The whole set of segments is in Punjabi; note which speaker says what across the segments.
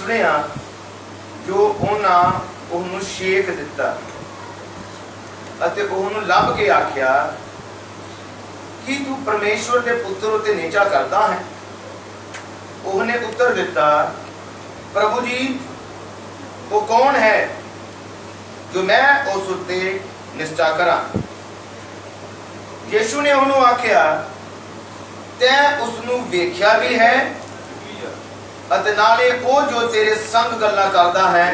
Speaker 1: देखते हैं जो उन्होंने शेक दिता अते उन्होंने लभ के आख्या कि तू परमेश्वर के पुत्र उत्ते नीचा करता है। उन्हें उत्तर दिता, प्रभु जी वो कौन है जो मैं उस उत्ते निष्ठा करा। यीशु ने उन्होंने आख्या, तैं उसनू वेख्या भी है अते नाले वो जो तेरे संग गल्लां करदा है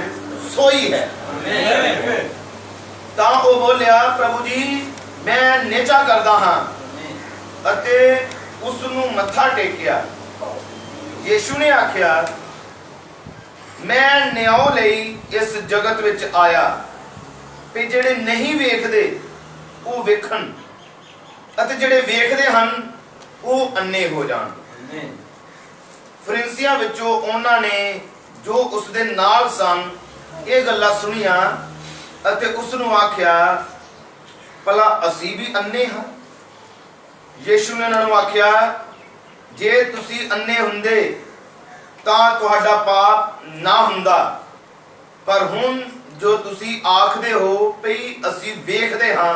Speaker 1: सोई है। तां वो बोलिया, प्रभु जी मैं नेचा करदा हां अते उसनू मत्था टेकिया। यीशु ने आख्या, मैं न्याय लई इस जगत विच आया ते जेड़े नहीं वेखदे वो वेखण अते जेड़े वेखदे हन वो अन्ने हो जाण। फरीसियां विचों उन्हां ने जो उसदे नाल सन ये गल्लां सुनियां अते उसनू आख्या, भला असी भी अन्ने हां। यीशु ने उन्हां नूं आख्या, जे तुसी अन्ने हुंदे तां तुहाडा पाप ना हुंदा, पर हुण जो तुसी आखदे हो भई असी वेखदे हां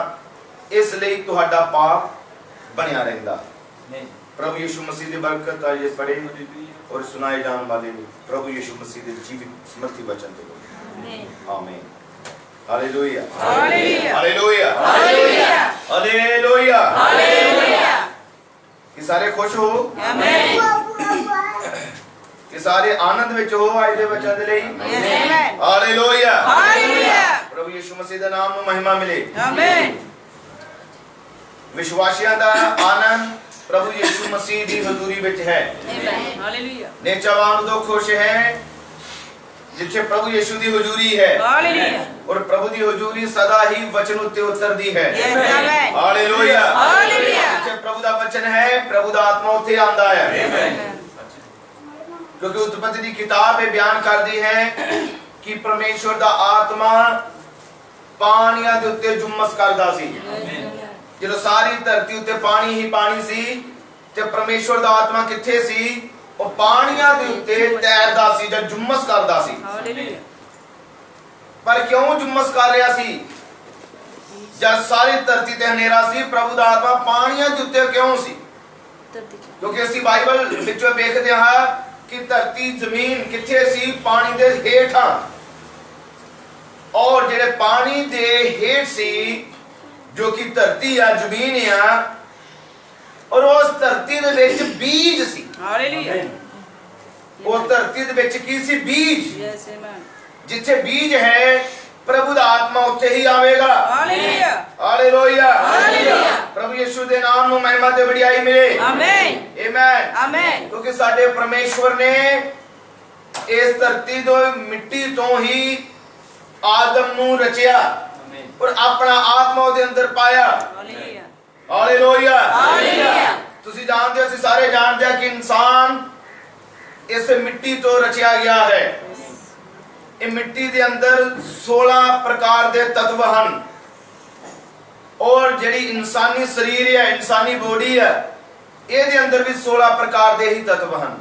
Speaker 1: इसलिए तुहाडा पाप बनिया रहिंदा। प्रभु यीशु मसीह की बरकत आज ये पढ़े और सुनाए जाने वाले प्रभु यीशु मसीह के जीवित समर्थी वचन के आमीन। Hallelujah hallelujah hallelujah hallelujah. कि सारे खुश हो, कि सारे आनंद विच हो आज दे वचन दे लई। Hallelujah hallelujah. प्रभु यीशु मसीह दा नाम नूं महिमा मिले। आमीन। विश्वासियों का आनंद प्रभु यीशु मसीह की हजूरी विच है। हालेलुया। नेचावान तो खुश है जिथे प्रभु यीशु की हजूरी है। हालेलुया। और प्रभु की हजूरी सदा ही वचन उत्ते उतरदी है। Hallelujah hallelujah. जिथे प्रभु दा वचन है प्रभु दा आत्मा उत्ते आंदा है। क्योंकि उत्पत्ति की किताब में बयान कर दी है कि परमेश्वर दा आत्मा पानियां दे उत्ते जुम्मस करदा सी। जो सारी धरती उत्ते पानी ही पानी सी ते परमेश्वर दा आत्मा किथे सी, वो पानियां दे उत्ते तैरदा सी जब जुम्मस करदा सी। पर क्यों जुम्मस कर रहा सी जब सारी धरती ते हनेरा सी, प्रभु दा आत्मा पानियां दे उत्ते क्यों सी? क्योंकि असी बाइबल विचों देखदे हां कि धरती जमीन किथे सी, पानी दे हेठा, और जेड़े पानी दे हेठ सी जो कि धरती आ जमीन आ, और उस धरती दे विच बीज सी। हालेलुया। वो धरती दे विच की सी? बीज। जिथे बीज है प्रभु दा आत्मा उत्थे ही आवेगा। Hallelujah hallelujah hallelujah. प्रभु यीशु दे नाम नूं महिमा ते बढ़ाई मिले। आमीन आमीन आमीन। क्योंकि साडे परमेश्वर ने इस धरती तो मिट्टी तो ही आदम नूं रचिया और अपना आत्मा उहदे अंदर पाया। Hallelujah hallelujah hallelujah. तुसी जानते हो, असीं सारे जानते हैं कि इंसान इस मिट्टी तो रचिया गया है। इस मिट्टी के अंदर 16 प्रकार के तत्व हैं और जिहड़ी इंसानी शरीर है, इंसानी बॉडी है, ਇਹਦੇ अंदर भी 16 प्रकार के ही तत्व हैं।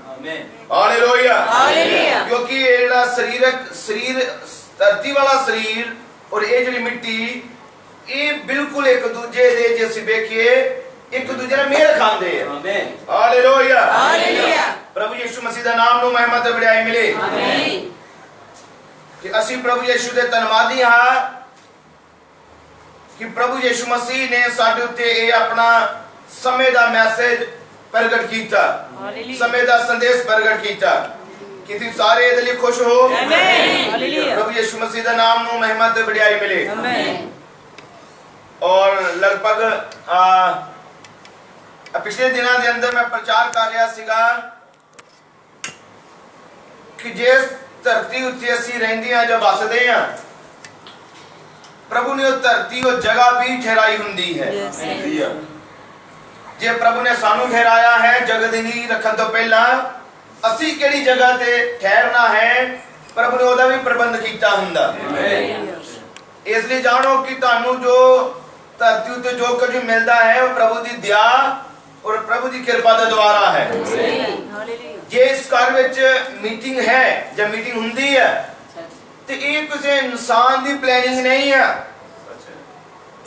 Speaker 1: Hallelujah hallelujah. क्योंकि ये जिहड़ा शरीर धरती वाला शरीर और ये जिहड़ी मिट्टी ये बिल्कुल एक दूजे दे जे असीं वेखीए एक दूजे नाल मेल खांदे हैं। आमीन हालेलुया हालेलुया। प्रभु यीशु मसीह दा नाम नूं महिमा ते बढ़ाई मिले। आमीन। कि असीं प्रभु यीशु दे धन्नवादी हां कि प्रभु यीशु मसीह ने साडे उत्ते ये अपना समय दा मैसेज प्रगट कीता, समय दा संदेश प्रगट कीता कि तुसीं सारे इहदे लई खुश हो। आमीन हालेलुया। प्रभु यीशु मसीह दा नाम नूं महिमा ते बढ़ाई मिले। आमीन। और लगभग पिछले दिनों के अंदर मैं प्रचार कर रहा सीगा कि जिस धरती उत्ते असीं रहिंदे हां जब बसदे हां, प्रभु ने वो धरती वो जगह भी ठहराई हुंदी है। जे प्रभु ने सानू ठहराया है जगत दी नींव रखण तो पहला, असी किहड़ी जगह ते ठहरना है प्रभु ने ओदा भी प्रबंध कीता हुंदा। इसलिए जानो कि तुहानू जो धरती उत्ते जो कुछ मिलता है वो प्रभु की दया और प्रभु की कृपा के द्वारा है। जे इस घर विच मीटिंग है या मीटिंग हुंदी है तो ये किसी इंसान की प्लानिंग नहीं है।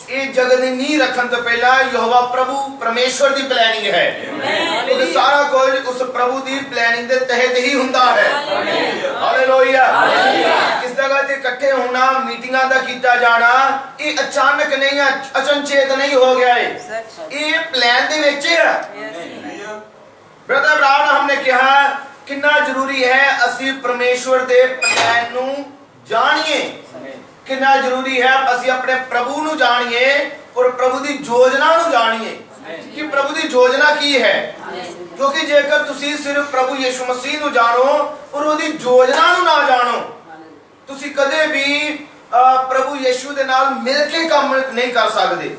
Speaker 1: ये जगत की नींह रखने तो पहला यहोवा प्रभु परमेश्वर की प्लानिंग है। तो सारा कुछ उस प्रभु की प्लानिंग के तहत ही हुंदा है। हालेलुया। इस जगह से इकट्ठे होना, मीटिंगां दा कीता जाना, ये अचानक नहीं है, अचनचेत नहीं हो गया है, ये प्लान दे विच है। ब्रदर ब्राउन हमने कहा कितना जरूरी है असी परमेश्वर दे प्लान नू जानिए, कितना जरूरी है असी अपने प्रभु नू जानिए और प्रभु दी योजना नू जानिए कि प्रभु दी योजना की है। क्योंकि जेकर तुसी सिर्फ प्रभु यीशु मसीह नू जानो और ओदी योजना नू ना जानो, तुसी कदे भी प्रभु यीशु दे नाल मिल के काम नहीं कर सकते।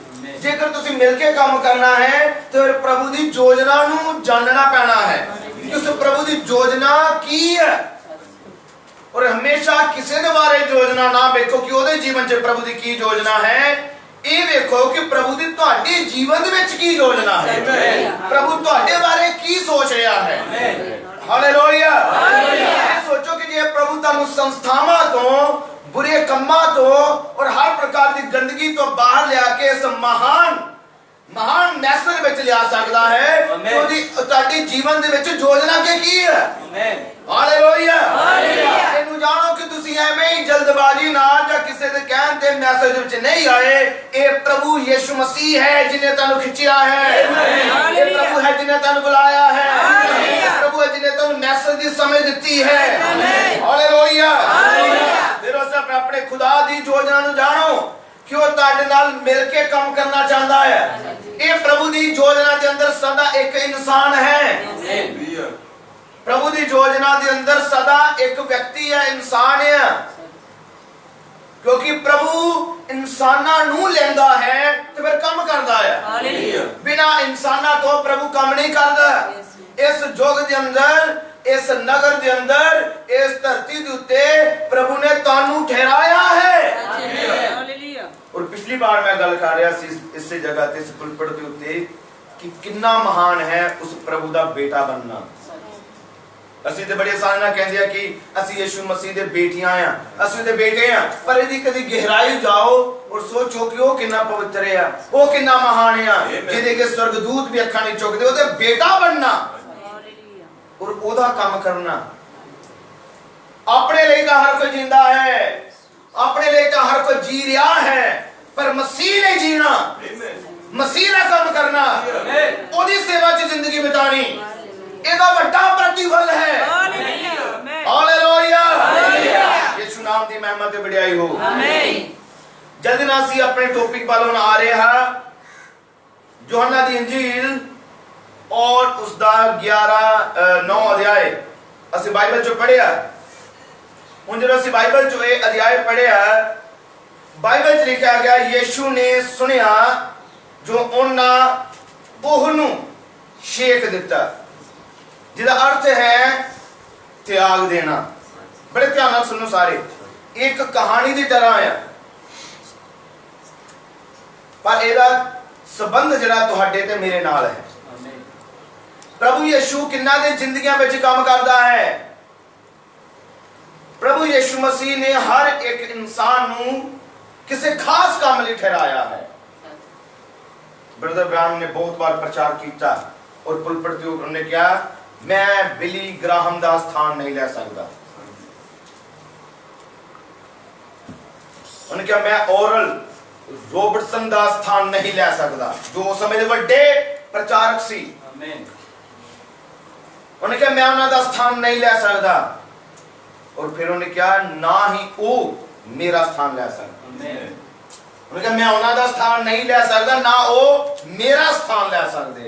Speaker 1: जेकर तुसी मिल के काम करना है तो प्रभु दी योजना नू जानना पैना है कि उस प्रभु दी योजना की है। और हमेशा किसी के बारे योजना ना देखो कि ओदे जीवन च प्रभु दी की योजना है, ये देखो कि प्रभु दी तुहाडे जीवन विच की योजना है, प्रभु तुहाडे बारे की सोच रहा है। हालेलुया। सोचो कि जे प्रभु तुहानू संस्थावां तो, बुरे कम्मां तो और हर प्रकार की गंदगी तो बाहर लिया के इस महान मैसेज विच लिया सकता है, तो तुहाडे जीवन दे विच योजना की है। हालेलुया। इन्हू जानो कि तुसी एवें ही जल्दबाजी नाल या किसी दे कहण ते मैसेज विच नहीं आए। ये प्रभु यीशु मसीह है जिन्हें तुहानू खिंचिया है, ये प्रभु है जिन्हें तुहानू बुलाया है, प्रभु है जिन्हें तुहानू मैसेज दी समझ दी है। हालेलुया। फिर उस अपने खुदा दी योजना नू जानो कि वो तुहाडे नाल मिल के काम करना चाहता है। ये प्रभु दी योजना के अंदर सदा एक इंसान है, प्रभु दी योजना के अंदर सदा एक व्यक्ति है, इंसान है। क्योंकि प्रभु इंसाना नू लेंदा है तो फिर काम करता है, बिना इंसाना तो प्रभु काम नहीं करता। इस युग के अंदर, इस नगर के अंदर, इस धरती के उत्ते प्रभु ने तानू ठहराया है। और पिछली बार मैं गल कर रहा सी इस जगह ते, इस पुलपट के उत्ते कि कितना महान है उस प्रभु दा बेटा बनना। ਅਸੀਂ ਤੇ ਬੜੇ ਆਸਾਨੀ ਨਾਲ ਕਹਿੰਦੇ ਆ ਕਿ ਅਸੀਂ ਯीशु ਮਸੀਹ ਦੇ ਬੇਟੀਆਂ ਆ, ਅਸੀਂ ਦੇ ਬੇਟੇ ਆ, ਪਰ ਇਹਦੀ ਕਦੀ ਗਹਿਰਾਈ ਜਾਓ ਔਰ ਸੋਚੋ ਕਿ ਉਹ ਕਿੰਨਾ ਪਵਿੱਤਰ ਆ, ਉਹ ਕਿੰਨਾ ਮਹਾਨ ਆ, ਜਿਹਦੇ ਕੇ स्वर्गदूत भी ਅੱਖਾਂ ਨਹੀਂ ਚੁੱਕਦੇ। ਉਹਦੇ ਬੇਟਾ ਬਣਨਾ ਔਰ ਉਹਦਾ ਕੰਮ ਕਰਨਾ। अपने लिए तो हर कोई जिंदा है, अपने लिए तो हर कोई जी रहा है, पर मसीह ने जीना, मसीह का काम करना, ओदी सेवा च जिंदगी बितानी, ਇਹਦਾ ਵੱਡਾ ਪ੍ਰਤੀਫਲ ਹੈ। ਹਾਲੇਲੂਇਆ। ਯਿਸੂ ਨਾਮ ਦੀ ਮਹਿਮਾ ਤੇ ਵਡਿਆਈ ਹੋ। ਆਮੀਨ। ਜਦ ਨਾਲ ਅਸੀਂ ਆਪਣੇ ਟੌਪਿਕ ਵੱਲ ਆ ਰਹੇ ਹਾਂ, ਯੋਹੰਨਾ ਦੀ ਇੰਜੀਲ ਔਰ ਉਸ ਦਾ 9 ਅਧਿਆਇ ਅਸੀਂ ਬਾਈਬਲ ਚੋਂ ਪੜ੍ਹਿਆ। ਹੁਣ ਜਦੋਂ ਅਸੀਂ ਬਾਈਬਲ ਚੋਂ ਇਹ ਅਧਿਆਇ ਪੜ੍ਹਿਆ, ਬਾਈਬਲ 'ਚ ਲਿਖਿਆ ਗਿਆ ਯਿਸੂ ਨੇ ਸੁਣਿਆ ਜੋ ਉਹਨਾਂ ਉਹਨੂੰ ਛੇਕ ਦਿੱਤਾ, जिसका अर्थ है त्याग देना। बड़े ध्यान नाल सुनो सारे, एक कहानी की तरह है, पर इसका संबंध जिहड़ा तुहाडे ते मेरे नाल है। प्रभु यीशु किन्ना दे जिंदगियां विच काम करदा है। प्रभु यीशु मसीह ने हर एक इंसान नूं किसी खास काम लई ठहराया है। ब्रदर ब्राउन ने बहुत बार प्रचार किया और पुलपट ते उन्होंने कहा मैं बिली ग्राहम का स्थान नहीं ले सकता। उन्होंने कहा मैं ओरल रॉबर्टसन का स्थान नहीं ले सकता, जो समय बड़े प्रचारक सी। उन्होंने कहा मैं उन्होंने स्थान नहीं ले सकता, और फिर उन्होंने कहा ना ही वो मेरा स्थान ले सकता। उन्होंने कहा मैं उन्होंने स्थान नहीं ले सकता, ना वो मेरा स्थान ले सकते।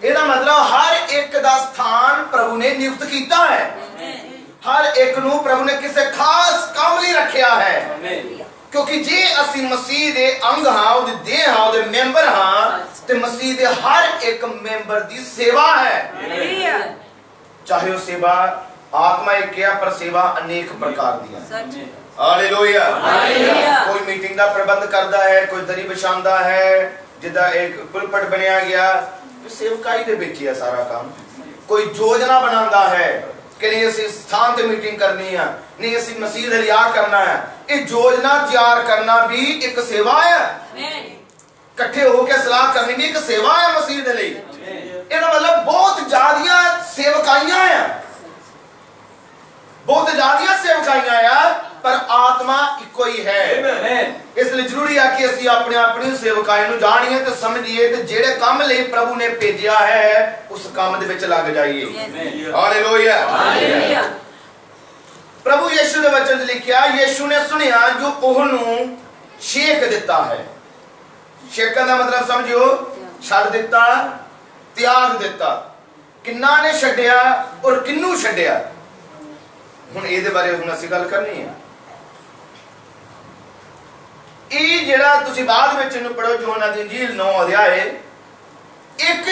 Speaker 1: ਇਹਦਾ मतलब हर एक ਦਾ स्थान प्रभु ने नियुक्त किया है, हर एक ਨੂੰ प्रभु ने किसी खास काम ਲਈ ਰੱਖਿਆ ਹੈ। क्योंकि जे ਅਸੀਂ ਮਸੀਹ ਦੇ ਅੰਗ ਹਾਂ, ਉਹਦੇ ਦੇਹ ਹਾਂ, ਉਹਦੇ ਮੈਂਬਰ ਹਾਂ, ਤੇ ਮਸੀਹ ਦੇ ਹਰ ਇੱਕ ਮੈਂਬਰ ਦੀ ਸੇਵਾ ਹੈ। ਚਾਹੇ ਉਹ ਸੇਵਾ ਆਤਮਾ ਇੱਕ ਹੈ, ਪਰ ਸੇਵਾ ਅਨੇਕ ਪ੍ਰਕਾਰ ਦੀ ਹੈ। ਹਾਲੇਲੂਇਆ। ਕੋਈ ਮੀਟਿੰਗ ਦਾ ਪ੍ਰਬੰਧ ਕਰਦਾ ਹੈ, ਕੋਈ ਦਰੀ ਵਿਛਾਉਂਦਾ ਹੈ, ਜਿੱਦਾਂ ਇੱਕ ਪੁਲਪਟ ਬਣਿਆ ਗਿਆ, सेवकाई दे विच है सारा काम। कोई योजना बनाता है कि नहीं असी स्थान ते मीटिंग करनी है, नहीं असी मसीह दे लिए करना है, ये योजना तैयार करना भी एक सेवा है। इकट्ठे होकर सलाह करनी भी एक सेवा है मसीह दे लिए। ਇਹਦਾ मतलब बहुत ज्यादा सेवकाइयां है, बहुत ज्यादा सेवकाइयां है, पर आत्मा इको ही है। इसलिए जरूरी है कि असि अपने अपनी सेवकाई नूं जाणीए ते समझिए ते जेड़े काम लई प्रभु ने भेजिया है उस काम दे विच लग जाइए। हालेलुया। प्रभु यीशु दे वचन च लिखिया, यीशु ने सुनिया जो ओहनूं छेक दिता है। छेकन दा मतलब समझियो, छड़ दिता, त्याग दिता। किन्ना ने छड्डिया और किन्नू छड्डिया, हुण इहदे बारे हुण असीं गल करनी है। ਇਹ ਜਿਹੜਾ ਤੁਸੀਂ ਬਾਅਦ ਵਿੱਚ ਇਹਨੂੰ ਪੜੋ, ਯੋਹਨਾ ਦੀ ਇੰਜੀਲ 9 ਅਧਿਆਏ, ਇੱਕ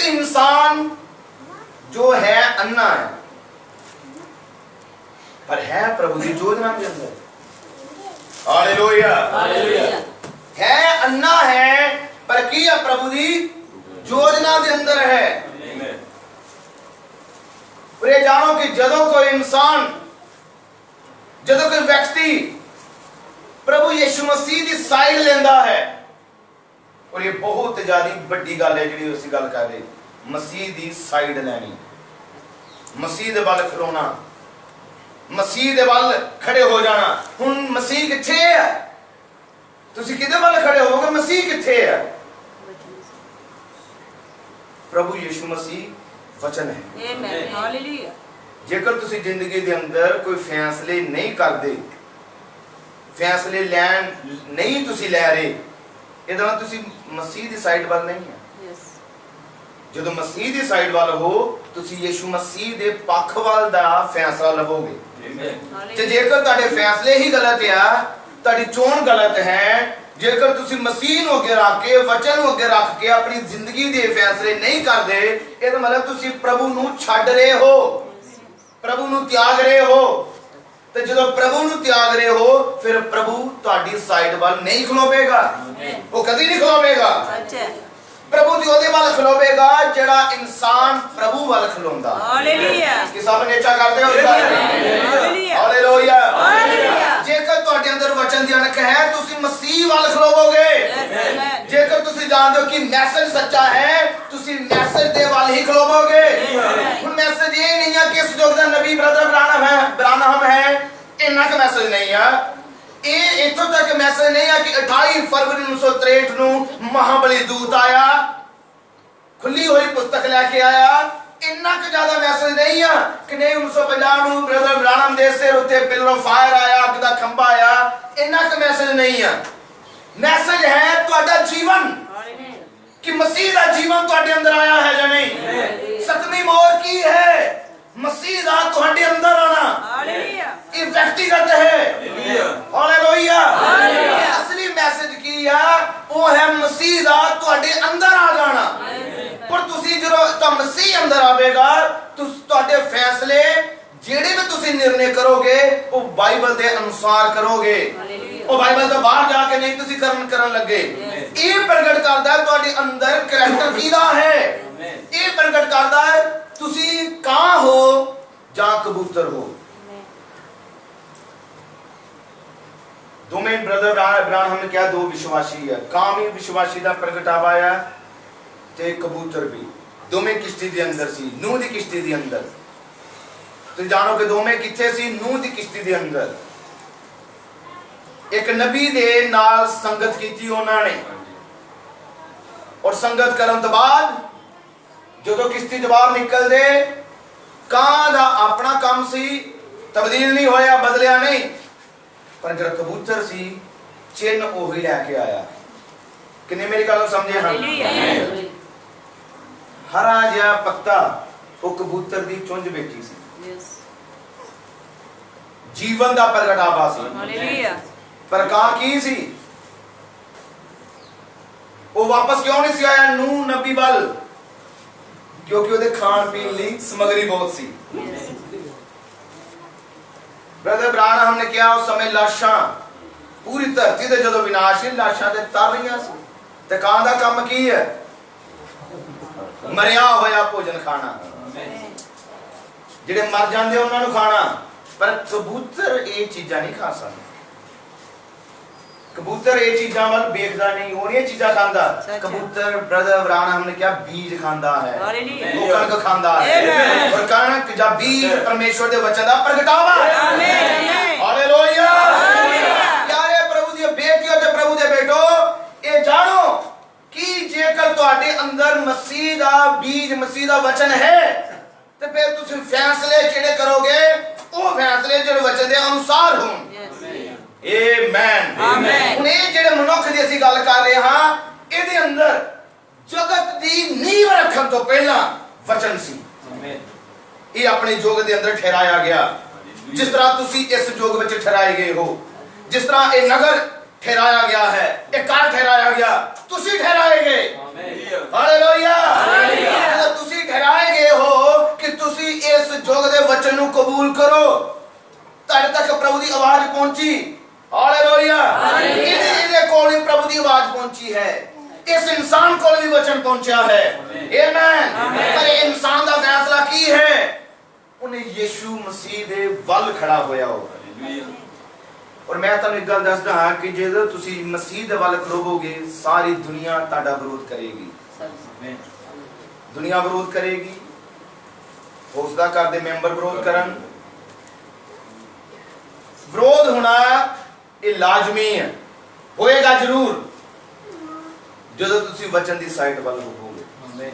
Speaker 1: इंसान जो है अन्ना है, पर है प्रभु की योजना के अंदर। हालेलुया। है अन्ना है पर की है प्रभु की योजना के अंदर है। और ये जानो कि जदों कोई इंसान, जदों कोई व्यक्ति प्रभु यीशु मसीह की साइड लेंदा है, और ये बहुत ज्यादा बड़ी गल है जी असीं गल कर रहे, मसीह की साइड लैनी, मसीह दे वल खलोना, मसीह दे वल खड़े हो जाना। हुण मसीह किथे है, तुसीं किहदे वल खड़े होवोगे, मसीह किथे है? प्रभु यीशु मसीह वचन है। आमीन, हालेलुया। जेकर तुसीं जिंदगी दे अंदर कोई फैसले नहीं करदे, फैसले लैन नहीं तुसीं लै रहे, ਇਹਦਾ ਮਤਲਬ ਤੁਸੀਂ ਮਸੀਹ ਦੀ ਸਾਈਡ ਵੱਲ ਨਹੀਂ ਹੈ। ਜਦੋਂ ਮਸੀਹ ਦੀ ਸਾਈਡ ਵੱਲ ਹੋ, ਤੁਸੀਂ ਯੀਸ਼ੂ ਮਸੀਹ ਦੇ ਪੱਖ ਵੱਲ ਦਾ ਫੈਸਲਾ ਲਵੋਗੇ। ਤੇ ਜੇਕਰ ਤੁਹਾਡੇ ਫੈਸਲੇ ਹੀ ਗਲਤ ਆ, ਤੁਹਾਡੀ ਚੋਣ ਗਲਤ ਹੈ, ਜੇਕਰ ਤੁਸੀਂ ਮਸੀਹ ਨੂੰ ਅੱਗੇ ਰੱਖ ਕੇ, ਵਚਨ ਨੂੰ ਅੱਗੇ ਰੱਖ ਕੇ ਆਪਣੀ ਜ਼ਿੰਦਗੀ ਦੇ ਫੈਸਲੇ ਨਹੀਂ ਕਰਦੇ, ਇਹਦਾ ਮਤਲਬ ਤੁਸੀਂ ਪ੍ਰਭੂ ਨੂੰ ਛੱਡ ਰਹੇ ਹੋ, ਪ੍ਰਭੂ ਨੂੰ ਤਿਆਗ ਰਹੇ ਹੋ। ਤੇ ਜਦੋਂ ਪ੍ਰਭੂ ਨੂੰ ਤਿਆਗ ਰਹੇ ਹੋ, ਫਿਰ ਪ੍ਰਭੂ ਤੁਹਾਡੀ ਸਾਈਡ ਵੱਲ ਨਹੀਂ ਖਲੋਵੇਗਾ, ਉਹ ਕਦੀ ਨਹੀਂ ਖਲੋਵੇਗਾ। ਪ੍ਰਭੂ ਦੀ ਉਹਦੇ ਵੱਲ ਖਲੋਵੇਗਾ ਜਿਹੜਾ ਇਨਸਾਨ ਪ੍ਰਭੂ ਵੱਲ ਖਲੋਂਦਾ। ਹਾਲੇਲੂਇਆ। ਕਿ ਸਭ ਨੇ ਇੱਛਾ ਕਰਦੇ ਹੋ? Hallelujah, hallelujah. ਜੇਕਰ ਤੁਹਾਡੇ ਅੰਦਰ ਵਚਨ ਦੀ ਅਣਖ ਹੈ, ਤੁਸੀਂ ਮਸੀਹ ਵੱਲ ਖਲੋਵੋਗੇ। ਜੇਕਰ ਤੁਸੀਂ ਜਾਣਦੇ ਹੋ ਕਿ ਮੈਸੇਜ ਸੱਚਾ ਹੈ, ਤੁਸੀਂ ਮੈਸੇਜ ਦੇ ਵੱਲ ਹੀ ਖਲੋਵੋਗੇ। ਹੁਣ ਮੈਸੇਜ ਇਹ ਨਹੀਂ ਹੈ ਕਿ ਇਸ ਯੁੱਗ ਦਾ ਨਬੀ ਬ੍ਰਦਰ ਬ੍ਰਾਨਹਮ ਹੈ, ਇੰਨਾ ਕੁ ਮੈਸੇਜ ਨਹੀਂ ਆ। ਇਹ ਇੱਥੋਂ ਤੱਕ ਮੈਸੇਜ ਨਹੀਂ ਆ ਕਿ 28 ਫਰਵਰੀ 1963 ਨੂੰ ਮਹਾਬਲੀ ਦੂਤ ਆਇਆ, ਖੁੱਲੀ ਹੋਈ ਪੁਸਤਕ ਲੈ ਕੇ ਆਇਆ। ਇੰਨਾ ਕੁ ਜ਼ਿਆਦਾ ਮੈਸੇਜ ਨਹੀਂ ਆ ਕਿ ਨਹੀਂ 1950 ਨੂੰ ਬ੍ਰਦਰ ਬ੍ਰਾਨਹਮ ਦੇ ਸਿਰ ਉੱਤੇ ਪਿਲਰ ਆਫ ਫਾਇਰ ਆਇਆ, ਅੱਗ ਦਾ ਖੰਭਾ ਆਇਆ। ਇੰਨਾ ਕੁ ਮੈਸੇਜ ਨਹੀਂ ਆ। ਮੈਸੇਜ ਹੈ ਤੁਹਾਡਾ ਜੀਵਨ, ਕਿ ਮਸੀਹ ਦਾ ਜੀਵਨ ਤੁਹਾਡੇ ਅੰਦਰ ਆਇਆ ਹੈ ਜਾਂ ਨਹੀਂ। ਸਤਵੀਂ ਮੋਹਰ ਕੀ ਹੈ? मसीह दा तुहाडे अंदर आना। हालेलुया। ये व्यक्तिगत है। हालेलुया। असली मैसेज की है वो है मसीह दा तुहाडे अंदर आ जाना। पर तुसी जदों ता मसीह अंदर आवेगा, तुहाडे फैसले जेड़े भी तुसी निर्णय करोगे वो बाइबल दे अनुसार करोगे। वो बाइबल तो बाहर जाके नहीं तुसी करन लगे। ये प्रगट करदा है तुहाडे अंदर करैक्टर कीदा है। ये प्रगट करदा है तुसी कां हो जां कबूतर हो। दोवें ब्रदर ब्रानहम ने क्या, दो विश्वासी है, कां भी विश्वासी दा प्रगटावा है ते कबूतर भी। दोवें किश्ती दे अंदर सी, नूह दी किश्ती दे अंदर। तो जानो कि दोवें किथे सी? नूह दी किश्ती दे अंदर। एक नबी दे नाल संगत कीती उन्होंने, और संगत करन तो बाद जो किश्ती बाहर निकल दे, कां दा अपना काम सी, तब्दील नहीं होया, बदलिया नहीं, पर जो कबूतर सी चिन्ह ओही लैके आया। किन्ने मेरी गल समझे? हाँ। हरा जिहा पत्ता वो कबूतर दी चुंझ बेची सी। जीवन दा प्रगटावा सी। पर कां की सी? वो वापस क्यों नहीं सी आया नूह नबी वल? क्योंकि ਉਹਦੇ ਖਾਣ ਪੀਣ ਲਈ ਸਮਗਰੀ ਬਹੁਤ ਸੀ। ब्रदर ब्रानहम ने क्या उस समय लाशां पूरी धरती ਤੇ ਜਦੋਂ ਵਿਨਾਸ਼ ਸੀ, ਲਾਸ਼ਾਂ ਤੇ ਤਰ ਰਹੀਆਂ ਸੀ। ਤੇ ਕਾਂ ਦਾ ਕੰਮ ਕੀ ਹੈ? ਮਰਿਆ ਹੋਇਆ ਭੋਜਨ ਖਾਣਾ। ਜਿਹੜੇ ਮਰ ਜਾਂਦੇ ਉਹਨਾਂ ਨੂੰ ਖਾਣਾ। ਪਰ ਕਬੂਤਰ ਇਹ ਚੀਜ਼ਾਂ ਨਹੀਂ ਖਾ ਸਕਦਾ। कबूतर ये चीज़ां वाल देखदा नहीं, और ये चीज़ां खांदा। कबूतर ब्रदर अब्राहम हमने क्या बीज खांदा है, वो कणक खांदा है, और कणक जब बीज परमेश्वर दे वचन दा प्रगटावा। हालेलुया। प्यारे प्रभु दी बेटियों ते प्रभु दे बेटो, ये जानो कि जेकर तुहाडे अंदर मसीह दा बीज, मसीह दा वचन है, ते फिर तुसीं फैसले किहड़े करोगे? वो फैसले जो वचन दे अनुसार होण। आमेन। ਹੁਣ ਇਹ ਜਿਹੜੇ ਮਨੁੱਖ ਦੀ ਅਸੀਂ ਗੱਲ ਕਰ ਰਹੇ ਹਾਂ, ਇਹਦੇ ਅੰਦਰ ਜਗਤ ਦੀ ਨੀਂਹ ਰੱਖਣ ਤੋਂ ਪਹਿਲਾਂ ਵਚਨ ਸੀ। ਇਹ ਆਪਣੇ ਯੁੱਗ ਦੇ ਅੰਦਰ ਠਹਿਰਾਇਆ ਗਿਆ। ਜਿਸ ਤਰ੍ਹਾਂ ਤੁਸੀਂ ਇਸ ਯੁੱਗ ਵਿੱਚ ਠਹਿਰਾਏ ਗਏ ਹੋ, ਜਿਸ ਤਰ੍ਹਾਂ ਇਹ ਨਗਰ ਠਹਿਰਾਇਆ ਗਿਆ ਹੈ, ਇਹ ਘਰ ਠਹਿਰਾਇਆ ਗਿਆ, ਤੁਸੀਂ ਠਹਿਰਾਏ ਗਏ। ਹਾਲੇਲੂਇਆ। ਜਦੋਂ ਤੁਸੀਂ ਠਹਿਰਾਏ ਗਏ ਹੋ ਕਿ ਤੁਸੀਂ ਇਸ ਯੁੱਗ ਦੇ ਵਚਨ ਨੂੰ ਕਬੂਲ ਕਰੋ, ਤੁਹਾਡੇ ਤੱਕ ਪ੍ਰਭੂ ਦੀ ਆਵਾਜ਼ ਪਹੁੰਚੀ। हालेलुया। इहदे कोल भी प्रभु दी आवाज पहुंची है, इस इंसान कोल भी वचन पहुंचा है। आमीन। पर इंसान दा फैसला की है? उन्हें यीशु मसीह दे वल खड़ा होया हो। और मैं तुहानू एक गल दसदा हां कि जे तुसी मसीह दे वल खड़ोवोगे, सारी दुनिया तुहाडा विरोध करेगी। दुनिया विरोध करेगी, हो सकदा घर दे मैंबर विरोध करन। विरोध होना ये लाजमी है, होएगा जरूर ਜਦੋਂ ਤੁਸੀਂ ਵਚਨ ਦੀ ਸਾਈਡ ਵੱਲ ਹੋਵੋਗੇ।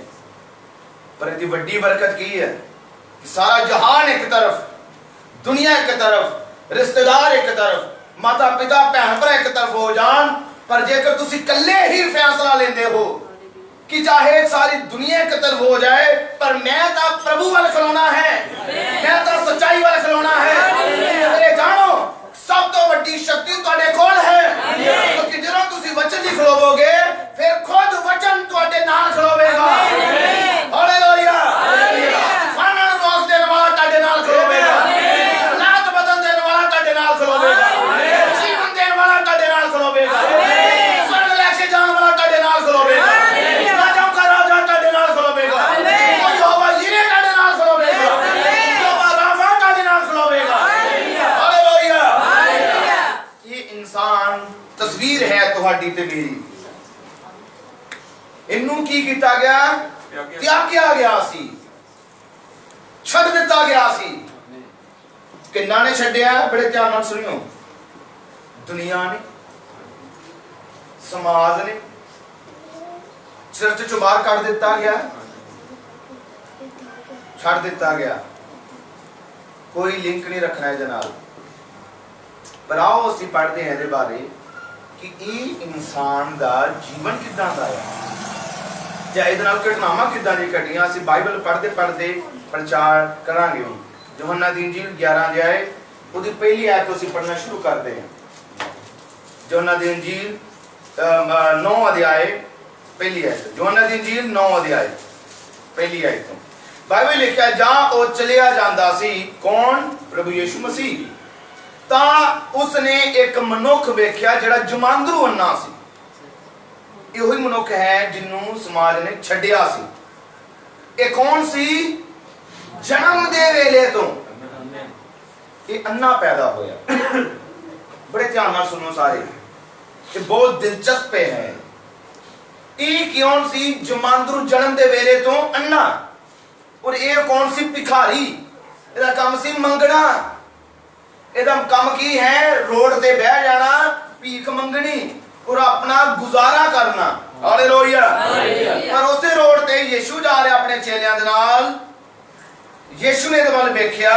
Speaker 1: ਪਰ ਇਹਦੀ ਵੱਡੀ ਬਰਕਤ ਕੀ ਹੈ ਕਿ ਸਾਰਾ ਜਹਾਨ ਇੱਕ ਤਰਫ, ਦੁਨੀਆ ਇੱਕ ਤਰਫ, ਰਿਸ਼ਤੇਦਾਰ ਇੱਕ ਤਰਫ, ਮਾਤਾ ਪਿਤਾ ਭੈਣ ਭਰਾ ਇੱਕ ਤਰਫ ਹੋ ਜਾਣ, ਪਰ ਜੇਕਰ ਤੁਸੀਂ ਇਕੱਲੇ ਹੀ ਫੈਸਲਾ ਲੈਂਦੇ ਹੋ कि चाहे सारी दुनिया एक तरफ हो जाए, पर मैं तो प्रभु वाल खलोना है, मैं तो सच्चाई वाल खलोना है। मेरे जानो सब तो बड़ी शक्ति तुहाडे कोल है, क्योंकि ਜਦੋਂ ਤੁਸੀਂ वचन ਦੀ ਖਲੋਵੋਗੇ, फिर खुद वचन तुहाडे नाल खलोवेगा। हालेलुया। फाना रोक देने वाला तुहाडे नाल खलोवेगा, हालात बदल देने वाला तुहाडे नाल खलोवेगा, जीवन देने वाला तुहाडे नाल खलोवेगा, स्वर्ग लेके जाने वाला तुहाडे नाल खलोवेगा, तस्वीर है तुहाडी ते मेरी। इनू की कीता गया? त्यागया गया सी, छड़ दिता गया सी। किन्ना ने छड्डिया? बड़े ध्यान नाल सुनियो। दुनिया ने, समाज ने, चर्च चों बाहर कढ दिता गया, छड़ दिता गया। कोई लिंक नहीं रखना है जनाब। पर आओ असीं पढ़ते हैं इहदे बारे कि ਇਹ ਇਨਸਾਨ ਦਾ ਜੀਵਨ ਕਿੱਦਾਂ ਦਾ ਹੈ, ਜਾਂ ਇਹਦੇ ਨਾਲ ਘਟਨਾਵਾਂ ਕਿੱਦਾਂ ਦੀਆਂ ਘਟੀਆਂ। ਅਸੀਂ ਬਾਈਬਲ ਪੜ੍ਹਦੇ ਪੜ੍ਹਦੇ ਪ੍ਰਚਾਰ ਕਰਾਂਗੇ। ਹੁਣ ਯੋਹੰਨਾ ਦੀ ਇੰਜੀਲ 11 ਅਧਿਆਇ ਉਹਦੀ ਪਹਿਲੀ ਆਇਤ ਤੋਂ ਅਸੀਂ ਪੜ੍ਹਨਾ ਸ਼ੁਰੂ ਕਰਦੇ ਹਾਂ। ਯੋਹੰਨਾ ਦੀ ਇੰਜੀਲ 9 ਅਧਿਆਇ ਪਹਿਲੀ ਆਇਤ। ਯੋਹੰਨਾ ਦੀ ਇੰਜੀਲ 9 ਅਧਿਆਇ ਪਹਿਲੀ ਆਇਤ ਤੋਂ ਬਾਈਬਲ ਲਿਖਿਆ, ਜਾਂ ਉਹ ਚਲਿਆ ਜਾਂਦਾ ਸੀ। ਕੌਣ? ਪ੍ਰਭੂ ਯੀਸ਼ੂ ਮਸੀਹ। ਤਾਂ ਉਸਨੇ ਇੱਕ ਮਨੁੱਖ ਵੇਖਿਆ ਜਿਹੜਾ ਜਮਾਂਦਰੂ ਅੰਨਾ ਸੀ। ਇਹੋ ਹੀ ਮਨੁੱਖ ਹੈ ਜਿਹਨੂੰ ਸਮਾਜ ਨੇ ਛੱਡਿਆ ਸੀ। ਇਹ ਕੌਣ ਸੀ? ਜਨਮ ਦੇ ਵੇਲੇ ਤੋਂ ਇਹ ਅੰਨਾ ਪੈਦਾ ਹੋਇਆ। ਬੜੇ ਧਿਆਨ ਨਾਲ ਸੁਣੋ ਸਾਰੇ, ਇਹ ਬਹੁਤ ਦਿਲਚਸਪ ਹੈ। ਇਹ ਕਿਉਂ ਸੀ ਜਮਾਂਦਰੂ? ਜਨਮ ਦੇ ਵੇਲੇ ਤੋਂ ਅੰਨਾ। ਔਰ ਇਹ ਕੌਣ ਸੀ? ਭਿਖਾਰੀ। ਇਹਦਾ ਕੰਮ ਸੀ ਮੰਗਣਾ। ਇਹਦਾ ਕੰਮ ਕੀ ਹੈ? ਰੋਡ ਤੇ ਬਹਿ ਜਾਣਾ, ਭੀਖ ਮੰਗਣੀ ਔਰ ਆਪਣਾ ਗੁਜ਼ਾਰਾ ਕਰਨਾ। ਹਾਲੇਲੂਇਆ। ਪਰ ਉਸੇ ਰੋਡ ਤੇ ਯੀਸ਼ੂ ਜਾ ਰਿਹਾ ਆਪਣੇ ਚੇਲਿਆਂ ਦੇ ਨਾਲ। ਯੀਸ਼ੂ ਨੇ ਇਹਦੇ ਵੱਲ ਵੇਖਿਆ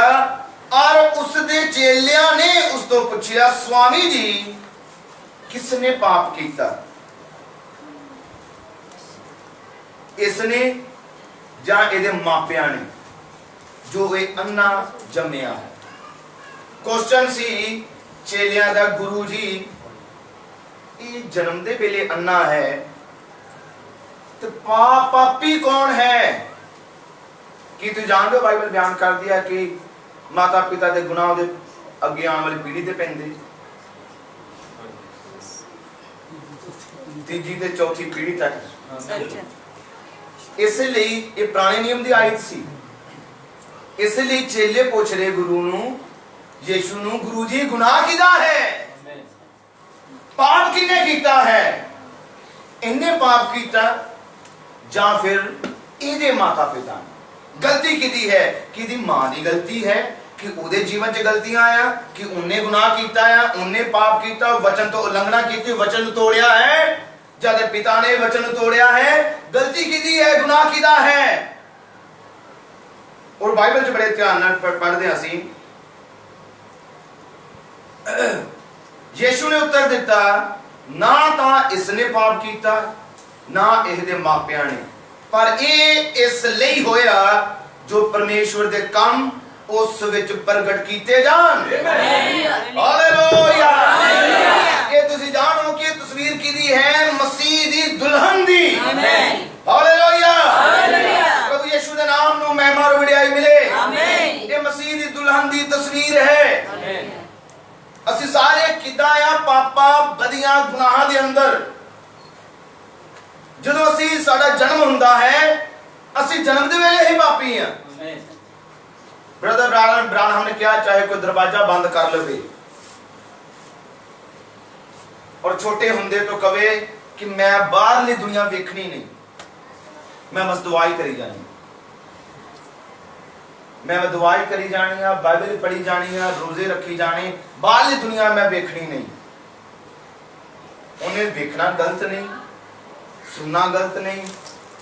Speaker 1: ਔਰ ਉਸ ਦੇ ਚੇਲਿਆਂ ਨੇ ਉਸ ਤੋਂ ਪੁੱਛਿਆ, ਸਵਾਮੀ ਜੀ, ਕਿਸ ਨੇ ਪਾਪ ਕੀਤਾ, ਇਸ ਨੇ ਜਾਂ ਇਹਦੇ ਮਾਪਿਆਂ ਨੇ, ਜੋ ਇਹ ਅੰਨਾ ਜੰਮਿਆ ਹੈ? क्वेश्चन सी चेलियां दा, गुरु जी ये जन्म दे वेले अन्ना है तो पापी कौन है? कि तू जान दो बाइबल बयान कर दिया कि माता पिता दे गुनाह दे अगे आने वाली पीढ़ी ते पैंदे। तीजी ते चौथी पीढ़ी तक। इसलिए ये पुराने नियम की आयत सी। इसलिए चेले पूछ रहे गुरु नू, यीशु नू, गुरु जी गुनाह किदा है, पाप किने कीता है, इन्ने पाप कीता ਜਾਂ ਫਿਰ ਇਹਦੇ ਮਾਤਾ ਪਿਤਾ ਨੇ ਗਲਤੀ ਕੀਤੀ ਹੈ? ਕਿ ਇਹਦੀ ਮਾਂ ਦੀ ਗਲਤੀ ਹੈ, ਕਿ ਉਹਦੇ ਜੀਵਨ 'ਚ ਗਲਤੀਆਂ ਆਇਆ, ਕਿ ਉਹਨੇ ਗੁਨਾਹ ਕੀਤਾ ਆ, ਉਹਨੇ ਪਾਪ ਕੀਤਾ, ਵਚਨ ਤੋਂ ਉਲੰਘਣਾ ਕੀਤੀ, ਵਚਨ ਨੂੰ ਤੋੜਿਆ ਹੈ, ਜਦ ਪਿਤਾ ਨੇ ਵਚਨ ਨੂੰ ਤੋੜਿਆ ਹੈ, ਗਲਤੀ ਕੀਤੀ ਹੈ, ਗੁਨਾਹ ਕੀਤਾ ਹੈ। ਔਰ ਬਾਈਬਲ 'ਚ ਬੜੇ ਧਿਆਨ ਨਾਲ ਪੜ੍ਹਦੇ ਹਾਂ ਅਸੀਂ। ਯੀਸ਼ੂ ਨੇ ਉੱਤਰ ਦਿੱਤਾ, ਨਾ ਤਾਂ ਇਸਨੇ ਪਾਪ ਕੀਤਾ ਨਾ ਇਹਦੇ ਮਾਪਿਆਂ ਨੇ, ਪਰ ਇਹ ਇਸ ਲਈ ਹੋਇਆ ਜੋ ਪਰਮੇਸ਼ਵਰ ਦੇ ਕੰਮ ਉਸ ਵਿੱਚ ਪ੍ਰਗਟ ਕੀਤੇ ਜਾਣ। ਹਾਲੇਲੂਇਆ। ਇਹ ਤੁਸੀਂ ਜਾਣੋ ਕਿ ਤਸਵੀਰ ਕਿਹਦੀ ਹੈ? ਮਸੀਹ ਦੀ ਦੁਲਹਨ ਦੀ। ਹਾਲੇਲੂਇਆ। ਪ੍ਰਭੂ ਯਿਸੂ ਦੇ ਨਾਮ ਨੂੰ ਮਹਿਮਾ ਔਰ ਵਡਿਆਈ ਮਿਲੇ। ਇਹ ਮਸੀਹ ਦੀ ਦੁਲਹਨ ਦੀ ਤਸਵੀਰ ਹੈ। ਅਸੀਂ ਸਾਰੇ ਕਿੱਦਾਂ ਆ ਪਾਪਾਂ ਬਦੀਆਂ ਗੁਨਾਹਾਂ ਦੇ ਅੰਦਰ। ਜਦੋਂ ਅਸੀਂ ਸਾਡਾ ਜਨਮ ਹੁੰਦਾ ਹੈ, ਅਸੀਂ ਜਨਮ ਦੇ ਵੇਲੇ ਹੀ ਪਾਪੀ ਹਾਂ। ब्रदर ब्रानहम ने क्या, चाहे कोई दरवाजा बंद कर लवे और छोटे होंदे तो कवे कि मैं बाहरली दुनिया वेखनी नहीं, मैं बस दुआई करी जानी, मैं दुआई करी जानी है, बाइबल पढ़ी जानी है, रोजे रखी जानी, बाहरली दुनिया मैं वेखनी नहीं। उन्हें देखना गलत नहीं, सुनना गलत नहीं,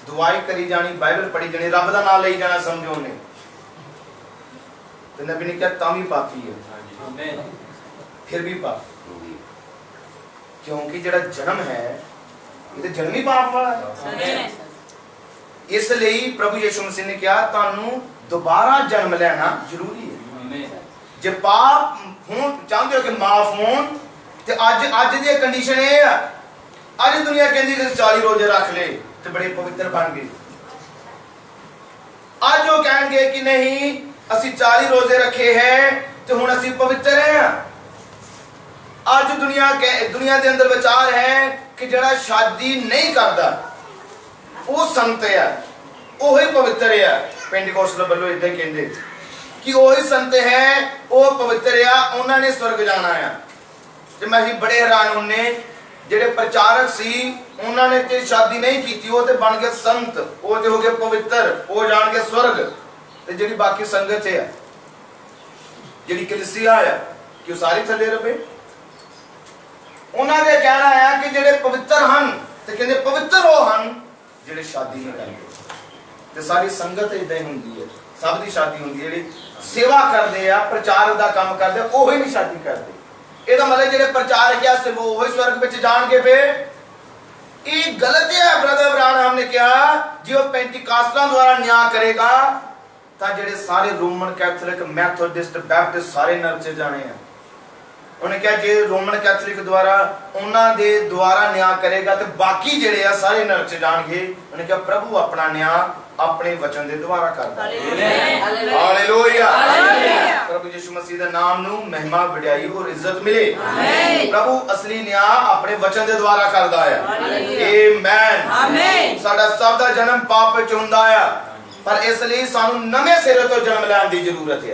Speaker 1: दुआई करी जानी, बाइबल पढ़ी जानी, रब का नाम ले जाना समझो उन्हें। तो नबी ने क्या, तां भी पापी है, फिर भी पापी, क्योंकि जेड़ा जन्म है ये जन्म ही पाप वाला है। इसलिए प्रभु यीशु मसीह ने क्या, तानू दोबारा जन्म लेना जरूरी है। जे पाप हों चाहते हो कि माफ हों, तो अज दी कंडीशन ये है, अज दुनिया कहती कि 40 रोजे रख ले तो बड़े पवित्र बन गए। अज वो कहेंगे कि नहीं ਅਸੀਂ 40 रोजे रखे हैं तो हुण ਅਸੀਂ पवित्र हैं। आज दुनिया के अंदर विचार है कि जड़ा शादी नहीं करता वो संत है, वही पवित्र है। पेंटिकोस्टल वालों इदां कहंदे कि वही संत है, वो पवित्र है, उन्होंने स्वर्ग जाना है। ते मैं बड़े हैरान होने, जेडे प्रचारक सी उन्होंने ते शादी नहीं की, वो तो बन गए संत, वो तो हो गए पवित्र, वो जान गए स्वर्ग। ते जिहड़ी बाकी संगत है, जिहड़ी कलीसिया है, कि वो सारी थले रहे। उन्होंने कहना है कि जिहड़े पवित्र हन, ते कहंदे पवित्र वो हन जिहड़े शादी नहीं करते। ते सारी संगत इदां ही हुंदी है, सब दी शादी हुंदी है। जिहड़ी सेवा करदे आ, प्रचार दा काम करदे, ओही नहीं शादी करदे। ਇਹਦਾ मतलब ਜਿਹੜੇ ਪ੍ਰਚਾਰਕ ਆ ਸਿਰਫ ਉਹ ਹੀ स्वर्ग ਵਿੱਚ ਜਾਣਗੇ। फिर ये गलत है। ब्रदर अब्राहम ने कहा जो पेंटिकास्टलां द्वारा न्याय करेगा ਤਾਂ ਜਿਹੜੇ ਸਾਰੇ ਰੋਮਨ ਕੈਥੋਲਿਕ, ਮੈਥੋਡਿਸਟ, ਬੈਪਟਿਸਟ ਸਾਰੇ ਨਰਕ 'ਚ ਜਾਣੇ ਆ। ਉਹਨੇ ਕਿਹਾ ਜੇ ਰੋਮਨ ਕੈਥੋਲਿਕ ਦੁਆਰਾ ਉਹਨਾਂ ਦੇ ਦੁਆਰਾ ਨਿਆਂ ਕਰੇਗਾ ਤੇ ਬਾਕੀ ਜਿਹੜੇ ਆ ਸਾਰੇ ਨਰਕ 'ਚ ਜਾਣਗੇ। ਉਹਨੇ ਕਿਹਾ ਪ੍ਰਭੂ ਆਪਣਾ ਨਿਆਂ ਆਪਣੇ ਵਚਨ ਦੇ ਦੁਆਰਾ ਕਰਦਾ ਹੈ। ਹਾਲੇਲੂਇਆ। ਪ੍ਰਭੂ ਯਿਸੂ ਮਸੀਹ ਦੇ ਨਾਮ ਨੂੰ ਮਹਿਮਾ, ਵਡਿਆਈ ਔਰ ਇੱਜ਼ਤ ਮਿਲੇ। ਪ੍ਰਭੂ ਅਸਲੀ ਨਿਆਂ ਆਪਣੇ ਵਚਨ ਦੇ ਦੁਆਰਾ ਕਰਦਾ ਹੈ। ਆਮੇਨ। ਸਾਡਾ ਸਭ ਦਾ ਜਨਮ ਪਾਪ ਵਿੱਚ ਹੁੰਦਾ ਆ, पर इसलिए सानू नवे सिरे तो जन्म लैन की जरूरत है।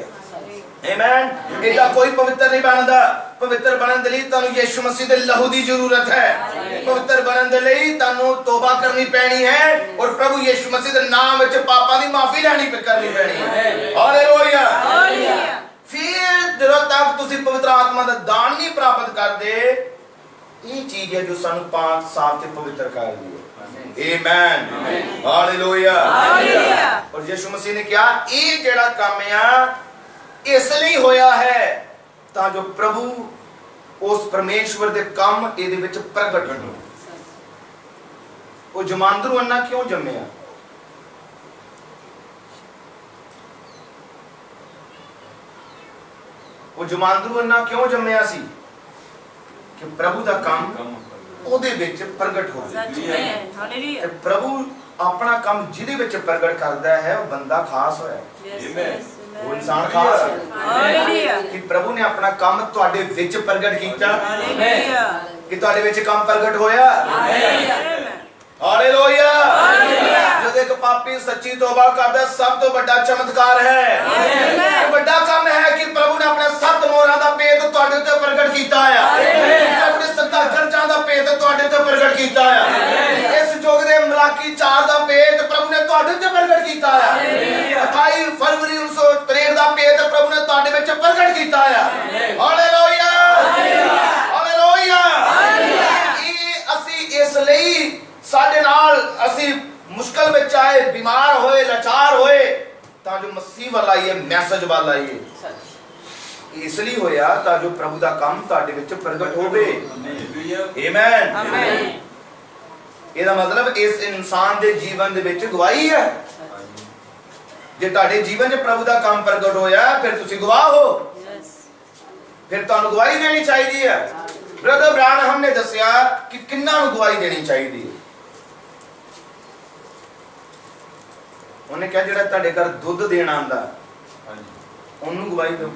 Speaker 1: आमीन। इदा कोई पवित्र नहीं बनता। पवित्र बनने के लिए तानू यीशु मसीह दे लहू की जरूरत है। पवित्र बनने के लिए तानू तौबा करनी पैनी है और प्रभु यीशु मसीह के नाम विच पापां दी माफी लैनी करनी पैनी है। हालेलुया। फिर जदों तक तुसी पवित्र आत्मा का दान नहीं प्राप्त करते, ये चीज है जो सानू पाक साफ ते पवित्र कर दी है। आमीन। हालेलुया। और यीशु मसीह ने क्या, ये जेड़ा काम है इसलिए होया है तां जो प्रभु उस परमेश्वर दे काम इहदे विच प्रगट हो। वो जमांदरू अन्ना क्यों जम्मिया? वो जमांदरू अन्ना क्यों जम्मिया सी? कि प्रभु दा काम ਉਹਦੇ ਵਿੱਚ ਪ੍ਰਗਟ ਹੋ ਗਿਆ। ਪ੍ਰਭੂ ਆਪਣਾ ਕੰਮ ਜਿਹਦੇ ਵਿੱਚ ਪ੍ਰਗਟ ਕਰਦਾ ਹੈ ਉਹ ਬੰਦਾ ਖਾਸ ਹੋਇਆ, ਉਹ ਇਨਸਾਨ ਖਾਸ ਹੈ। ਕਿ ਪ੍ਰਭੂ ਨੇ ਆਪਣਾ ਕੰਮ ਤੁਹਾਡੇ ਵਿੱਚ ਪ੍ਰਗਟ ਕੀਤਾ। कि तुहाडे विच काम प्रगट होया। हालेलुया। जब एक पापी सच्ची तौबा करदा सब तो बड़ा चमत्कार है, बड़ा काम है कि प्रभु ने अपने 7 मोहरां दा भेद तुहाडे ते प्रगट कीता है। प्रभु ने 7 खर्चां दा भेद तुहाडे ते प्रगट कीता है। इस युग दे मलाकी 4 दा भेद प्रभु ने तुहाडे ते प्रगट कीता है। 28 फरवरी 1963 दा भेद प्रभु ने तुहाडे विच प्रगट कीता है। Hallelujah, hallelujah. ਅਸੀਂ ਇਸ ਲਈ ਸਾਡੇ ਨਾਲ ਅਸੀਂ ਮੁਸ਼ਕਲ ਵਿੱਚ ਆਏ, ਬਿਮਾਰ ਹੋਏ, ਲਾਚਾਰ ਹੋਏ, ਤਾਂ ਜੋ ਮਸੀਹ ਵੱਲ ਆਈਏ, ਮੈਸੇਜ ਵੱਲ ਆਈਏ। ਇਸ ਲਈ ਹੋਇਆ ਤਾਂ ਜੋ ਪ੍ਰਭੂ ਦਾ ਕੰਮ ਤੁਹਾਡੇ ਵਿੱਚ ਪ੍ਰਗਟ ਹੋਵੇ। Amen, amen. ਇਹਦਾ ਮਤਲਬ ਇਸ ਇਨਸਾਨ ਦੇ ਜੀਵਨ ਦੇ ਵਿੱਚ ਗਵਾਹੀ ਹੈ। ਜੇ ਤੁਹਾਡੇ ਜੀਵਨ 'ਚ ਪ੍ਰਭੂ ਦਾ ਕੰਮ ਪ੍ਰਗਟ ਹੋਇਆ ਫਿਰ ਤੁਸੀਂ ਗਵਾਹ ਹੋ, ਫਿਰ ਤੁਹਾਨੂੰ ਗਵਾਹੀ ਦੇਣੀ ਚਾਹੀਦੀ ਹੈ। ब्रदर ब्रानहम ने दसिया कि किन्ना नूं गवाही देनी चाहिए। उन्हें कहा जिहड़ा तुहाडे घर दुध देण आंदा उन्होंने गवाही दो,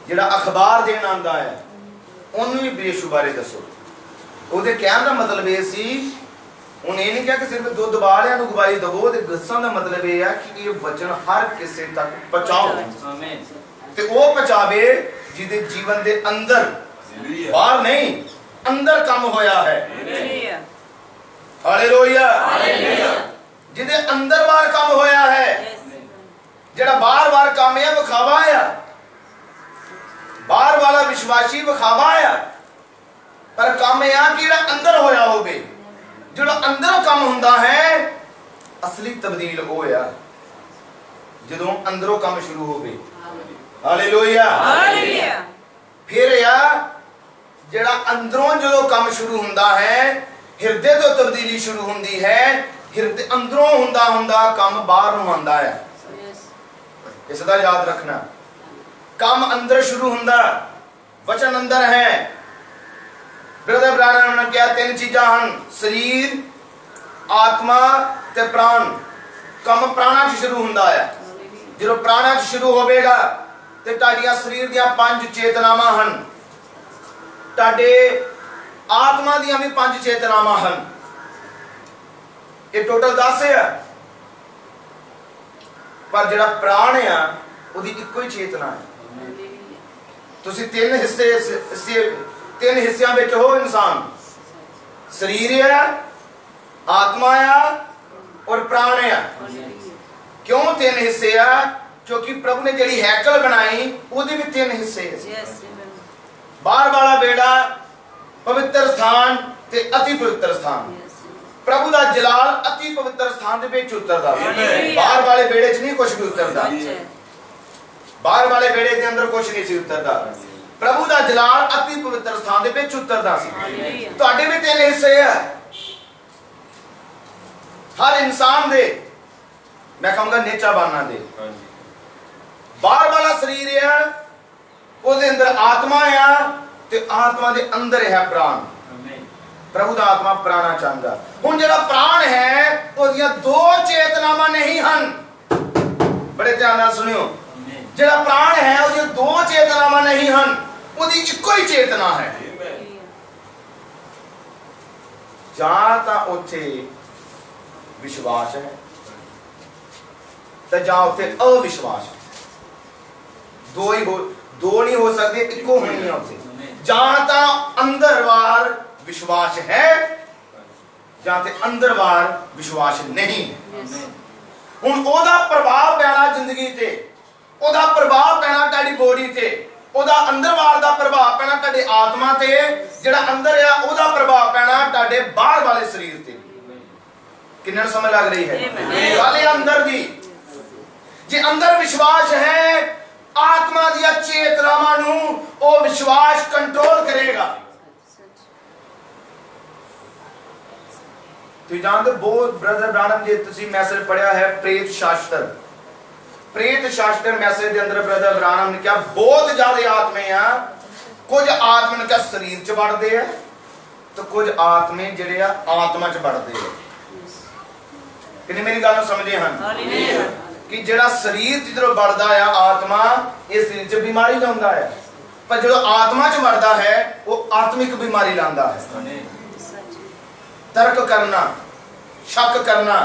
Speaker 1: जिहड़ा अखबार देण आंदा है उन्होंने भी यीशु बारे दसो। ਉਹਦੇ ਕਹਿਣ ਦਾ ਮਤਲਬ ਇਹ ਸੀ, ਉਹਨੇ ਇਹ ਨਹੀਂ ਕਿਹਾ ਕਿ ਸਿਰਫ ਦੁੱਧ ਵਾਲਿਆਂ ਨੂੰ ਗਵਾਹੀ ਦਵੋ। ਉਹਦੇ ਦੱਸਣ ਦਾ ਮਤਲਬ ਇਹ ਹੈ ਕਿ ਇਹ ਵਚਨ ਹਰ ਕਿਸੇ ਤੱਕ ਪਹੁੰਚਾਓ। ਆਮੀਨ। ਤੇ ਉਹ ਪਹੁੰਚਾਵੇ ਜਿਹਦੇ ਜੀਵਨ ਦੇ ਅੰਦਰ, बाहर नहीं, अंदर कम होया है। हालेलुया। जिदे अंदर बाहर कम होया है, जेड़ा बाहर बाहर काम है विखावा है, बाहर वाला विश्वासी विखावा है, पर काम है कि जेड़ा अंदर होया होवे। जेड़ा अंदर कम हुंदा है असली तब्दील होया जदों अंदरों काम शुरू होवे। Hallelujah, hallelujah. फिर या ਜਿਹੜਾ ਅੰਦਰੋਂ ਜਦੋਂ ਕੰਮ ਸ਼ੁਰੂ ਹੁੰਦਾ ਹੈ, ਹਿਰਦੇ ਤੋਂ ਤਬਦੀਲੀ ਸ਼ੁਰੂ ਹੁੰਦੀ ਹੈ। ਹਿਰਦੇ ਅੰਦਰੋਂ ਹੁੰਦਾ ਕੰਮ ਬਾਹਰ ਨੂੰ ਆਉਂਦਾ ਹੈ। ਇਸ ਦਾ ਯਾਦ ਰੱਖਣਾ, ਕੰਮ ਅੰਦਰ ਸ਼ੁਰੂ ਹੁੰਦਾ, ਵਚਨ ਅੰਦਰ ਹੈ। ਬ੍ਰਦਰ ਬ੍ਰਾਨਹਮ ਨੇ ਕਿਹਾ 3 ਚੀਜ਼ਾਂ ਹਨ, ਸਰੀਰ, ਆਤਮਾ ਤੇ ਪ੍ਰਾਣ। ਕੰਮ ਪ੍ਰਾਣਾਂ 'ਚ ਸ਼ੁਰੂ ਹੁੰਦਾ ਹੈ। ਜਦੋਂ ਪ੍ਰਾਣਾਂ 'ਚ ਸ਼ੁਰੂ ਹੋਵੇਗਾ ਤੇ ਤੁਹਾਡੀਆਂ ਸਰੀਰ ਦੀਆਂ 5 ਚੇਤਨਾਵਾਂ ਹਨ, ਤੁਹਾਡੇ ਆਤਮਾ ਦੀਆਂ ਵੀ 5 ਚੇਤਨਾਵਾਂ ਹਨ। ਇਹ ਟੋਟਲ 10 ਹੈ, ਪਰ ਜਿਹੜਾ ਪ੍ਰਾਣ ਆ ਉਹਦੀ ਇੱਕੋ ਹੀ ਚੇਤਨਾ ਹੈ। ਤੁਸੀਂ 3 ਹਿੱਸਿਆਂ ਵਿੱਚ ਹੋ ਇਨਸਾਨ, ਸਰੀਰ ਆ, ਆਤਮਾ ਆ ਔਰ ਪ੍ਰਾਣ ਆ। ਕਿਉਂ 3 ਹਿੱਸੇ ਆ? ਕਿਉਂਕਿ ਪ੍ਰਭੂ ਨੇ ਜਿਹੜੀ ਹੈਕਲ ਬਣਾਈ ਉਹਦੇ ਵੀ 3 ਹਿੱਸੇ ਹੈ। बाहर वाला बेड़ा, पवित्र स्थान ते अति पवित्र स्थान। प्रभु दा जलाल अति पवित्र स्थान दे विच उतरदा, बाहर वाले बेड़े च नहीं कुछ भी उतरदा। बाहर वाले बेड़े दे अंदर कुछ नहीं सी उतरदा। प्रभु दा जलाल अति पवित्र स्थान दे विच उतरदा सी। तुहाडे भी 3 हिस्से है हर इंसान दे, मैं कहूंगा नेचा बाना दे। बाहर वाला शरीर है, ਉਹਦੇ ਅੰਦਰ ਆਤਮਾ ਆ ਤੇ ਆਤਮਾ ਦੇ ਅੰਦਰ ਹੈ ਪ੍ਰਾਣ। ਪ੍ਰਭੂ ਦਾ ਆਤਮਾ ਪ੍ਰਾਣਾ ਚਾਹੁੰਦਾ। ਹੁਣ ਜਿਹੜਾ ਪ੍ਰਾਣ ਹੈ ਉਹਦੀਆਂ 2 ਚੇਤਨਾਵਾਂ ਨਹੀਂ ਹਨ। ਬੜੇ ਧਿਆਨ ਨਾਲ ਸੁਣਿਓ, ਜਿਹੜਾ ਪ੍ਰਾਣ ਹੈ ਉਹਦੀਆਂ 2 ਚੇਤਨਾਵਾਂ ਨਹੀਂ ਹਨ, ਉਹਦੀ ਇੱਕੋ ਹੀ ਚੇਤਨਾ ਹੈ। ਜਾਂ ਤਾਂ ਉੱਥੇ ਵਿਸ਼ਵਾਸ ਹੈ ਤੇ ਜਾਂ ਉੱਥੇ ਅਵਿਸ਼ਵਾਸ ਹੈ। दो नहीं हो सकते, इको होनी है उत्थे। जां तां अंदरवार विश्वास है, जां ते अंदरवार विश्वास नहीं है। हुण ओदा प्रभाव पैना जिंदगी ते, ओदा प्रभाव पैना तुहाडी बॉडी ते, ओदा अंदरवार दा प्रभाव पैना तुहाडी आत्मा ते, जेड़ा अंदर आ ओदा प्रभाव पैना तुहाडे बाहर वाले शरीर ते। किन्ना समझ लग रही है? वाले अंदर दी जे अंदर विश्वास है, आत्मा दिया चेतनावां नूं ओ विश्वास कंट्रोल करेगा। तुसीं जानदे बहुत ब्रदर ब्रानहम जी तुसीं मैसेज पढ़िया है प्रेत शास्त्र। प्रेत शास्त्र मैसेज के अंदर ब्रदर ब्रानहम ने कहा बहुत ज्यादा आत्मे आ, कुछ आत्मा ने क्या शरीर च बढ़ते हैं तो कुछ आत्मे जिहड़े आ आत्मा च बढ़ते हैं। किन्ने मेरी गल समझे हैं कि जेड़ा शरीर जिधरों बढ़ता है आत्मा, इस शरीर च बीमारी लाउंदा है। पर जो आत्मा च मरदा है वो आत्मिक बीमारी लांदा है। तर्क करना, शक करना,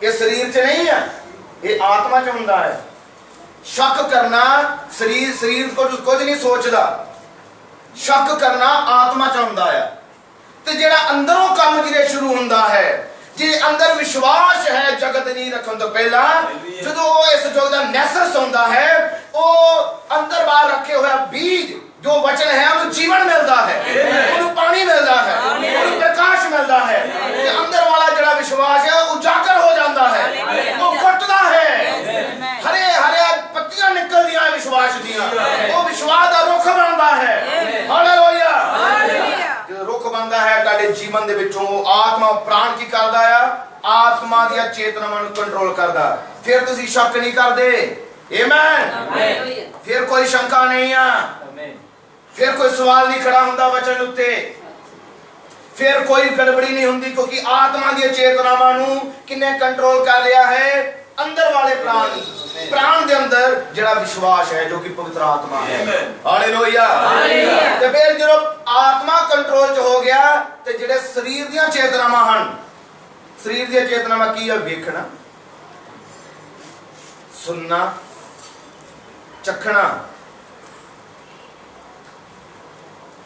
Speaker 1: ये शरीर च नहीं है, ये आत्मा च हुंदा है। शक करना शरीर को कुछ नहीं सोचदा, शक करना आत्मा च हुंदा है। ते जेड़ा अंदरों काम जिहड़े शुरू हुंदा है, जे अंदर विश्वास है जगत नहीं रखन तो पहला, जो इस जुग दा मैसेज होंदा है वो अंदर बाहर रखे हुए बीज जो वचन है उन्हें जीवन मिलता है, उन्हें पानी मिलता है, उन्हें प्रकाश मिलता है। ये अंदर वाला जड़ा विश्वास है उजागर हो जाता है, वो फटता है, हरे हरे पत्तियां निकल दिया विश्वास दिया, वो विश्वास का रुख बनता है। हालेलुया। जो रुख बनता है ਤੁਹਾਡੇ जीवन दे विचों आत्मा प्राण की करदा है, आत्मा दी चेतनावां नूं कंट्रोल करदा, फिर तुसीं शक नहीं करदे। आमीन। फिर कोई शंका नहीं है, फिर कोई सवाल नहीं खड़ा हुंदा वचन उत्ते, फिर कोई गड़बड़ी नहीं हुंदी, क्योंकि आत्मा दी चेतनावां नूं किन्ने कंट्रोल कर लिया है? अंदर वाले प्राण दे अंदर जेड़ा विश्वास है जो कि पवित्र आत्मा है। हालेलुया। ते फिर जो आत्मा कंट्रोल च हो गया ते जेड़े शरीर दी चेतनावां हन, शरीर दी चेतनावां की है? वेखना, सुनना, चखना।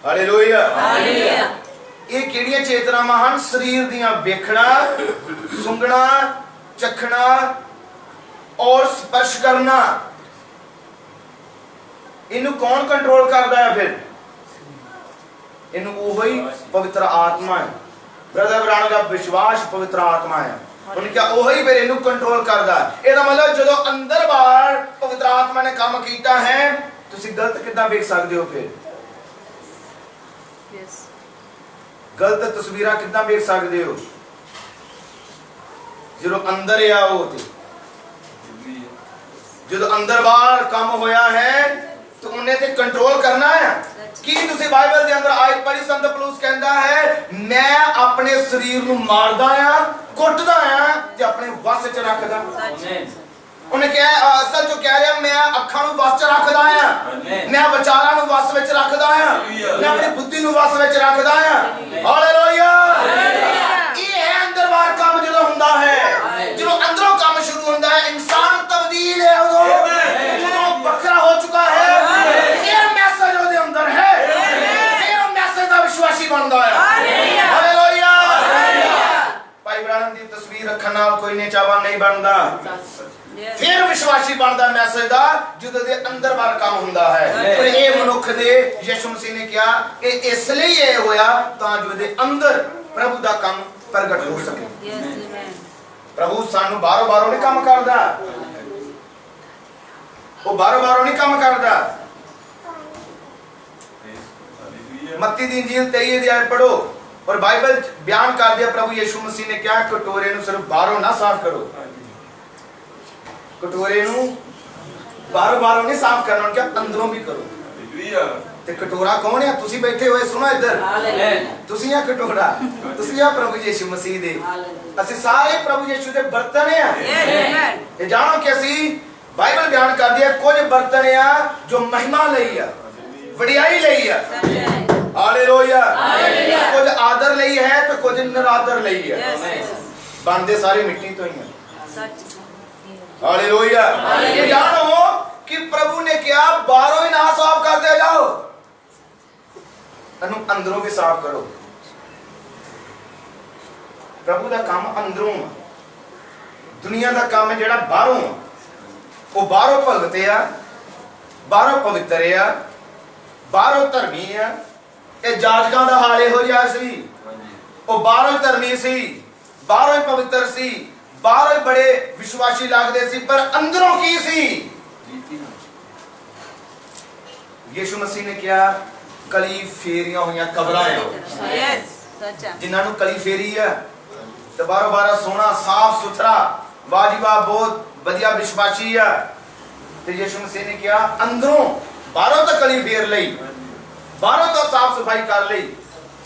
Speaker 1: हालेलुया। ये किहड़ियां चेतनावां हन? शरीर दियां वेखना, सुंघना, चखना और स्पर्श करना। इन्हू कौन कंट्रोल करता है? फिर इन्हू वही पवित्र आत्मा है। ब्रदर ब्राउन का विश्वास पवित्र आत्मा है, उन्हें क्या वही फिर इन्हू कंट्रोल करता है। ਇਹਦਾ मतलब जो अंदर बाहर पवित्र आत्मा ने काम किया है, तुसी गलत कितना देख सकते हो? फिर गलत तस्वीर कितना देख सकते हो? जो अंदर आ वो जो अंदर बाहर काम होया है तो उन्हें ते कंट्रोल करना है। की तुसी बाइबल के अंदर आयत पढ़ी? संत पौलुस कहता है मैं अपने शरीर नूं मारदा आ, कुटदा आ ते अपने वस च रखदा। उन्हें क्या असल जो कह रहा मैं अखां नूं वस च रखदा आ, मैं विचारां नूं वस विच रखदा आ, मैं अपनी बुद्धि नूं वस विच रखदा आ। हालेलुया। ये है अंदर बाहर काम जो हुंदा है, जो अंदरों काम शुरू हुंदा है। इंसान तब्दील है, वो बखरा हो चुका है, फिर मैसेज ਉਹਦੇ अंदर है, फिर ਉਹ मैसेज ਦਾ विश्वासी बनदा है। हालेलुया। भाई ब्राह्मण ਦੀ तस्वीर रखਣ ਨਾਲ ਕੋਈ ਨੀਚਾਵਾ नहीं बनदा, फिर विश्वासी बनदा मैसेज दा ਜਿਹਦੇ ਦੇ अंदर बाहर काम ਹੁੰਦਾ है। पर ਇਹ ਮਨੁੱਖ ਦੇ ਯਿਸੂ ਮਸੀਹ ਨੇ ਕਿਹਾ ਇਹ ਇਸ ਲਈ ਇਹ ਹੋਇਆ ਤਾਂ ਜੋ ਇਹਦੇ ਅੰਦਰ ਪ੍ਰਭੂ ਦਾ ਕੰਮ ਪ੍ਰਗਟ ਹੋ ਸਕੇ। प्रभु सानू बारों बारों नहीं काम करदा, वो बारों बारों नहीं काम करदा। मत्ती दी इंजील 23 अध्याय पढ़ो और बाइबल बयान कर दिया प्रभु यीशु मसीह ने क्या कटोरे नू सिर्फ बारों ना साफ करो, कटोरे नू बारों बारों नहीं साफ करना, उनके अंदरों भी करो। ते कटोरा कौन है? तुसी बैठे हुए सुनो इधर, तुसी आ कटोरा, तुसी आ प्रभु यीशु मसीह दे, ਅਸੀਂ ਸਾਰੇ ਪ੍ਰਭੂ ਯਿਸੂ ਦੇ ਬਰਤਨ ਆ। ਇਹ ਜਾਣੋ ਕਿ ਅਸੀਂ ਬਾਈਬਲ ਬਿਆਨ ਕਰਦੀ ਹੈ ਕੁਝ ਬਰਤਨ ਆ ਜੋ ਮਹਿਮਾ ਲਈ ਆ, ਵਡਿਆਈ ਲਈ ਆ। ਹਾਲੇਲੂਇਆ। ਕੁਝ ਆਦਰ ਲਈ ਹੈ ਤੇ ਕੁਝ ਨਿਰਾਦਰ ਲਈ ਹੈ। ਬਣਦੇ ਸਾਰੇ ਮਿੱਟੀ ਤੋਂ ਹੀ ਆ। हालेलुया। ये जानो कि प्रभु ने क्या बाहरों ही ना साफ करते जाओ, अंदरों भी साफ करो। प्रभु का काम अंदरों, दुनिया का काम है जेड़ा बाहरों, वो बाहरों भगत आ, बाहरों पवित्र आ, बाहरों धर्मी आ। ये जाजकां दा हाल इहो जिहा सी, वो बाहरों धर्मी सी, बाहरों ही पवित्र सी, बाहरों ही बड़े विश्वासी लगते सी, पर अंदरों की सी? यीशु मसीह ने क्या कली फेरियां हुई कबरां जिन्होंने कली फेरी है तो बारों बारा सोना साफ सुथरा वाजिबा बहुत बढ़िया विश्वासी है। तो यीशु मसीह ने क्या अंदरों बारों तो कली फेर ली, बारों तो साफ सफाई कर ली,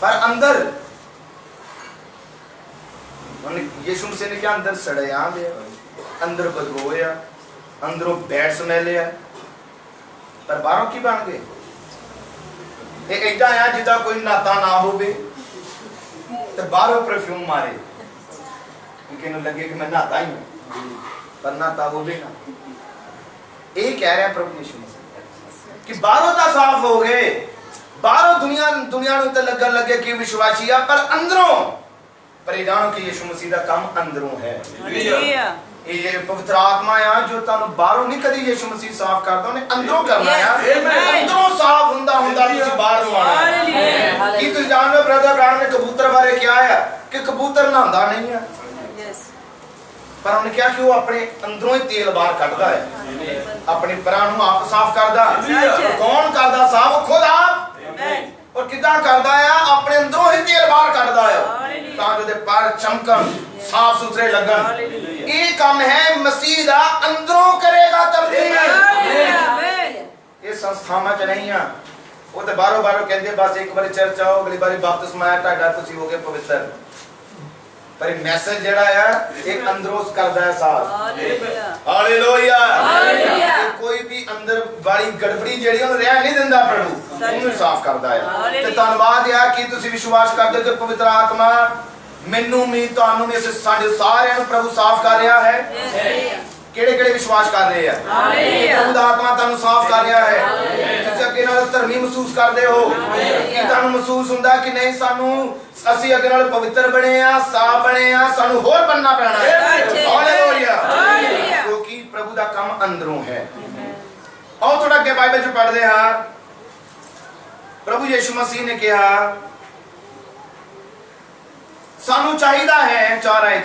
Speaker 1: पर अंदर यीशु मसीह ने क्या अंदर सड़या लिया, अंदर बदबोया, अंदरों बैड स्मेल लिया, पर बाहरों की बन गए। ਇਹ ਇਦਾਂ ਆ ਜਿੱਦਾਂ ਕੋਈ ਨਾਤਾ ਨਾ ਹੋਵੇ ਤੇ ਬਾਹਰੋਂ ਪਰਫਿਊਮ ਮਾਰੇ ਕਿ ਨੂੰ ਲੱਗੇ ਕਿ ਮੈਂ ਨਾਤਾ ਹੀ ਹਾਂ ਪਰ ਨਾਤਾ ਹੋਵੇ ਨਾ। ਇਹ ਕਹਿ ਰਿਹਾ ਪ੍ਰਭੂ ਯਿਸੂ ਮਸੀਹ ਕਿ ਬਾਹਰੋਂ ਤਾਂ ਸਾਫ਼ ਹੋ ਗਏ, ਬਾਹਰੋਂ ਦੁਨੀਆ ਨੂੰ ਤਾਂ ਲੱਗਣ ਲੱਗੇ ਕਿ ਵਿਸ਼ਵਾਸੀ ਆ, ਪਰ ਅੰਦਰੋਂ ਪਰ ਇਹ ਜਾਣੋ ਕਿ ਯਿਸੂ ਮਸੀਹ ਦਾ ਕੰਮ ਅੰਦਰੋਂ ਹੈ। ਇਹ ਪਵਿੱਤਰ ਆਤਮਾ ਆ ਜੋ ਤੁਹਾਨੂੰ ਬਾਹਰੋਂ ਨਹੀਂ ਕਦੀ ਯਿਸੂ ਮਸੀਹ ਸਾਫ਼ ਕਰਦਾ, ਉਹਨੇ ਅੰਦਰੋਂ ਕਰਨਾ ਆ। ਅੰਦਰੋਂ ਸਾਫ਼ ਹੁੰਦਾ ਤੁਸੀਂ ਬਾਹਰੋਂ ਆਣਾ। ਕੀ ਤੁਸੀਂ ਜਾਣਦੇ ਹੋ ਬ੍ਰਦਰ ਬ੍ਰਾਹਮ ਨੇ ਕਬੂਤਰ ਬਾਰੇ ਕਿਹਾ ਆ ਕਿ ਕਬੂਤਰ ਨਹਾਉਂਦਾ ਨਹੀਂ ਆ, ਪਰ ਉਹਨੇ ਕਿਹਾ ਕਿ ਉਹ ਆਪਣੇ ਅੰਦਰੋਂ ਹੀ ਤੇਲ ਬਾਹਰ ਕੱਢਦਾ ਹੈ, ਆਪਣੇ ਪਰਾਂ ਨੂੰ ਆਪ ਸਾਫ਼ ਕਰਦਾ। ਕੌਣ ਕਰਦਾ ਸਾਫ਼? ਖੁਦ ਆਪ। ਔਰ ਕਿੱਦਾਂ ਕਰਦਾ ਆ? ਆਪਣੇ ਅੰਦਰੋਂ ਹੀ ਤੇਲ ਬਾਹਰ ਕੱਢਦਾ ਆ ਤਾਂ ਜੋ ਉਹਦੇ ਪਰ ਚਮਕਣ, ਸਾਫ਼ ਸੁਥਰੇ ਲੱਗਣ। ਇਹ ਕੰਮ ਹੈ ਮਸੀਹ ਦਾ, ਅੰਦਰੋਂ ਕਰੇਗਾ ਤਬਦੀਲ। ਇਹ ਸੰਸਥਾਵਾਂ ਚ ਨਹੀਂ ਆ, ਉਹ ਤੇ ਬਾਹਰੋਂ ਕਹਿੰਦੇ ਬਸ ਇੱਕ ਵਾਰੀ ਚਰਚ ਆਓ, ਅਗਲੀ ਵਾਰੀ ਬਪਤਿਸਮਾ ਆਇਆ ਤੁਹਾਡਾ, ਤੁਸੀਂ ਹੋ ਗਏ ਪਵਿੱਤਰ। ਪਰ ਇਹ ਮੈਸੇਜ ਜਿਹੜਾ ਆ ਇਹ ਅੰਦਰੋਂ ਕਰਦਾ ਹੈ ਸਾਫ਼। ਹਾਲੇਲੂਇਆ। ਕੋਈ ਵੀ ਅੰਦਰ ਵਾਲੀ ਗੜਬੜੀ ਜਿਹੜੀ ਉਹਨੂੰ ਰਹਿਣ ਨਹੀਂ ਦਿੰਦਾ, ਪ੍ਰਭੂ ਉਹਨੂੰ ਸਾਫ਼ ਕਰਦਾ ਹੈ। ਤੇ ਧੰਨਵਾਦ ਆ ਕਿ ਤੁਸੀਂ ਵਿਸ਼ਵਾਸ ਕਰਦੇ ਹੋ ਕਿ ਪਵਿੱਤਰ ਆਤਮਾ ਮੈਨੂੰ ਵੀ ਤੁਹਾਨੂੰ ਵੀ ਸਾਡੇ ਸਾਰਿਆਂ ਨੂੰ ਪ੍ਰਭੂ ਸਾਫ਼ ਕਰ ਰਿਹਾ ਹੈ। ਕਿਹੜੇ ਵਿਸ਼ਵਾਸ ਕਰ ਰਹੇ ਆ? ਪ੍ਰਭੂ ਦਾ ਆਤਮਾ ਤੁਹਾਨੂੰ ਸਾਫ਼ ਕਰ ਰਿਹਾ ਹੈ। ਤੁਸੀਂ ਅੱਗੇ ਨਾਲ ਧਰਮੀ ਮਹਿਸੂਸ ਕਰਦੇ ਹੋ ਕਿ ਤੁਹਾਨੂੰ ਮਹਿਸੂਸ ਹੁੰਦਾ ਕਿ ਨਹੀਂ ਸਾਨੂੰ ਅਸੀਂ ਅੱਗੇ ਨਾਲ ਪਵਿੱਤਰ ਬਣੇ ਆ, ਸਾਫ਼ ਬਣੇ ਆ, ਸਾਨੂੰ ਹੋਰ ਬਣਨਾ ਪੈਣਾ ਹੈ। ਹਾਲੇਲੂਇਆ। ਕਿਉਂਕਿ ਪ੍ਰਭੂ ਦਾ ਕੰਮ ਅੰਦਰੋਂ ਹੈ। ਆਓ ਥੋੜਾ ਅੱਗੇ ਬਾਈਬਲ ਚ ਪੜ੍ਹਦੇ ਹਾਂ। ਪ੍ਰਭੂ ਯਿਸੂ ਮਸੀਹ ਨੇ ਕਿਹਾ ਸਾਨੂੰ ਚਾਹੀਦਾ ਹੈ,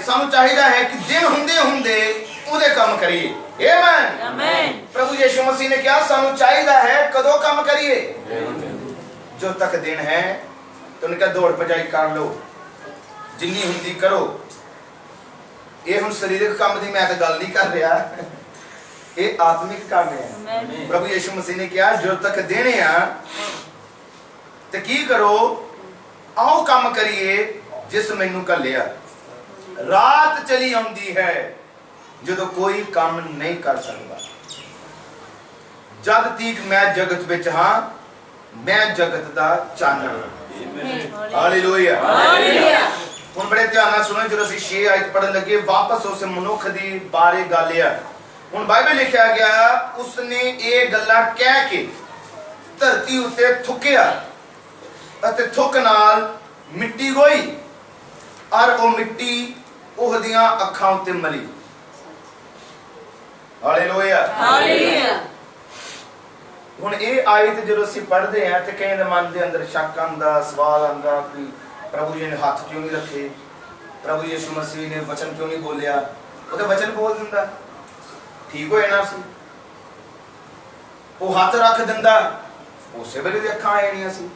Speaker 1: ਸਾਨੂੰ ਚਾਹੀਦਾ ਹੈ ਕਿ ਦਿਨ ਹੁੰਦੇ ਉਹਦੇ ਕੰਮ ਕਰੀਏ। ਆਮੇਨ। ਪ੍ਰਭੂ ਯਿਸੂ ਮਸੀਹ ਨੇ ਕਿਹਾ ਸਾਨੂੰ ਚਾਹੀਦਾ ਹੈ ਕਦੋਂ ਕੰਮ ਕਰੀਏ? ਜੋ ਤੱਕ ਦਿਨ ਹੈ ਤੇ ਉਹਨੇ ਕਿਹਾ ਦੌੜ ਭਜਾਈ ਕਰ ਲਓ, ਜਿੰਨੀ ਹੁੰਦੀ ਕਰੋ। ਇਹ ਹੁਣ ਸਰੀਰਕ ਕੰਮ ਦੀ ਮੈਂ ਤਾਂ ਗੱਲ ਨਹੀਂ ਕਰ ਰਿਹਾ, ਇਹ ਆਤਮਿਕ ਕੰਮ ਹੈ। ਪ੍ਰਭੂ ਯਿਸੂ ਮਸੀਹ ਨੇ ਕਿਹਾ ਜੋ ਤੱਕ ਦਿਨ ਆ ਤੇ ਕੀ ਕਰੋ? ਆਓ ਕੰਮ ਕਰੀਏ ਜਿਸ ਮੈਨੂੰ ਘੱਲਿਆ। ਰਾਤ ਚਲੀ ਆਉਂਦੀ ਹੈ ਜਦੋਂ ਕੋਈ ਕੰਮ ਨਹੀਂ ਕਰ ਸਕਦਾ। ਜਦ ਤੀਕ ਮੈਂ ਜਗਤ ਵਿੱਚ ਹਾਂ, ਮੈਂ ਜਗਤ ਦਾ ਚਾਨਣ। ਹਾਲੇਲੂਇਆ। ਹੁਣ ਬੜੇ ਧਿਆਨ ਨਾਲ ਸੁਣੋ, ਜਦੋਂ ਅਸੀਂ 6 ਆਇਤ ਪੜ੍ਹਨ ਲੱਗੇ ਵਾਪਸ ਉਸ ਮਨੁੱਖ ਦੀ ਬਾਰੇ ਗੱਲ ਆ। ਹੁਣ ਬਾਈਬਲ ਲਿਖਿਆ ਗਿਆ ਉਸਨੇ ਇਹ ਗੱਲਾਂ ਕਹਿ ਕੇ ਧਰਤੀ ਉੱਤੇ ਥੁੱਕਿਆ ਅਤੇ ਥੁੱਕ ਨਾਲ ਮਿੱਟੀ ਗੋਈ ਔਰ ਉਹ ਮਿੱਟੀ ਉਹਦੀਆਂ ਅੱਖਾਂ ਉੱਤੇ ਮਲੀ। ਹਾਲੇਲੂਇਆ। ਹੁਣ ਇਹ ਆਇਤ ਜਦੋਂ ਅਸੀਂ ਪੜ੍ਹਦੇ ਹਾਂ ਤੇ ਕਈ ਦੇ ਮਨ ਦੇ ਅੰਦਰ ਸ਼ੱਕ ਆਉਂਦਾ, ਸਵਾਲ ਆਉਂਦਾ ਕਿ ਪ੍ਰਭੂ ਜੀ ਨੇ ਹੱਥ ਕਿਉਂ ਨਹੀਂ ਰੱਖੇ, ਪ੍ਰਭੂ ਯਿਸੂ ਮਸੀਹ ਨੇ ਵਚਨ ਕਿਉਂ ਨਹੀਂ ਬੋਲਿਆ? ਉਹ ਤਾਂ ਵਚਨ ਬੋਲ ਦਿੰਦਾ, ਠੀਕ ਹੋ ਜਾਣਾ ਸੀ। ਉਹ ਹੱਥ ਰੱਖ ਦਿੰਦਾ, ਉਸੇ ਵੇਲੇ ਦੀ ਅੱਖਾਂ ਆ ਜਾਣੀਆਂ ਸੀ।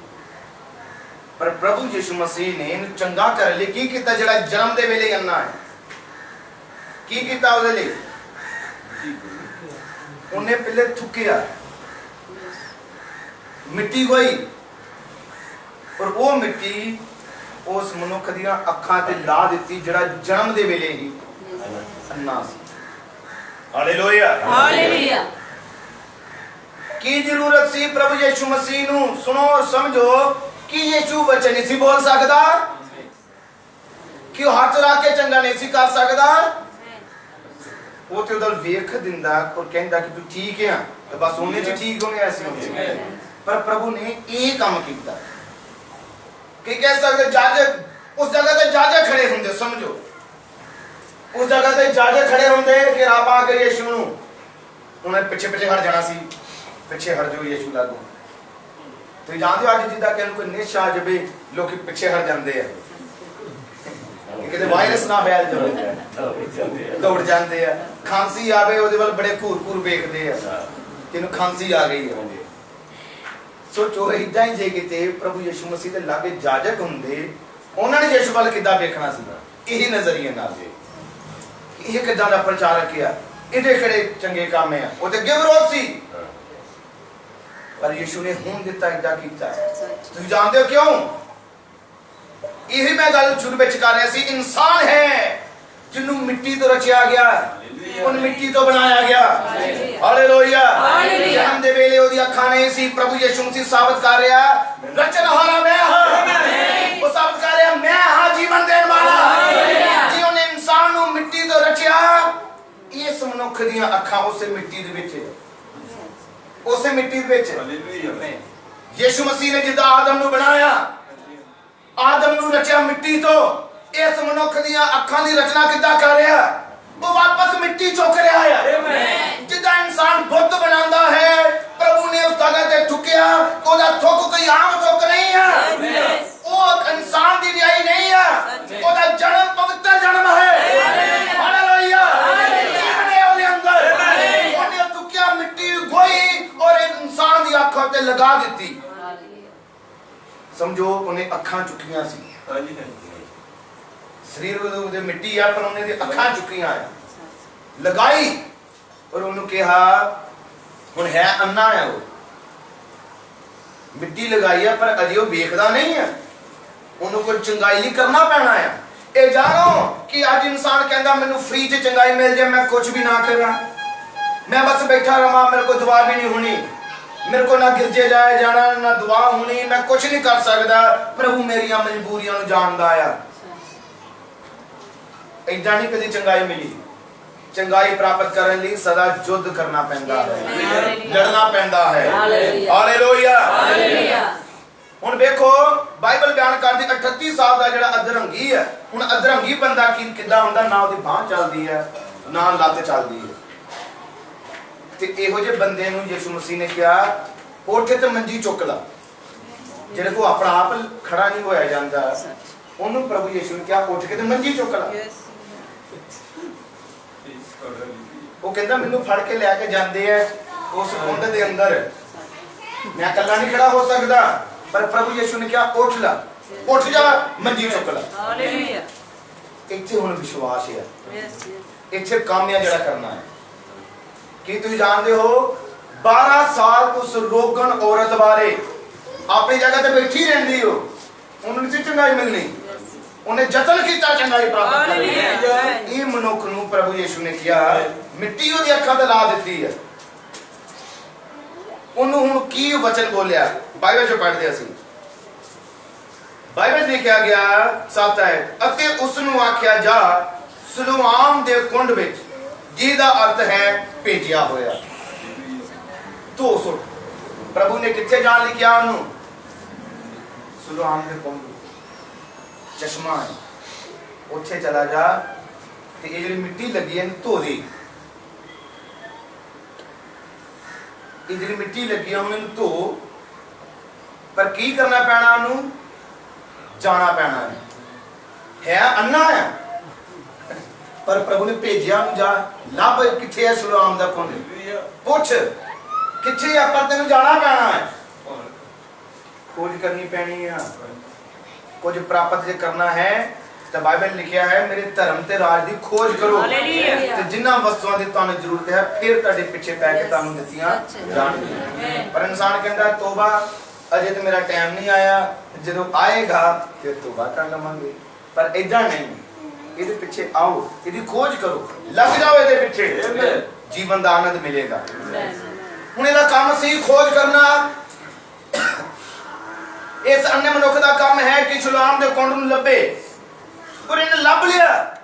Speaker 1: ਪਰ ਪ੍ਰਭੂ ਯਿਸੂ ਮਸੀਹ ਨੇ ਇਹਨੂੰ ਚੰਗਾ ਕਰਨ ਲਈ ਕੀ ਕੀਤਾ? ਜਿਹੜਾ ਜਨਮ ਦੇ ਵੇਲੇ ਅੰਨਾ ਹੈ, ਕੀ ਕੀਤਾ ਉਹਦੇ ਲਈ? ਉਹਨੇ ਪਹਿਲੇ ਥੁੱਕਿਆ, ਮਿੱਟੀ ਹੋਈ ਔਰ ਉਹ ਮਿੱਟੀ ਉਸ ਮਨੁੱਖ ਦੀਆਂ ਅੱਖਾਂ ਤੇ ਲਾ ਦਿੱਤੀ ਜਿਹੜਾ ਜਨਮ ਦੇ ਵੇਲੇ ਹੀ ਅੰਨਾ ਸੀ। ਹਾਲੇਲੂਇਆ। ਕੀ ਜ਼ਰੂਰਤ ਸੀ ਪ੍ਰਭੂ ਯਿਸੂ ਮਸੀਹ ਨੂੰ? ਸੁਣੋ ਔਰ ਸਮਝੋ ਕਿ ਯਿਸੂ ਵਚਨ ਨਹੀਂ ਸੀ ਬੋਲ ਸਕਦਾ, ਕਿ ਉਹ ਹੱਥ ਰੱਖ ਕੇ ਚੰਗਾ ਨਹੀਂ ਸੀ ਕਰ ਸਕਦਾ। ਉਹ ਤੇ ਉਹਦਾ ਵੇਖ ਦਿੰਦਾ ਔਰ ਕਹਿੰਦਾ ਕਿ ਤੂੰ ਠੀਕ ਆ, ਤੇ ਬਸ ਉਹਨੇ ਚ ਠੀਕ ਹੋਣੇ ਐਸੇ ਹੁੰਦੇ। ਪਰ ਪ੍ਰਭੂ ਨੇ ਇਹ ਕੰਮ ਕੀਤਾ ਕਿ ਕਹਿ ਸਕਦੇ ਜੱਜ ਉਸ ਜਗ੍ਹਾ ਤੇ ਜੱਜ ਖੜੇ ਹੁੰਦੇ। ਸਮਝੋ ਉਸ ਜਗ੍ਹਾ ਤੇ ਜੱਜ ਖੜੇ ਹੁੰਦੇ ਕਿ ਰੱਬ ਆ ਕੇ ਯਿਸੂ ਨੂੰ ਉਹਨੇ ਪਿੱਛੇ ਹਟ ਜਾਣਾ ਸੀ। ਪਿੱਛੇ ਹਟ ਜਾਓ ਯਿਸੂ ਲਾਗੂ। ਤੁਸੀਂ ਜਾਣਦੇ ਹੋ ਅੱਜ ਜਿੱਦਾਂ ਕਿ ਕੋਈ ਨਿਸ਼ ਆ ਜਾਵੇ ਲੋਕੀ ਪਿੱਛੇ ਹਟ ਜਾਂਦੇ ਆ, ਕਿਤੇ ਵਾਇਰਸ ਨਾ ਫੈਲ ਜਾਵੇ, ਦੌੜ ਜਾਂਦੇ ਆ। ਖਾਂਸੀ ਆਵੇ ਉਹਦੇ ਵੱਲ ਬੜੇ ਘੂਰ ਵੇਖਦੇ ਆ ਕਿ ਇਹਨੂੰ ਖਾਂਸੀ ਆ ਗਈ ਹੈ। ਸੋਚੋ ਇਦਾਂ ਹੀ ਜੇ ਕਿਤੇ ਪ੍ਰਭੂ ਯਿਸੂ ਮਸੀਹ ਦੇ ਲਾਗੇ ਜਾਜਕ ਹੁੰਦੇ, ਉਹਨਾਂ ਨੇ ਯਿਸੂ ਵੱਲ ਕਿੱਦਾਂ ਵੇਖਣਾ ਸੀ? ਇਹ ਨਜ਼ਰੀਏ ਨਾਲ ਇਹ ਕਿੱਦਾਂ ਦਾ ਪ੍ਰਚਾਰਕ ਆ, ਇਹਦੇ ਕਿਹੜੇ ਚੰਗੇ ਕੰਮ ਆ। ਉਹ ਤੇ ਅੱਗੇ ਵਿਰੋਧ ਸੀ, ਪਰ ਯਿਸੂ ਨੇ ਹੁਣ ਦਿੱਤਾ, ਇਦਾਂ ਕੀਤਾ। ਤੁਸੀਂ ਜਾਣਦੇ ਹੋ ਕਿਉਂ? ਇਹ ਮੈਂ ਗੱਲ ਸ਼ੁਰੂ ਵਿੱਚ ਕਰ ਰਿਹਾ ਸੀ। ਇਨਸਾਨ ਹੈ ਜਿਹਨੂੰ ਮਿੱਟੀ ਤੋਂ ਰਚਿਆ ਗਿਆ, ਉਹਨੂੰ ਮਿੱਟੀ ਤੋਂ ਬਣਾਇਆ ਗਿਆ। ਹਾਲੇਲੂਇਆ। ਜਨਮ ਦੇ ਵੇਲੇ ਉਹਦੀ ਅੱਖਾਂ ਨਹੀਂ ਸੀ। ਪ੍ਰਭੂ ਯਿਸੂ ਮਸੀਹ ਸਾਬਤ ਕਰ ਰਿਹਾ रचनहारा मैं हां। वो सब कह रहे मैं हां जीवन देने वाला। जी उन्हें इंसान ਨੂੰ ਮਿੱਟੀ ਤੋਂ ਰਚਿਆ, ਇਸ ਮਨੁੱਖ ਦੀਆਂ ਅੱਖਾਂ ਉਸੇ ਮਿੱਟੀ ਦੇ ਵਿੱਚ, ਉਸੇ ਮਿੱਟੀ ਦੇ ਵਿੱਚ। ਹਾਲੇਲੂਇਆ। ਯਿਸੂ ਮਸੀਹ ਨੇ ਜਿੱਦਾਂ ਆਦਮ ਨੂੰ ਬਣਾਇਆ, ਆਦਮ ਨੂੰ ਰਚਿਆ ਮਿੱਟੀ ਤੋਂ, ਇਸ ਮਨੁੱਖ ਦੀਆਂ ਅੱਖਾਂ ਦੀ ਰਚਨਾ ਕਿੱਦਾਂ ਕਰ ਰਿਹਾ? ਉਹ ਵਾਪਸ ਮਿੱਟੀ ਚੁੱਕ ਰਿਹਾ ਹੈ। ਜਿੱਦਾਂ ਇਨਸਾਨ ਬੁੱਤ ਬਣਾਉਂਦਾ ਹੈ, ਪ੍ਰਭੂ ਨੇ ਉਸ ਜਗ੍ਹਾ ਤੇ ਚੁੱਕਿਆ। ਉਹਦਾ ਥੁੱਕ ਕੋਈ ਆਮ ਥੁੱਕ ਨਹੀਂ ਹੈ, ਉਹ ਇਨਸਾਨ ਦੀ ਰਿਆਈ ਨਹੀਂ ਹੈ, ਉਹਦਾ ਜਨਮ ਪਵਿੱਤਰ ਜਨਮ ਹੈ। ਹਾਲੇਲੂਇਆ। ਜੀਵਨ ਹੈ ਉਹਦੇ ਅੰਦਰ। ਉਹਨੇ ਚੁੱਕਿਆ ਮਿੱਟੀ ਗੋਈ ਔਰ ਇਨਸਾਨ ਦੀ ਅੱਖਾਂ ਤੇ ਲਗਾ ਦਿੱਤੀ। ਸਮਝੋ ਉਹਨੇ ਅੱਖਾਂ ਚੁੱਕੀਆਂ ਸੀ। ਸਰੀਰ ਉਹਦੇ ਮਿੱਟੀ ਆ, ਪਰ ਉਹਨੇ ਦੀ ਅੱਖਾਂ ਚੁੱਕੀਆਂ ਆ, ਲਗਾਈ ਔਰ ਉਹਨੂੰ ਕਿਹਾ ਹੁਣ ਹੈ ਅੰਨਾ ਹੈ। ਉਹ ਮਿੱਟੀ ਲਗਾਈ ਆ, ਪਰ ਅਜੇ ਉਹ ਵੇਖਦਾ ਨਹੀਂ ਹੈ। ਉਹਨੂੰ ਕੋਈ ਚੰਗਾਈ ਲਈ ਕਰਨਾ ਪੈਣਾ ਆ। ਇਹ ਜਾਣੋ ਕਿ ਅੱਜ ਇਨਸਾਨ ਕਹਿੰਦਾ ਮੈਨੂੰ ਫ੍ਰੀ 'ਚ ਚੰਗਾਈ ਮਿਲ ਜਾਏ, ਮੈਂ ਕੁਝ ਵੀ ਨਾ ਕਰਾਂ, ਮੈਂ ਬਸ ਬੈਠਾ ਰਵਾਂ, ਮੇਰੇ ਕੋਲ ਦੁਆ ਵੀ ਨਹੀਂ ਹੋਣੀ, ਮੇਰੇ को ना गिरजे जाए जाना, ना दुआ होनी, मैं कुछ नहीं कर सकता। प्रभु मेरिया मजबूरियां नूं जानदा आ। इदां नहीं कदी चंगाई मिली। चंगाई प्राप्त करने लिए सदा युद्ध करना पैंदा है, लड़ना पैंदा है। हालेलुया। हुण देखो बाइबल बयान करदी 38 साल दा जिहड़ा अधरंगी है। हुण अधरंगी बंदा किदां हुंदा? ना उहदी बांह चलदी है, ना लत्त चलदी है। ਤੇ ਇਹੋ ਜਿਹੇ ਬੰਦੇ ਨੂੰ ਯਿਸੂ ਮਸੀਹ ਨੇ ਕਿਹਾ ਉੱਠ ਤੇ ਮੰਜੀ ਚੁੱਕ ਲਾ। ਜਿਹੜੇ ਕੋ ਆਪਣਾ ਆਪ ਖੜਾ ਨਹੀਂ ਹੋਇਆ ਜਾਂਦਾ, ਉਹਨੂੰ ਪ੍ਰਭੂ ਯਿਸੂ ਨੇ ਕਿਹਾ ਉੱਠ ਕੇ ਤੇ ਮੰਜੀ ਚੁੱਕ ਲਾ। ਉਹ ਕਹਿੰਦਾ ਮੈਨੂੰ ਫੜ ਕੇ ਲੈ ਕੇ ਜਾਂਦੇ ਆ ਉਸ ਕੁੰਡ ਦੇ ਅੰਦਰ, ਮੈਂ ਇਕੱਲਾ ਨਹੀਂ ਖੜਾ ਹੋ ਸਕਦਾ, ਪਰ ਪ੍ਰਭੂ ਯਿਸੂ ਨੇ ਕਿਹਾ ਉੱਠ ਲਾ, ਉੱਠ ਜਾ, ਮੰਜੀ ਚੁੱਕ ਲਾ। ਹਾਲੇਲੂਇਆ। ਇੱਥੇ ਹੁਣ ਵਿਸ਼ਵਾਸ ਹੈ, ਇੱਥੇ ਕੰਮ ਹੈ ਜਿਹੜਾ ਕਰਨਾ ਹੈ। ਕੀ ਤੁਸੀਂ ਜਾਣਦੇ ਹੋ 12 ਸਾਲ ਉਸ ਰੋਗਣ ਔਰਤ ਬਾਰੇ ਆਪਣੀ ਜਗ੍ਹਾ ਤੇ ਬੈਠੀ ਰਹਿੰਦੀ ਹੋ, ਉਹਨੂੰ ਨਹੀਂ ਚੰਗਾਈ ਮਿਲਣੀ, ਉਹਨੇ ਯਤਨ ਕੀਤਾ ਚੰਗਾਈ ਪ੍ਰਾਪਤ ਕਰਨ ਲਈ। ਇਹ ਮਨੁੱਖ ਨੂੰ ਪ੍ਰਭੂ ਯਿਸੂ ਨੇ ਕਿਹਾ ਮਿੱਟੀ ਉਹਦੀ ਅੱਖਾਂ ਤੇ ਲਾ ਦਿੱਤੀ ਹੈ। ਉਹਨੂੰ ਹੁਣ ਕੀ ਵਚਨ ਬੋਲਿਆ? ਬਾਈਬਲ ਚ ਪੜ੍ਹਦੇ ਅਸੀਂ, ਬਾਈਬਲ ਲਿਖਿਆ ਗਿਆ 7 ਆਇਤ, ਅਤੇ ਉਸ ਨੂੰ ਆਖਿਆ ਜਾ ਸਿਲੋਆਮ ਦੇ ਕੁੰਡ ਵਿੱਚ, ਜਿਹਦਾ ਅਰਥ ਹੈ ਭੇਜਿਆ ਹੋਇਆ। ਧੋ ਸੁੱਟ। ਪ੍ਰਭੂ ਨੇ ਕਿੱਥੇ ਜਾਣ ਲਈ ਕਿਹਾ ਉਹਨੂੰ? ਸਿਲੋਆਮ ਦੇ ਕੁੰਡ, ਚਸ਼ਮਾ ਹੈ, ਉੱਥੇ ਚਲਾ ਜਾ ਤੇ ਇਹ ਜਿਹੜੀ ਮਿੱਟੀ ਲੱਗੀ ਹੈ ਧੋ ਦੇ। ਇਹ ਜਿਹੜੀ ਮਿੱਟੀ ਲੱਗੀ ਹੈ ਉਹਨੂੰ ਧੋ, ਪਰ ਕੀ ਕਰਨਾ ਪੈਣਾ? ਉਹਨੂੰ ਜਾਣਾ ਪੈਣਾ ਹੈ ਅੰਨਾ ਹੈ, ਪਰ ਪ੍ਰਭੂ ਨੇ ਭੇਜਿਆ ਨੂੰ ਜਾ ਲੱਭ ਕਿੱਥੇ ਹੈ ਸਿਲੋਆਮ ਦਾ ਕੁੰਡ, ਪੁੱਛ ਕਿੱਥੇ ਆ, ਪਰ ਤੈਨੂੰ ਜਾਣਾ ਪੈਣਾ ਹੈ, ਖੋਜ ਕਰਨੀ ਪੈਣੀ ਆ। ਕੁਝ ਪ੍ਰਾਪਤ ਜੇ ਕਰਨਾ ਹੈ ਤਾਂ ਬਾਈਬਲ ਲਿਖਿਆ ਹੈ ਮੇਰੇ ਧਰਮ ਤੇ ਰਾਜ ਦੀ ਖੋਜ ਕਰੋ ਤੇ ਜਿੰਨਾ ਵਸਤੂਆਂ ਦੀ ਤੁਹਾਨੂੰ ਜ਼ਰੂਰਤ ਹੈ ਫਿਰ ਤੁਹਾਡੇ ਪਿੱਛੇ ਪੈ ਕੇ ਤੁਹਾਨੂੰ ਦਿੱਤੀਆਂ ਜਾਣਗੀਆਂ। ਪਰ ਇਨਸਾਨ ਕਹਿੰਦਾ ਤੋਬਾ ਅਜੇ ਤੇ ਮੇਰਾ ਟਾਈਮ ਨਹੀਂ ਆਇਆ, ਜਦੋਂ ਆਏਗਾ ਫਿਰ ਤੋਬਾ ਕਰ ਲਵਾਂਗੇ। ਪਰ ਇਦਾਂ ਨਹੀਂ, ਇਹਦੇ ਪਿੱਛੇ ਆਓ, ਇਹਦੀ ਖੋਜ ਕਰੋ, ਲੱਗ ਜਾਓ ਇਹਦੇ ਪਿੱਛੇ, ਜੀਵਨ ਦਾ ਆਨੰਦ ਮਿਲੇਗਾ। ਹੁਣ ਇਹਦਾ ਕੰਮ ਸੀ ਖੋਜ ਕਰਨਾ। ਇਸ ਅੰਨੇ ਮਨੁੱਖ ਦਾ ਕੰਮ ਹੈ ਕਿ ਸਿਲੋਆਮ ਦੇ ਕੁੰਡ ਨੂੰ ਲੱਭੇ, ਪਰ ਇਹਨੇ ਲੱਭ ਲਿਆ।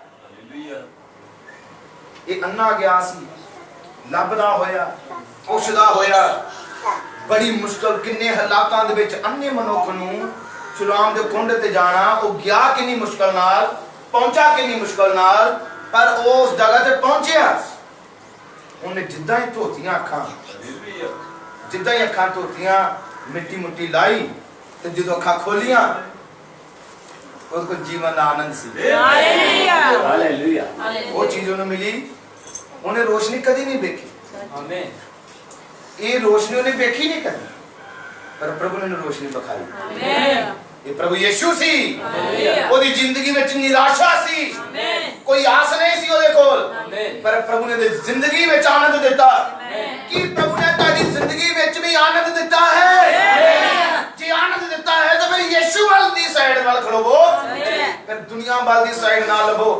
Speaker 1: ਇਹ ਅੰਨਾ ਗਿਆ ਸੀ, ਲੱਭਦਾ ਹੋਇਆ, ਪੁੱਛਦਾ ਹੋਇਆ, ਬੜੀ ਮੁਸ਼ਕਲ, ਕਿੰਨੇ ਹਾਲਾਤਾਂ ਦੇ ਵਿੱਚ ਅੰਨੇ ਮਨੁੱਖ ਨੂੰ ਸਿਲੋਆਮ ਦੇ ਕੁੰਡ ਤੇ ਜਾਣਾ। ਉਹ ਗਿਆ ਕਿੰਨੀ ਮੁਸ਼ਕਲ ਨਾਲ, ਪਹੁੰਚਾ ਕਿੰਨੀ ਮੁਸ਼ਕਲ ਨਾਲ, ਪਰ ਉਹ ਉਸ ਜਗ੍ਹਾ ਤੇ ਪਹੁੰਚਿਆ। ਉਹਨੇ ਜਿੱਦਾਂ ਹੀ ਧੋਤੀਆਂ ਅੱਖਾਂ, ਜਿੱਦਾਂ ਹੀ ਅੱਖਾਂ ਧੋਤੀਆਂ, ਮਿੱਟੀ ਮੁੱਟੀ ਲਾਈ ਤੇ ਜਦੋਂ ਅੱਖਾਂ ਖੋਲੀਆਂ उसको जीवन आनंद सी। हालेलुया। हालेलुया। वो चीज उन्हें मिली, उन्हें रोशनी कभी नहीं देखी, ये रोशनी उन्हें देखी नहीं कभी, पर प्रभु ने रोशनी दिखाई। ये प्रभु यीशु सी, ओदी जिंदगी में निराशा सी, कोई आस नहीं सी ओदे कोल, पर प्रभु ने जिंदगी में आनंद दिता। कि प्रभु ने तारी जिंदगी में भी आनंद दिता है? जी आनंद दिता है तो फिर यीशु वाली साइड वाल खड़ोवो, फिर दुनिया खुशियां वाली साइड ना लभो।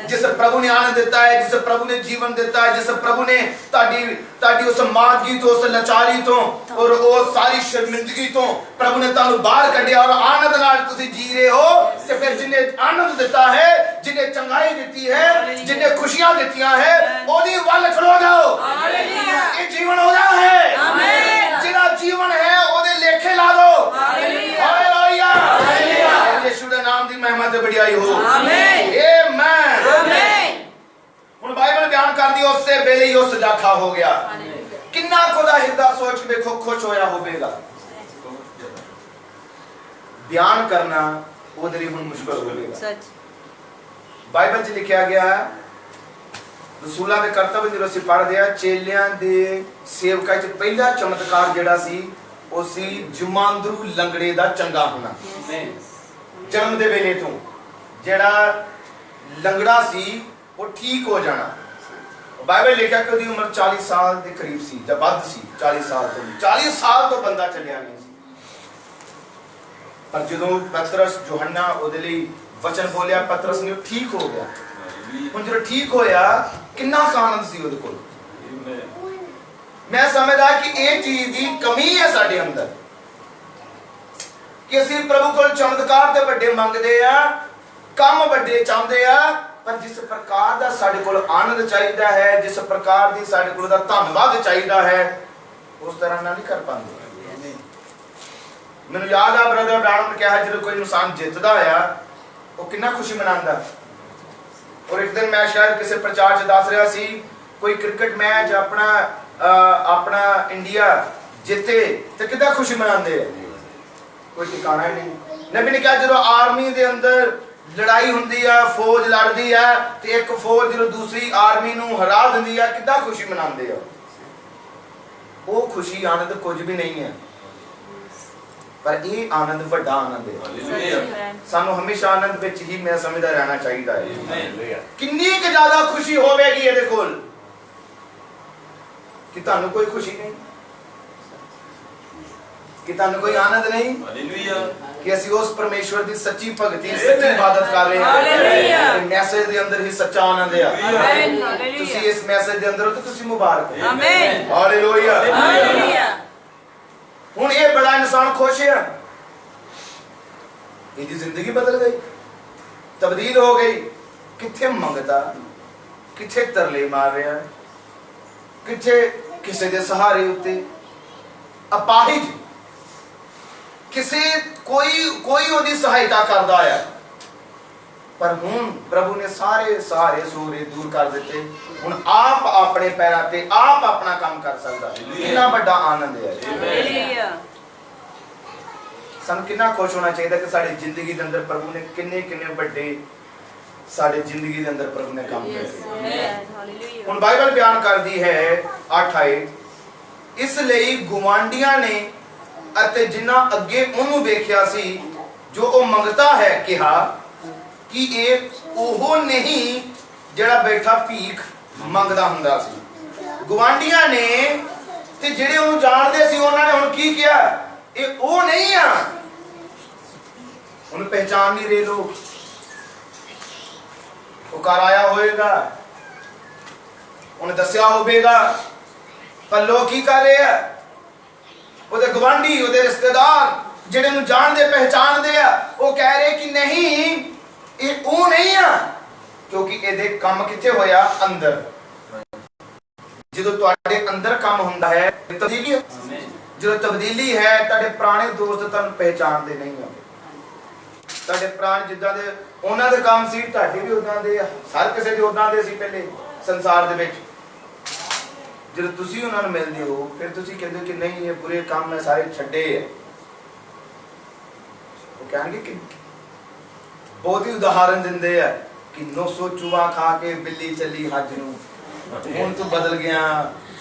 Speaker 1: जिस प्रभु ने आनंद देता है, जिस प्रभु ने जीवन देता है, जिस प्रभु ने ताड़ी उस मादगी तो, उस लाचारी तो और उस सारी शर्मिंदगी तो प्रभु ने तानू बाहर कढ़िया और आनंद नाल तुसी जी रहे हो। ते फिर जिन्हें आनंद देता है, जिन्हें चंगाई देती है, जिन्हें खुशियां देती है, ओदी वल खड़ो जाओ। ये जीवन हो रहा है, जिना जीवन है ओदे लेखे ला दो। हालेलुया, यीशु दे नाम दी महिमा ते बढ़ाई हो। आमीन। हुण बाइबल बयान कर दी उससे वेले ही उस जाखा हो गया। किन्ना खुदा हिरदा सोच देखो खुश होया होवेगा। बयान करना ओदे लिए हुण मुश्किल होवेगा। सच बाइबल च लिखा गया है, रसूलां दे करतब जो ਅਸੀਂ पढ़दे आ, चेलियां दे सेवकां च पहला चमत्कार ਜਿਹੜਾ ਸੀ ਉਹ ਸੀ ਜਮਾਂਦਰੂ ਲੰਗੜੇ ਦਾ ਚੰਗਾ ਹੋਣਾ। ਜਨਮ ਦੇ ਵੇਲੇ ਤੋਂ ਜਿਹੜਾ ਲੰਗੜਾ ਸੀ ਉਹ ਠੀਕ ਹੋ ਜਾਣਾ। ਬਾਈਬਲ ਲਿਖਿਆ ਕਿ ਉਹਦੀ ਉਮਰ 40 ਸਾਲ ਦੇ ਕਰੀਬ ਸੀ ਜਾਂ ਵੱਧ ਸੀ। 40 ਸਾਲ ਤੋਂ ਬੰਦਾ ਚੱਲਿਆ ਨਹੀਂ ਸੀ। ਪਰ ਜਦੋਂ ਪਤਰਸ ਯੋਹੰਨਾ ਉਹਦੇ ਲਈ ਵਚਨ ਬੋਲਿਆ, ਪਤਰਸ ਨੇ ਠੀਕ ਹੋ ਗਿਆ। ਹੁਣ ਜਦੋਂ ਠੀਕ ਹੋਇਆ ਕਿੰਨਾ ਆਨੰਦ ਸੀ ਉਹਦੇ ਕੋਲ। ਮੈਂ ਸਮਝਦਾ ਕਿ ਇਹ ਚੀਜ਼ ਦੀ ਕਮੀ ਹੈ ਸਾਡੇ ਅੰਦਰ ਕਿ ਅਸੀਂ ਪ੍ਰਭੂ ਕੋਲ ਚਮਤਕਾਰ ਤੇ ਵੱਡੇ ਮੰਗਦੇ ਆ, ਕੰਮ ਵੱਡੇ ਚਾਹੁੰਦੇ ਆ, ਪਰ ਜਿਸ ਪ੍ਰਕਾਰ ਦਾ ਸਾਡੇ ਕੋਲ ਆਨੰਦ ਚਾਹੀਦਾ ਹੈ, ਜਿਸ ਪ੍ਰਕਾਰ ਦੀ ਸਾਡੇ ਕੋਲ ਦਾ ਧੰਨਵਾਦ ਚਾਹੀਦਾ ਹੈ, ਉਸ ਤਰ੍ਹਾਂ ਨਾਲ ਨਹੀਂ ਕਰ ਪਾਉਂਦੇ। ਮੈਨੂੰ ਯਾਦ ਆ ਬ੍ਰਦਰ ਬ੍ਰਾਊਨ ਨੇ ਕਿਹਾ ਜਦੋਂ ਕੋਈ ਇਨਸਾਨ ਜਿੱਤਦਾ ਆ ਉਹ ਕਿੰਨਾ ਖੁਸ਼ੀ ਮਨਾਉਂਦਾ। ਔਰ ਇੱਕ ਦਿਨ ਮੈਂ ਸ਼ਾਇਦ ਕਿਸੇ ਪ੍ਰਚਾਰ 'ਚ ਦੱਸ ਰਿਹਾ ਸੀ, ਕੋਈ ਕ੍ਰਿਕਟ ਮੈਚ ਆਪਣਾ ਇੰਡੀਆ ਜਿੱਤੇ ਤੇ ਕਿੱਦਾਂ ਖੁਸ਼ੀ ਮਨਾਉਂਦੇ ਆ, ਕੋਈ ਠਿਕਾਣਾ ਹੀ ਨਹੀਂ। ਨਬੀ ਨੇ ਕਿਹਾ ਜਦੋਂ ਆਰਮੀ ਦੇ ਅੰਦਰ ਲੜਾਈ ਹੁੰਦੀ ਆ, ਫੌਜ ਲੜਦੀ ਆ ਤੇ ਇੱਕ ਫੌਜ ਜਦੋਂ ਦੂਸਰੀ ਆਰਮੀ ਨੂੰ ਹਰਾ ਦਿੰਦੀ ਆ, ਕਿੱਦਾਂ ਖੁਸ਼ੀ ਮਨਾਉਂਦੇ ਆ। ਉਹ ਖੁਸ਼ੀ ਆਨੰਦ ਕੁਝ ਵੀ ਨਹੀਂ ਹੈ, ਪਰ ਇਹ ਆਨੰਦ ਵੱਡਾ ਆਨੰਦ ਹੈ। ਸਾਨੂੰ ਹਮੇਸ਼ਾ ਆਨੰਦ ਵਿੱਚ ਹੀ ਮੈਂ ਸਮਝਦਾ ਰਹਿਣਾ ਚਾਹੀਦਾ ਹੈ। ਕਿੰਨੀ ਕਿ ਜ਼ਿਆਦਾ ਖੁਸ਼ੀ ਹੋਵੇਗੀ ਇਹਦੇ ਕੋਲ ਕਿ ਤੁਹਾਨੂੰ ਕੋਈ ਖੁਸ਼ੀ ਨਹੀਂ, ਕਿ ਤੁਹਾਨੂੰ ਕੋਈ ਆਨੰਦ ਨਹੀਂ। ਹਾਲੇਲੂਇਆ, ਕਿ ਅਸੀਂ ਉਸ ਪਰਮੇਸ਼ਵਰ ਦੀ ਸੱਚੀ ਭਗਤੀ, ਸੱਚੀ ਇਬਾਦਤ ਕਰ ਰਹੇ ਹਾਂ। ਹਾਲੇਲੂਇਆ, ਮੈਸੇਜ ਦੇ ਅੰਦਰ ਹੀ ਸੱਚਾ ਆਨੰਦ ਹੈ। ਆਮੀਨ। ਤੁਸੀਂ ਇਸ ਮੈਸੇਜ ਦੇ ਅੰਦਰ ਹੋ ਤੇ ਤੁਸੀਂ ਮੁਬਾਰਕ ਹੋ। ਆਮੀਨ। Hallelujah, hallelujah. ਹੁਣ ਇਹ ਬੜਾ ਇਨਸਾਨ ਖੁਸ਼ ਹੈ, ਇਹਦੀ ਜ਼ਿੰਦਗੀ ਬਦਲ ਗਈ, ਤਬਦੀਲ ਹੋ ਗਈ। ਕਿੱਥੇ ਮੰਗਦਾ, ਕਿੱਥੇ ਤਰਲੇ ਮਾਰ ਰਿਹਾ, ਕਿੱਥੇ ਕਿਸੇ ਦੇ ਸਹਾਰੇ ਉੱਤੇ ਅਪਾਹਿਜ, ਕਿਸੇ ਕੋਈ ਉਹਦੀ ਸਹਾਇਤਾ ਕਰਦਾ ਆ। ਪਰ ਹੁਣ ਪ੍ਰਭੂ ਨੇ ਸਾਰੇ ਸਹਾਰੇ ਸੂਰੇ ਦੂਰ ਕਰ ਦਿੱਤੇ। ਹੁਣ ਆਪ ਆਪਣੇ ਪੈਰਾਂ ਤੇ ਆਪ ਆਪਣਾ ਕੰਮ ਕਰ ਸਕਦਾ। ਕਿੰਨਾ ਵੱਡਾ ਆਨੰਦ ਹੈ। ਸਾਨੂੰ ਕਿੰਨਾ ਖੁਸ਼ ਹੋਣਾ ਚਾਹੀਦਾ ਕਿ ਸਾਡੀ ਜ਼ਿੰਦਗੀ ਦੇ ਅੰਦਰ ਪ੍ਰਭੂ ਨੇ ਕਿੰਨੇ ਵੱਡੇ ਸਾਡੇ ਜ਼ਿੰਦਗੀ ਦੇ ਅੰਦਰ ਪ੍ਰਭੂ ਨੇ ਕੰਮ ਕੀਤੇ। ਹੁਣ ਬਾਈਬਲ ਬਿਆਨ ਕਰਦੀ ਹੈ 8:8, ਇਸ ਲਈ ਗੁਆਂਢੀਆਂ ਨੇ ਅਤੇ ਜਿਨ੍ਹਾਂ ਅੱਗੇ ਉਹਨੂੰ ਵੇਖਿਆ ਸੀ ਜੋ ਉਹ ਮੰਗਤਾ ਹੈ, ਕਿਹਾ ਕਿ ਇਹ ਉਹ ਨਹੀਂ ਜਿਹੜਾ ਬੈਠਾ ਭੀਖ ਮੰਗਦਾ ਹੁੰਦਾ ਸੀ। ਗੁਆਂਢੀਆਂ ਨੇ ਤੇ ਜਿਹੜੇ ਉਹਨੂੰ ਜਾਣਦੇ ਸੀ ਉਹਨਾਂ ਨੇ ਹੁਣ ਕੀ ਕਿਹਾ, ਇਹ ਉਹ ਨਹੀਂ ਆ। ਉਹਨੂੰ ਪਹਿਚਾਨ ਨਹੀਂ ਰਹੇ ਲੋਕ। ਉਹ ਘਰ ਆਇਆ ਹੋਏਗਾ, ਉਹਨੇ ਦੱਸਿਆ ਹੋਵੇਗਾ, ਪਰ ਲੋਕ ਕੀ ਕਰ ਰਹੇ ਆ, ਉਹਦੇ ਗਵਾਂਢੀ, ਉਹਦੇ ਰਿਸ਼ਤੇਦਾਰ ਜਿਹੜੇ ਨੂੰ ਜਾਣਦੇ ਪਹਿਚਾਨਦੇ ਆ, ਉਹ ਕਹਿ ਰਹੇ ਕਿ ਨਹੀਂ ਇਹ ਉਹ ਨਹੀਂ ਆ, ਕਿਉਂਕਿ ਇਹਦੇ ਕੰਮ ਕਿੱਥੇ ਹੋਇਆ, ਅੰਦਰ। ਜਦੋਂ ਤੁਹਾਡੇ ਅੰਦਰ ਕੰਮ ਹੁੰਦਾ ਹੈ ਤਬਦੀਲੀ, ਜਦੋਂ ਤਬਦੀਲੀ ਹੈ, ਤੁਹਾਡੇ ਪੁਰਾਣੇ ਦੋਸਤ ਤੁਹਾਨੂੰ ਪਹਿਚਾਨਦੇ ਨਹੀਂ ਆ। ਤੁਹਾਡੇ ਪੁਰਾਣੇ ਜਿੱਦਾਂ ਦੇ ਉਹਨਾਂ ਦੇ ਕੰਮ ਸੀ, ਤੁਹਾਡੇ ਵੀ ਉਦਾਂ ਦੇ ਆ। ਹਰ ਕਿਸੇ ਦੇ ਉਦਾਂ ਦੇ ਸੀ ਪਹਿਲੇ ਸੰਸਾਰ ਦੇ ਵਿੱਚ। ਜਦੋਂ ਤੁਸੀਂ ਉਹਨਾਂ ਨੂੰ ਮਿਲਦੇ ਹੋ ਫਿਰ ਤੁਸੀਂ ਕਹਿੰਦੇ ਹੋ ਕਿ ਨਹੀਂ ਇਹ ਬੁਰੇ ਕੰਮ ਮੈਂ ਸਾਰੇ ਛੱਡੇ ਆ। ਉਹ ਕਹਿਣਗੇ ਕਿ ਬਹੁਤ ਹੀ ਉਦਾਹਰਨ ਦਿੰਦੇ ਆ ਕਿ 900 ਚੂਹਾ ਖਾ ਕੇ ਬਿੱਲੀ ਚੱਲੀ ਹੱਜ ਨੂੰ, ਹੁਣ ਤੂੰ ਬਦਲ ਗਿਆ,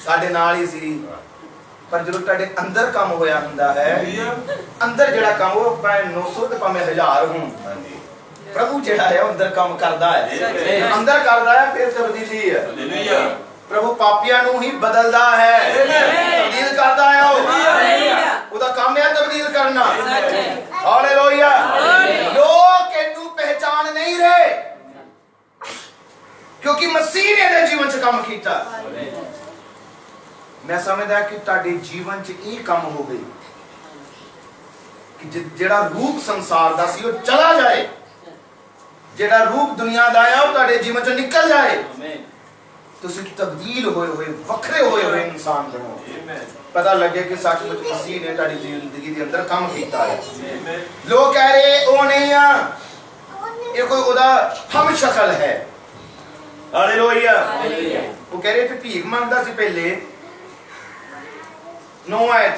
Speaker 1: ਸਾਡੇ ਨਾਲ ਹੀ ਸੀ। ਪਰ ਜਦੋਂ ਤੁਹਾਡੇ ਅੰਦਰ ਕੰਮ ਹੋਇਆ ਹੁੰਦਾ ਹੈ, ਅੰਦਰ ਜਿਹੜਾ ਕੰਮ ਉਹ ਭਾਵੇਂ 900 ਤੇ ਭਾਵੇਂ 1000 ਹੋਣ, ਪ੍ਰਭੂ ਜਿਹੜਾ ਹੈ ਅੰਦਰ ਕੰਮ ਕਰਦਾ ਹੈ, ਅੰਦਰ ਕਰਦਾ ਹੈ, ਫਿਰ ਤਬਦੀਲੀ ਹੈ। ਪ੍ਰਭੂ ਪਾਪੀਆਂ ਨੂੰ ਹੀ ਬਦਲਦਾ ਹੈ, ਤਬਦੀਲ ਕਰਦਾ ਹੈ। ਉਹਦਾ ਕੰਮ ਹੈ ਤਬਦੀਲ ਕਰਨਾ। ਹਾਲੇਲੂਇਆ। ਲੋਕ ਇਹਨੂੰ ਪਹਿਚਾਨ ਨਹੀਂ ਰਹੇ, क्योंकि मसीह ने इहदे जीवन च काम कीता। मैं समझदा कि तुहाडे जीवन च ये काम हो गई कि जिहड़ा रूप संसार दा सी वो चला जाए, जिहड़ा रूप दुनिया दा आया वो तुहाडे जीवन च निकल जाए, तुसीं तब्दील होए होए वखरे होए होए इंसान बनो। पता लगे कि सचमुच मसीह ने तुहाडी जिंदगी दे अंदर काम कीता है। लोग कह रहे ओ नहीं आ, ये कोई ओदा हम शक्ल है। हालेलुया। वो कह रहे थे भीख मंगदा सी पहले 9 आयत।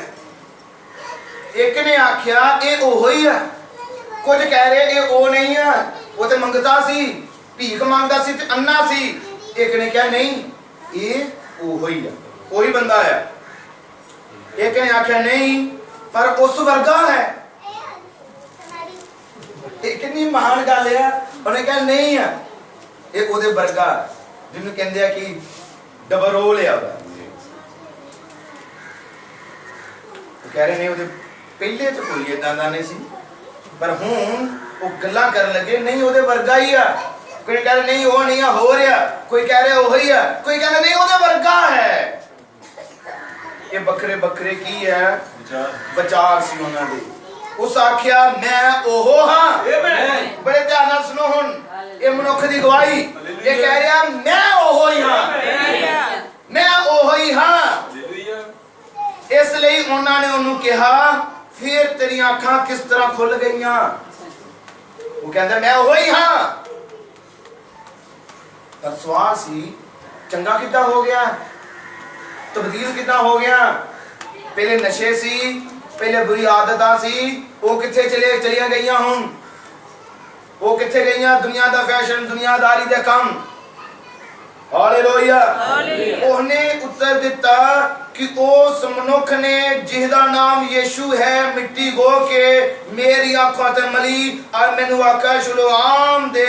Speaker 1: एक ने आख्या ये ओहो ही है, कुछ कह रहे ये ओ नहीं है, वो तो मंगता सी, भीख मंगदा सी ते अन्ना सी। एक ने कहा नहीं ये ओहो ही है, वही बंदा है। एक ने आख्या नहीं पर उस वर्गा है। कितनी महान गल है। उन्हें कहा नहीं है ये ओदे वर्गा जिन्होंने कहते हैं कि डबल रोल है। कह रहे नहीं वो पहले तो कोई इदां दा नहीं सी, पर हुण वो गल्लां करन लगे नहीं ओदे वर्गा ही आ। कोई कह रहे नहीं वो नहीं है हो रहा, कोई कह रहे वही है, कोई कह रहे नहीं ओदे वर्गा है। ये बखरे बखरे की है विचार सी उन्हां दे। उस आख्या मैं ओहो हाँ। बड़े ध्यान नाल सुनो हुण, ये मनुख दी गवाही। ये कह रहा मैं ओहो ही हाँ, मैं ओहो ही हाँ। इसलिए उन्होंने उन्होंने कहा फिर तेरी आँखां किस तरह खुल गईयां। वो कहता मैं वही हाँ, पर सवाल सी चंगा कितना हो गया, तब्दील कितना हो गया। पहले नशे सी, पहले बुरी आदतां सी, वो किथे चलिया गईयां। हुण वो किथे गईयां दुनिया दा फैशन, दुनियादारी दे काम। हालेलुया। ਉਹਨੇ उत्तर दिता कि उस मनुख ने जिसदा नाम यीशु है मिट्टी गो के मेरी आंखों ते मली और मैनू आख्या शुलोआम दे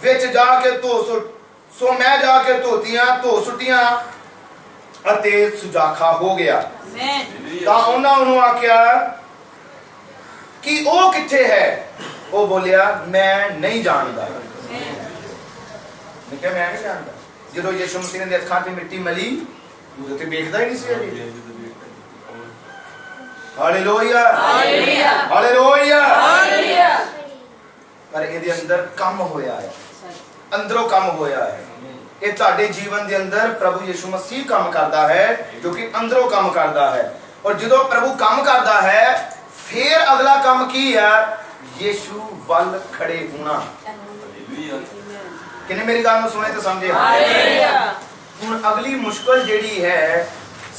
Speaker 1: विच जाके धो सुट। सो मैं जाके धो सुटियां अते सुजाखा हो गया। तां उन्हां उन्होंने आख्या कि वो किथे है। वो बोलिया मैं नहीं जानदा। मैं क्या मैं नहीं जानदा। जो यीशु मसीह ने अखां ते मिट्टी मली वो तो देखदा ही नहीं सी। Hallelujah hallelujah hallelujah hallelujah. पर इहदे अंदर काम होया है, अंदरों काम होया है। ये तुहाडे जीवन दे अंदर प्रभु यीशु मसीह काम करदा है, जो कि अंदरों काम करदा है। और जदों प्रभु काम करदा है फिर अगला काम की है, यीशु वल खड़े होना। किने मेरी गल सुने तो समझे। हुण अगली मुश्किल जेड़ी है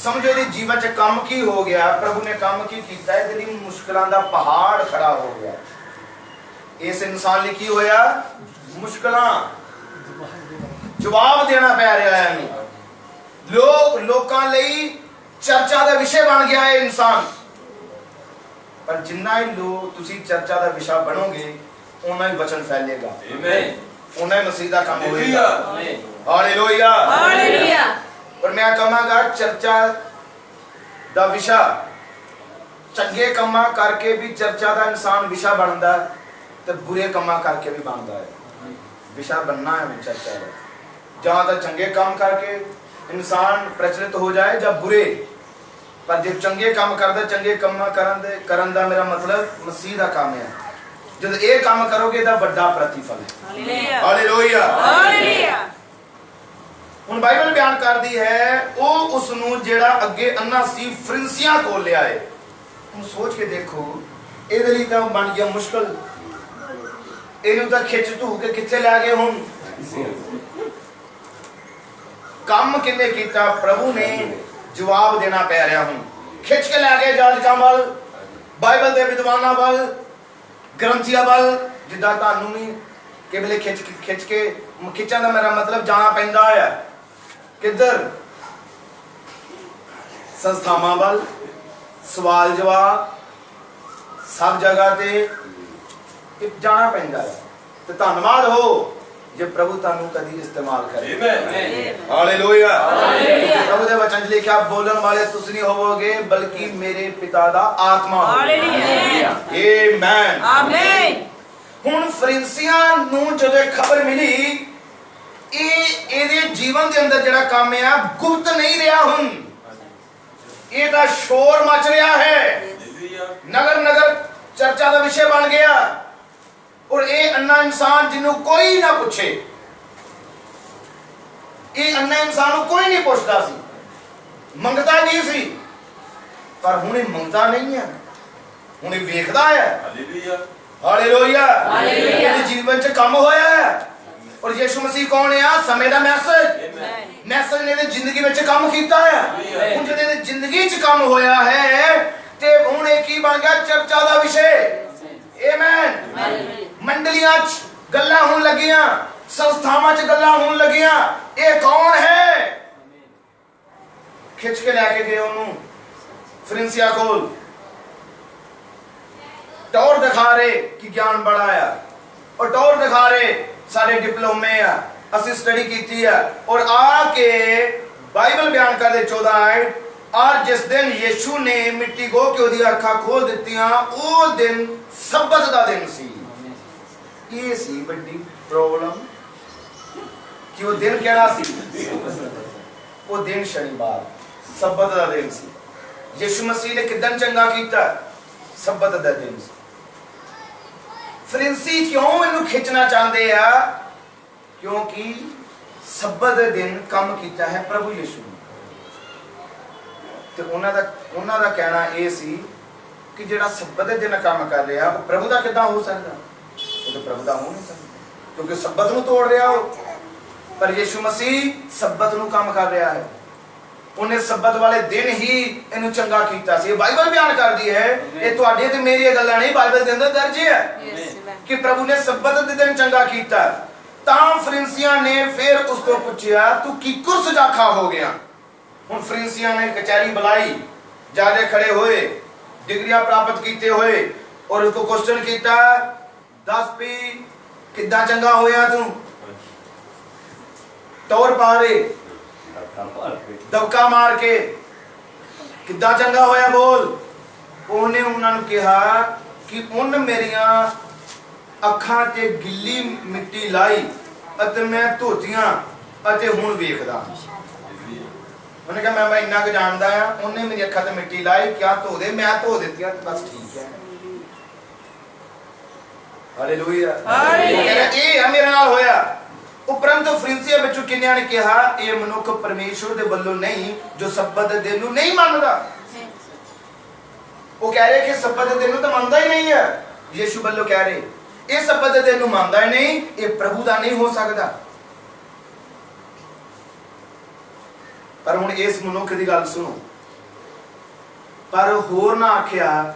Speaker 1: समझो ये जीवन च काम की हो गया। प्रभु ने काम की कीता है, तेरी मुश्किलों का पहाड़ खड़ा हो गया। इस इंसान लिए की होया मुश्किलां जवाब देना पै रहा है। लोकां लई चर्चा का विषय बन गया है इंसान। पर जिन्ना ही लोग तुसी चर्चा का विषय बनोगे उन्ना ही वचन फैलेगा, उन्ना ही मसीह दा काम होएगा। Hallelujah hallelujah. और मैं कहांगा चर्चा दा विषय चंगे कम्मा करके भी चर्चा दा इंसान विषय बनता है, तो बुरे कम्मा करके भी बनता है। विषय बनना है चर्चा का, जहाँ तक चंगे काम करके इंसान प्रचलित हो जाए जब बुरे। पर जो चंगे काम करता, चंगे कम्मा करन दा मेरा मतलब मसीह दा काम है। जब ये काम करोगे तो बड़ा प्रतिफल है। Hallelujah hallelujah. हुण बाइबल बयान करदी है वो उसनू जेड़ा अगे अन्ना सी फरिसियां कोल ले आए। हुण सोच के देखो इहदे लई तां बन गया मुश्किल। इहनू तां खिच धू के किथे लै गए। हुण काम किने कीता, प्रभु ने जवाब देना पै रहा। हुण खिच के लै गए जाजकां वल, बाइबल दे विद्वानां वल, ग्रंथियां वल। जिद्दां तुहानू भी किवेले खिच के खिचण दा मेरा मतलब जाना पैंदा है किधर, संस्थावां वल, सवाल जवाब सब जगह ते जाना पैंदा है। तो धन्नवाद हो जो प्रभु तुहानू कदी इस्तेमाल करे। Hallelujah hallelujah. प्रभु दे वचन च लिखिया बोलन वाले तुसी नहीं होवोगे बल्कि मेरे पिता दा आत्मा। हालेलुया आमीन आमीन। हुण फरीसियां नू जदों खबर मिली ਇਹਦੇ ਜੀਵਨ ਦੇ ਅੰਦਰ ਜਿਹੜਾ ਕੰਮ ਆ ਗੁਪਤ ਨਹੀਂ ਰਿਹਾ। ਹੁਣ ਇਹਦਾ ਸ਼ੋਰ ਮਚ ਰਿਹਾ ਹੈ, ਨਗਰ ਨਗਰ ਚਰਚਾ ਦਾ ਵਿਸ਼ੇ ਬਣ ਗਿਆ। ਔਰ ਇਹ ਅੰਨਾ ਇਨਸਾਨ ਜਿਹਨੂੰ ਕੋਈ ਨਾ ਪੁੱਛੇ, ਇਹ ਅੰਨਾ ਇਨਸਾਨ ਨੂੰ ਕੋਈ ਨਹੀਂ ਪੁੱਛਦਾ ਸੀ, ਮੰਗਦਾ ਨਹੀਂ ਸੀ, ਪਰ ਹੁਣ ਇਹ ਮੰਗਦਾ ਨਹੀਂ ਹੈ, ਹੁਣ ਇਹ ਵੇਖਦਾ ਹੈ। ਹਾਲੇਲੂਇਆ, ਹਾਲੇਲੂਇਆ, ਇਹਦੇ ਜੀਵਨ 'ਚ ਕੰਮ ਹੋਇਆ ਹੈ। ਔਰ ਯਿਸੂ ਮਸੀਹ ਕੌਣ ਆ? ਸਮੇਂ ਦਾ ਮੈਸੇਜ ਨੇ ਇਹਦੀ ਜ਼ਿੰਦਗੀ ਵਿੱਚ ਕੰਮ ਕੀਤਾ ਹੈ। ਹੁਣ ਜਦੋਂ ਇਹਦੀ ਜ਼ਿੰਦਗੀ 'ਚ ਕੰਮ ਹੋਇਆ ਹੈ ਤੇ ਹੁਣ ਇਹ ਕੀ ਬਣ ਗਿਆ? ਚਰਚਾ ਦਾ ਵਿਸ਼ੇ। ਆਮੇਨ। ਮੰਡਲੀਆਂ 'ਚ ਗੱਲਾਂ ਹੋਣ ਲੱਗੀਆਂ, ਸੰਸਥਾਵਾਂ 'ਚ ਗੱਲਾਂ ਹੋਣ ਲੱਗੀਆਂ। ਇਹ ਕੌਣ ਹੈ? ਖਿੱਚ ਕੇ ਲੈ ਕੇ ਗਏ ਉਹਨੂੰ ਫਰਿੰਸੀਆ ਕੋਲ। ਟੌਰ ਦਿਖਾ ਰਹੇ ਕਿ ਗਿਆਨ ਬੜਾ ਆ, ਔਰ ਟੌਰ ਦਿਖਾ ਰਹੇ ਸਾਡੇ ਡਿਪਲੋਮੇ ਆ, ਅਸੀਂ ਸਟੱਡੀ ਕੀਤੀ ਆ। ਔਰ ਆ ਕੇ ਬਾਈਬਲ ਬਿਆਨ ਕਰਦੇ 14 ਔਰ ਜਿਸ ਦਿਨ ਯीशु ਨੇ ਮਿੱਟੀ ਗੋ ਕੇ ਉਹਦੀ ਅੱਖਾਂ ਖੋਲ ਦਿੱਤੀਆਂ, ਉਹ ਦਿਨ ਸਬਤ ਦਾ ਦਿਨ ਸੀ। ਇਹ ਸੀ ਵੱਡੀ ਪ੍ਰੋਬਲਮ ਕਿ ਉਹ ਦਿਨ ਕਿਹੜਾ ਸੀ? ਉਹ ਦਿਨ ਸ਼ਨੀਵਾਰ, ਸਬਤ ਦਾ ਦਿਨ ਸੀ। ਯीशु ਮਸੀਹ ਨੇ ਕਿਦਾਂ ਚੰਗਾ ਕੀਤਾ? ਸਬਤ ਦਾ ਦਿਨ ਸੀ। ਫਰਿੰਸੀ ਕਿਉਂ ਇਹਨੂੰ ਖਿੱਚਣਾ ਚਾਹੁੰਦੇ ਆ? ਕਿਉਂਕਿ ਸਬਤ ਦੇ ਦਿਨ ਕੰਮ ਕੀਤਾ ਹੈ ਪ੍ਰਭੂ ਯीशु ਨੇ। ਤੇ ਉਹਨਾਂ ਦਾ ਕਹਿਣਾ ਇਹ ਸੀ ਕਿ ਜਿਹੜਾ ਸਬਤ ਦੇ ਦਿਨ ਕੰਮ ਕਰ ਰਿਹਾ ਉਹ ਪ੍ਰਭੂ ਦਾ ਕਿੱਦਾਂ ਹੋ ਸਕਦਾ? ਉਹ ਤਾਂ ਪ੍ਰਭੂ ਦਾ ਹੋ ਨਹੀਂ ਸਕਦਾ, ਕਿਉਂਕਿ ਸਬਤ ਨੂੰ ਤੋੜ ਰਿਹਾ ਉਹ। ਪਰ ਯीशु ਮਸੀਹ ਸਬਤ ਨੂੰ ਕੰਮ ਕਰ ਰਿਹਾ ਹੈ। ਉਹਨੇ ਸਬਤ ਵਾਲੇ ਦਿਨ ਹੀ ਇਹਨੂੰ ਚੰਗਾ ਕੀਤਾ ਸੀ। ਇਹ ਬਾਈਬਲ ਬਿਆਨ ਕਰਦੀ ਹੈ, ਇਹ ਤੁਹਾਡੇ ਤੇ ਮੇਰੀਆਂ ਗੱਲਾਂ ਨਹੀਂ, ਬਾਈਬਲ ਦੇ ਅੰਦਰ ਦਰਜ ਹੈ ਕਿ ਪ੍ਰਭੂ ਨੇ ਸਬਤ ਦੇ ਦਿਨ ਚੰਗਾ ਕੀਤਾ। ਤਾਂ ਫਰਿੰਸੀਆਂ ਨੇ ਫਿਰ ਉਸ ਤੋਂ ਪੁੱਛਿਆ, ਤੂੰ ਕਿੱਕਰ ਸੁਜਾਖਾ ਹੋ ਗਿਆ? ਹੁਣ ਫਰਿੰਸੀਆਂ ਨੇ ਕਚਹਿਰੀ ਬੁਲਾਈ, ਜਾਦੇ ਖੜੇ ਹੋਏ, ਡਿਗਰੀਆਂ ਪ੍ਰਾਪਤ ਕੀਤੇ ਹੋਏ, ਔਰ ਉਸको क्वेश्चन ਕੀਤਾ, ਦੱਸ ਵੀ ਕਿੱਦਾਂ ਚੰਗਾ ਹੋਇਆ ਤੂੰ? ਟੌਰ ਪਾ ਰਹੇ, ਦਬਕਾ ਮਾਰ ਕੇ ਕਿੱਦਾਂ ਚੰਗਾ ਹੋਇਆ ਬੋਲ। ਉਹਨੇ ਉਹਨਾਂ ਨੂੰ ਕਿਹਾ ਕਿ ਉਹਨ ਮੇਰੀਆਂ ਅੱਖਾਂ ਤੇ ਗਿੱਲੀ ਮਿੱਟੀ ਲਾਈ ਅਤੇ ਮੈਂ ਧੋਤੀਆਂ ਅਤੇ ਹੁਣ ਵੇਖਦਾ। ਉਹਨੇ ਕਿਹਾ ਮੈਂ ਇੰਨਾ ਕੁ ਜਾਣਦਾ ਆ, ਉਹਨੇ ਮੇਰੀ ਅੱਖਾਂ ਤੇ ਮਿੱਟੀ ਲਾਈ, ਕਿਆ ਧੋ ਦੇ? ਮੈਂ ਧੋ ਦਿੱਤੀਆਂ, ਬਸ ਠੀਕ ਹੈ। Hallelujah, hallelujah. ਇਹ ਆ ਮੇਰੇ ਨਾਲ ਹੋਇਆ। ਉਪਰੰਤ ਫਰਿੰਸੀਆਂ ਵਿੱਚੋਂ ਕਿੰਨਿਆਂ ਨੇ ਕਿਹਾ, ਇਹ ਮਨੁੱਖ ਪਰਮੇਸ਼ਵਰ ਦੇ ਵੱਲੋਂ ਨਹੀਂ ਜੋ ਸਬਤ ਦੇ ਦਿਨ ਨੂੰ ਨਹੀਂ ਮੰਨਦਾ। ਉਹ ਕਹਿ ਰਹੇ ਕਿ ਸਬਤ ਦੇ ਦਿਨ ਨੂੰ ਤਾਂ ਮੰਨਦਾ ਹੀ ਨਹੀਂ ਹੈ। ਯीशु ਵੱਲੋਂ ਕਹਿ ਰਹੇ ਇਹ ਸਬਤ ਦੇ ਦਿਨ ਨੂੰ ਮੰਨਦਾ ਹੀ ਨਹੀਂ, ਇਹ ਪ੍ਰਭੂ ਦਾ ਨਹੀਂ ਹੋ ਸਕਦਾ। ਪਰ ਹੁਣ ਇਸ ਮਨੁੱਖ ਦੀ ਗੱਲ ਸੁਣੋ। ਪਰ ਹੋਰ ਨਾ ਆਖਿਆ,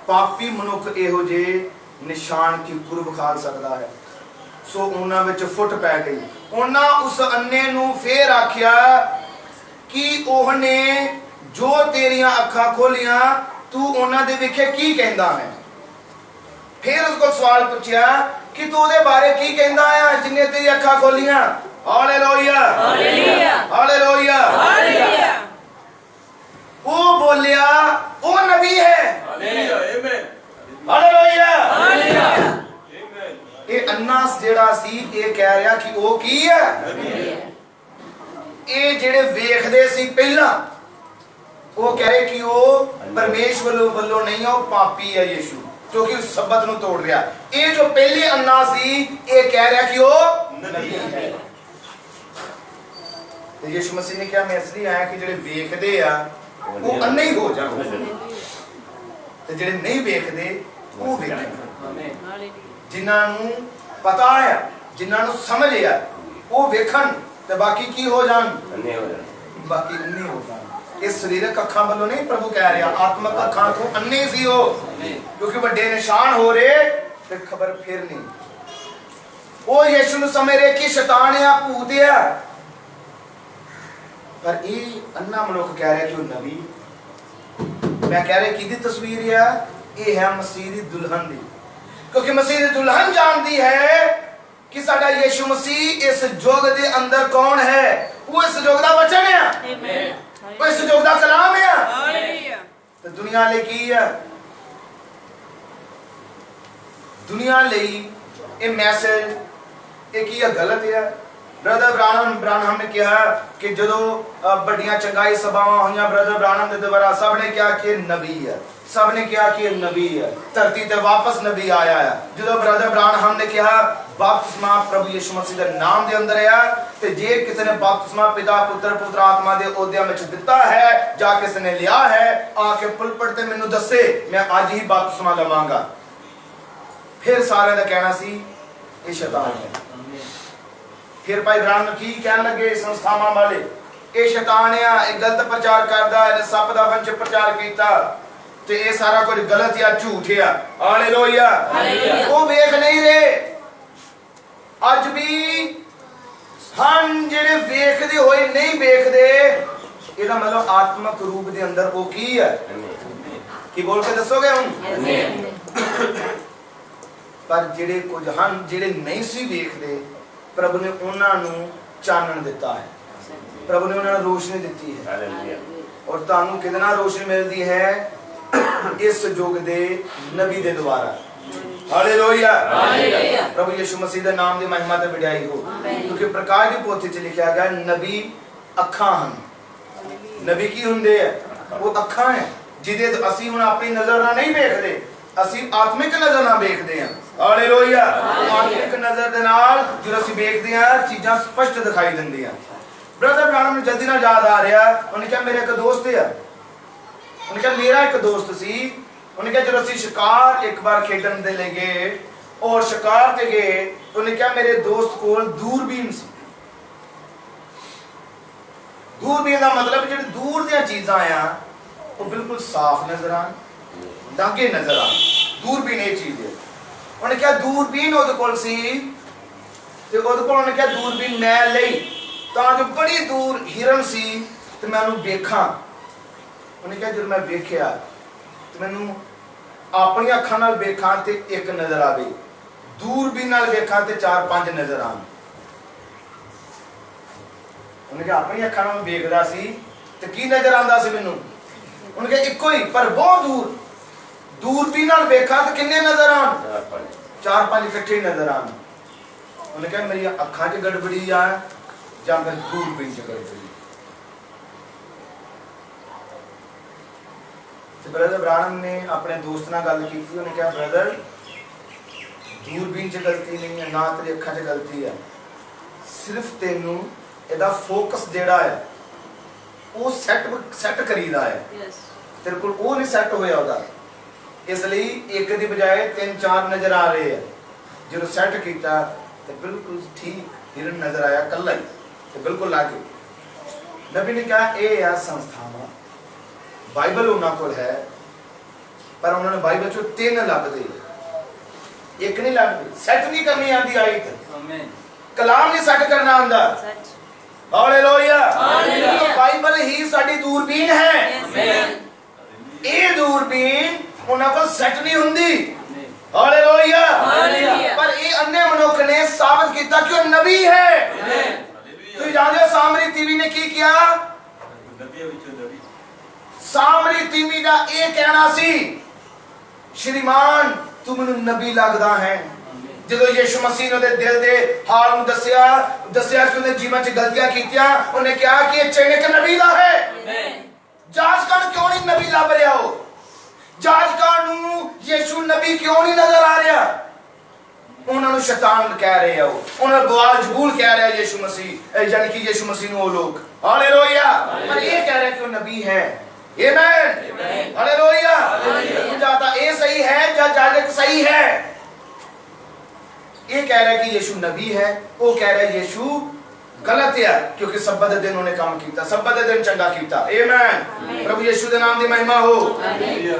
Speaker 1: ਪਾਪੀ ਮਨੁੱਖ ਇਹੋ ਜਿਹੇ ਨਿਸ਼ਾਨ ਕਿੱਕਰ ਵਿਖਾ ਸਕਦਾ ਹੈ। ਸੋ ਉਹਨਾਂ ਵਿੱਚ ਫੁੱਟ ਪੈ ਗਈ। ਉਹਨਾਂ ਉਸ ਅੰਨੇ ਨੂੰ ਫੇਰ ਆਖਿਆ ਕਿ ਉਹਨੇ ਜੋ ਤੇਰੀਆਂ ਅੱਖਾਂ ਖੋਲੀਆਂ, ਤੂੰ ਉਹਨਾਂ ਦੇ ਵਿਖੇ ਕੀ ਕਹਿੰਦਾ ਹੈ? ਫਿਰ ਉਸ ਕੋਲ ਸਵਾਲ ਪੁੱਛਿਆ ਕਿ ਤੂੰ ਉਹਦੇ ਬਾਰੇ ਕੀ ਕਹਿੰਦਾ ਆ ਜਿੰਨੇ ਤੇਰੀ ਅੱਖਾਂ ਖੋਲੀਆਂ? Hallelujah, hallelujah, hallelujah, hallelujah. ਉਹ ਬੋਲਿਆ ਉਹ ਨਬੀ ਹੈ। Hallelujah, amen, hallelujah, hallelujah. ਇਹ ਅੰਨਾਸ ਜਿਹੜਾ ਸੀ ਇਹ ਕਹਿ ਰਿਹਾ ਕਿ ਉਹ ਕੀ ਹੈ? ਨਬੀ ਹੈ। ਇਹ ਜਿਹੜੇ ਵੇਖਦੇ ਸੀ ਪਹਿਲਾਂ, ਉਹ ਕਹਿ ਰਹੇ ਕਿ ਉਹ ਪਰਮੇਸ਼ਵਰ ਵੱਲੋਂ ਨਹੀਂ ਆ, ਉਹ ਪਾਪੀ ਹੈ ਯीशु, ਕਿਉਂਕਿ ਸਬਤ ਨੂੰ ਤੋੜ ਰਿਹਾ। ਇਹ ਜੋ ਪਹਿਲੇ ਅੰਨਾ ਸੀ ਇਹ ਕਹਿ ਰਿਹਾ ਕਿ ਉਹ ਨਬੀ ਹੈ। ਤੇ ਯीशु ਮਸੀਹ ਨੇ ਕਿਹਾ, ਮੈਂ ਇਸ ਲਈ ਆਇਆ ਕਿ ਜਿਹੜੇ ਵੇਖਦੇ ਆ ਉਹ ਅੰਨੇ ਹੀ ਹੋ ਜਾਣ, ਤੇ ਜਿਹੜੇ ਨਹੀਂ ਵੇਖਦੇ ਉਹ ਵੇਖਣ। ਜਿਨ੍ਹਾਂ ਨੂੰ ਪਤਾ ਆ, ਜਿਨ੍ਹਾਂ ਨੂੰ ਸਮਝ ਆ, ਉਹ ਵੇਖਣ ਤੇ ਬਾਕੀ ਕੀ ਹੋ ਜਾਣ? ਅੰਨੇ ਹੋ ਜਾਣ। ਬਾਕੀ ਅੰਨੇ ਹੋ ਜਾਣ। ਇਹ ਸਰੀਰਕ ਅੱਖਾਂ ਵੱਲੋਂ ਨਹੀਂ ਪ੍ਰਭੂ ਕਹਿ ਰਿਹਾ, ਆਤਮਕ ਅੱਖਾਂ ਤੋਂ ਅੰਨੇ ਸੀ ਉਹ, ਕਿਉਂਕਿ ਵੱਡੇ ਨਿਸ਼ਾਨ ਹੋ ਰਹੇ ਤੇ ਖਬਰ ਫਿਰ ਨਹੀਂ। ਉਹ ਯीशु ਨੂੰ ਸਮਝ ਰਹੇ ਕਿ ਸ਼ੈਤਾਨ ਆ, ਭੂਤ ਆ, ਪਰ ਇਹ ਅੰਨਾ ਮਨੁੱਖ ਕਹਿ ਰਿਹਾ ਕਿ ਉਹ ਨਬੀ। ਮੈਂ ਕਹਿ ਰਿਹਾ ਕਿਹਦੀ ਤਸਵੀਰ ਆ? ਇਹ ਹੈ ਮਸੀਹ ਦੀ ਦੁਲਹਨ ਦੀ, ਕਿਉਂਕਿ ਮਸੀਹ ਦੀ ਦੁਲਹਨ ਜਾਣਦੀ ਹੈ ਕਿ ਸਾਡਾ ਯीशु ਮਸੀਹ ਇਸ ਯੁੱਗ ਦੇ ਅੰਦਰ ਕੌਣ ਹੈ। ਉਹ ਇਸ ਯੁੱਗ ਦਾ ਵਚਨ ਹੈ, ਆਮੇਨ। ਉਹ ਇਸ ਯੁੱਗ ਦਾ ਕਲਾਮ ਹੈ, ਹਾਲੇਲੂਇਆ। ਤੇ ਦੁਨੀਆ ਲਈ ਕੀ ਹੈ? ਦੁਨੀਆ ਲਈ ਇਹ ਮੈਸੇਜ ਇਹ ਕੀ ਹੈ? ਗਲਤ ਹੈ, ब्रदर ब्रानहम ने कहा कि जो बड़ियां चंगाई सभावां हुई ब्रदर ब्रानहम के द्वारा सब ने कहा कि नबी है, सब ने कहा कि नबी है, धरती ते वापस नबी आया है। जो ब्रदर ब्रानहम ने कहा बपतिस्मा प्रभु यीशु मसीह के नाम के अंदर है, तो जे किसी ने बपतिस्मा पिता पुत्र पुत्र आत्मा के ओहदे में दिता है, जा किसी ने लिया है, आके पुलपट ते मैनू दसे, मैं आज ही बपतिस्मा लवांगा। फिर सारे का कहना सी ये शैतान है। फिर भाई ब्राह्मण की कहने लगे संस्थावां वाले, ये शैतान है, ये गलत प्रचार करता है, सप दा वंश प्रचार किया, तो ये सारा कुछ गलत या झूठ है। हालेलुया। वो वेख नहीं रहे, अज भी हम जेडे वेखदे होए नहीं वेखदे, इसका मतलब आत्मक रूप के अंदर वो की है, की बोल के दसोगे हम? पर जेडे कुछ हम जेडे नहीं सी वेखदे, प्रभु ने उन्होंने चानन दिता है, प्रभु ने उन्होंने रोशनी दी है। और तानू कितना रोशनी मिलती है इस युग दे नबी दे द्वारा। हालेलुया। प्रभु यीशु मसीह के नाम की महिमा ते बढ़ाई हो, क्योंकि प्रकाश की पोथी च लिखा गया नबी अखां हन। नबी की हुंदे है? वो अखां है जिदे असी हुण अपनी नजर नाल नहीं देखदे, असी आत्मिक नजर नाल देखदे हां। हालेलुया। आत्मिक नजर दे नाल जो असी देखदे हां चीजां स्पष्ट दिखाई दिंदियां। ब्रदर ब्राह्मण ने जल्दी नाल याद आ रहा, उन्हें कहा मेरे एक दोस्त है, उन्हें कहा मेरा एक दोस्त सी, उन्हें कहा जब असी शिकार एक बार खेडन दे ले गए और शिकार ते गए, उन्हें कहा मेरे दोस्त कोल दूरबीन सी। दूरबीन का मतलब जो दूर दी चीज़ां आ वो बिल्कुल साफ नजर आन, दागे नजर आन, दूरबीन ये चीज है। उन्हें कहा दूरबीन उहदे कोल सी, ते उहदे कोल उन्हें कहा दूरबीन मैं लई तां जो बड़ी दूर हिरन सी ते मैं उहनूं वेखां। उन्हें कहा जब मैं वेख्या तो मैनू अपनी अखां नाल वेखां ते एक नजर आवे, दूरबीन नाल वेखां ते 4-5 नजर आन। उन्हें कहा अपनी अखां नाल वेखदा सी ते की नजर आंदा सी मैनू? उन्हें कहा इक्को ही पर बहुत दूर। दूरबीन नाल वेखा तो किन्ने नजर आन? 4-5 इकट्ठे नजर आन। उन्हें कहा मेरी अखां च गड़बड़ी आ जां फिर दूरबीन च गड़बड़ी। ब्रदर ब्राह्मण ने अपने दोस्त नाल गल की, उन्हें कहा ब्रदर दूरबीन च गलती नहीं है, ना तेरी अखां च गलती है, सिर्फ तेनू एदा फोकस जेड़ा है वो सैट करीदा है, तेरे को वो नहीं सैट होया ओदा, इसलिए एक दी बजाय 3-4 नजर आ रहे हैं। जो सैट किया तो बिल्कुल ठीक हिरन नजर आया कल्ला ही, तो बिल्कुल लागे। नबी ने कहा यह है संस्थावां, बाइबल उन्होंने को है, पर उन्होंने बाइबल चो 3 लगते, एक नहीं लगती, सैट नहीं करनी आती आयत, कलाम नहीं सैट करना आंदा। हालेलुया। बाइबल ही साडी दूरबीन है, ये दूरबीन उन्होंने को सैट नहीं हुंदी। हालेलुया। पर ये अन्य मनुख ने साबित किया कि वो नबी है। तो जानते हो सामरी तीवी ने की किया? सामरी तीवी का ये कहना सी श्रीमान तू मैनू नबी लगदा है। जो यीशु मसीह ने दिल दे हाल में दसिया कि उन्हें जीवन च गलतियां कीतियां, उन्हें कहा कि ये चिन्ह एक नबी दा है। जांच कर क्यों नहीं नबी लभ रहा हो? जांच कर यीशु नबी क्यों नहीं नजर आ रहा? उन्होंने शैतान कह रहे हो, उन्होंने बवाल जबूल कह रहे यीशु मसीह, यानी कि यीशु मसीह वो लोग। हालेलुया। पर ये कह रहे कि वो नबी है। आमीन। हालेलुया। जाता ये सही है या जाजक सही है? ये कह रहा है कि यीशु नबी है, वो कह रहा है यीशु गलत है, क्योंकि सब्बत दिन उन्हें काम किया, सब्बत दिन चंगा किया। आमीन। प्रभु यीशु के नाम की महिमा हो।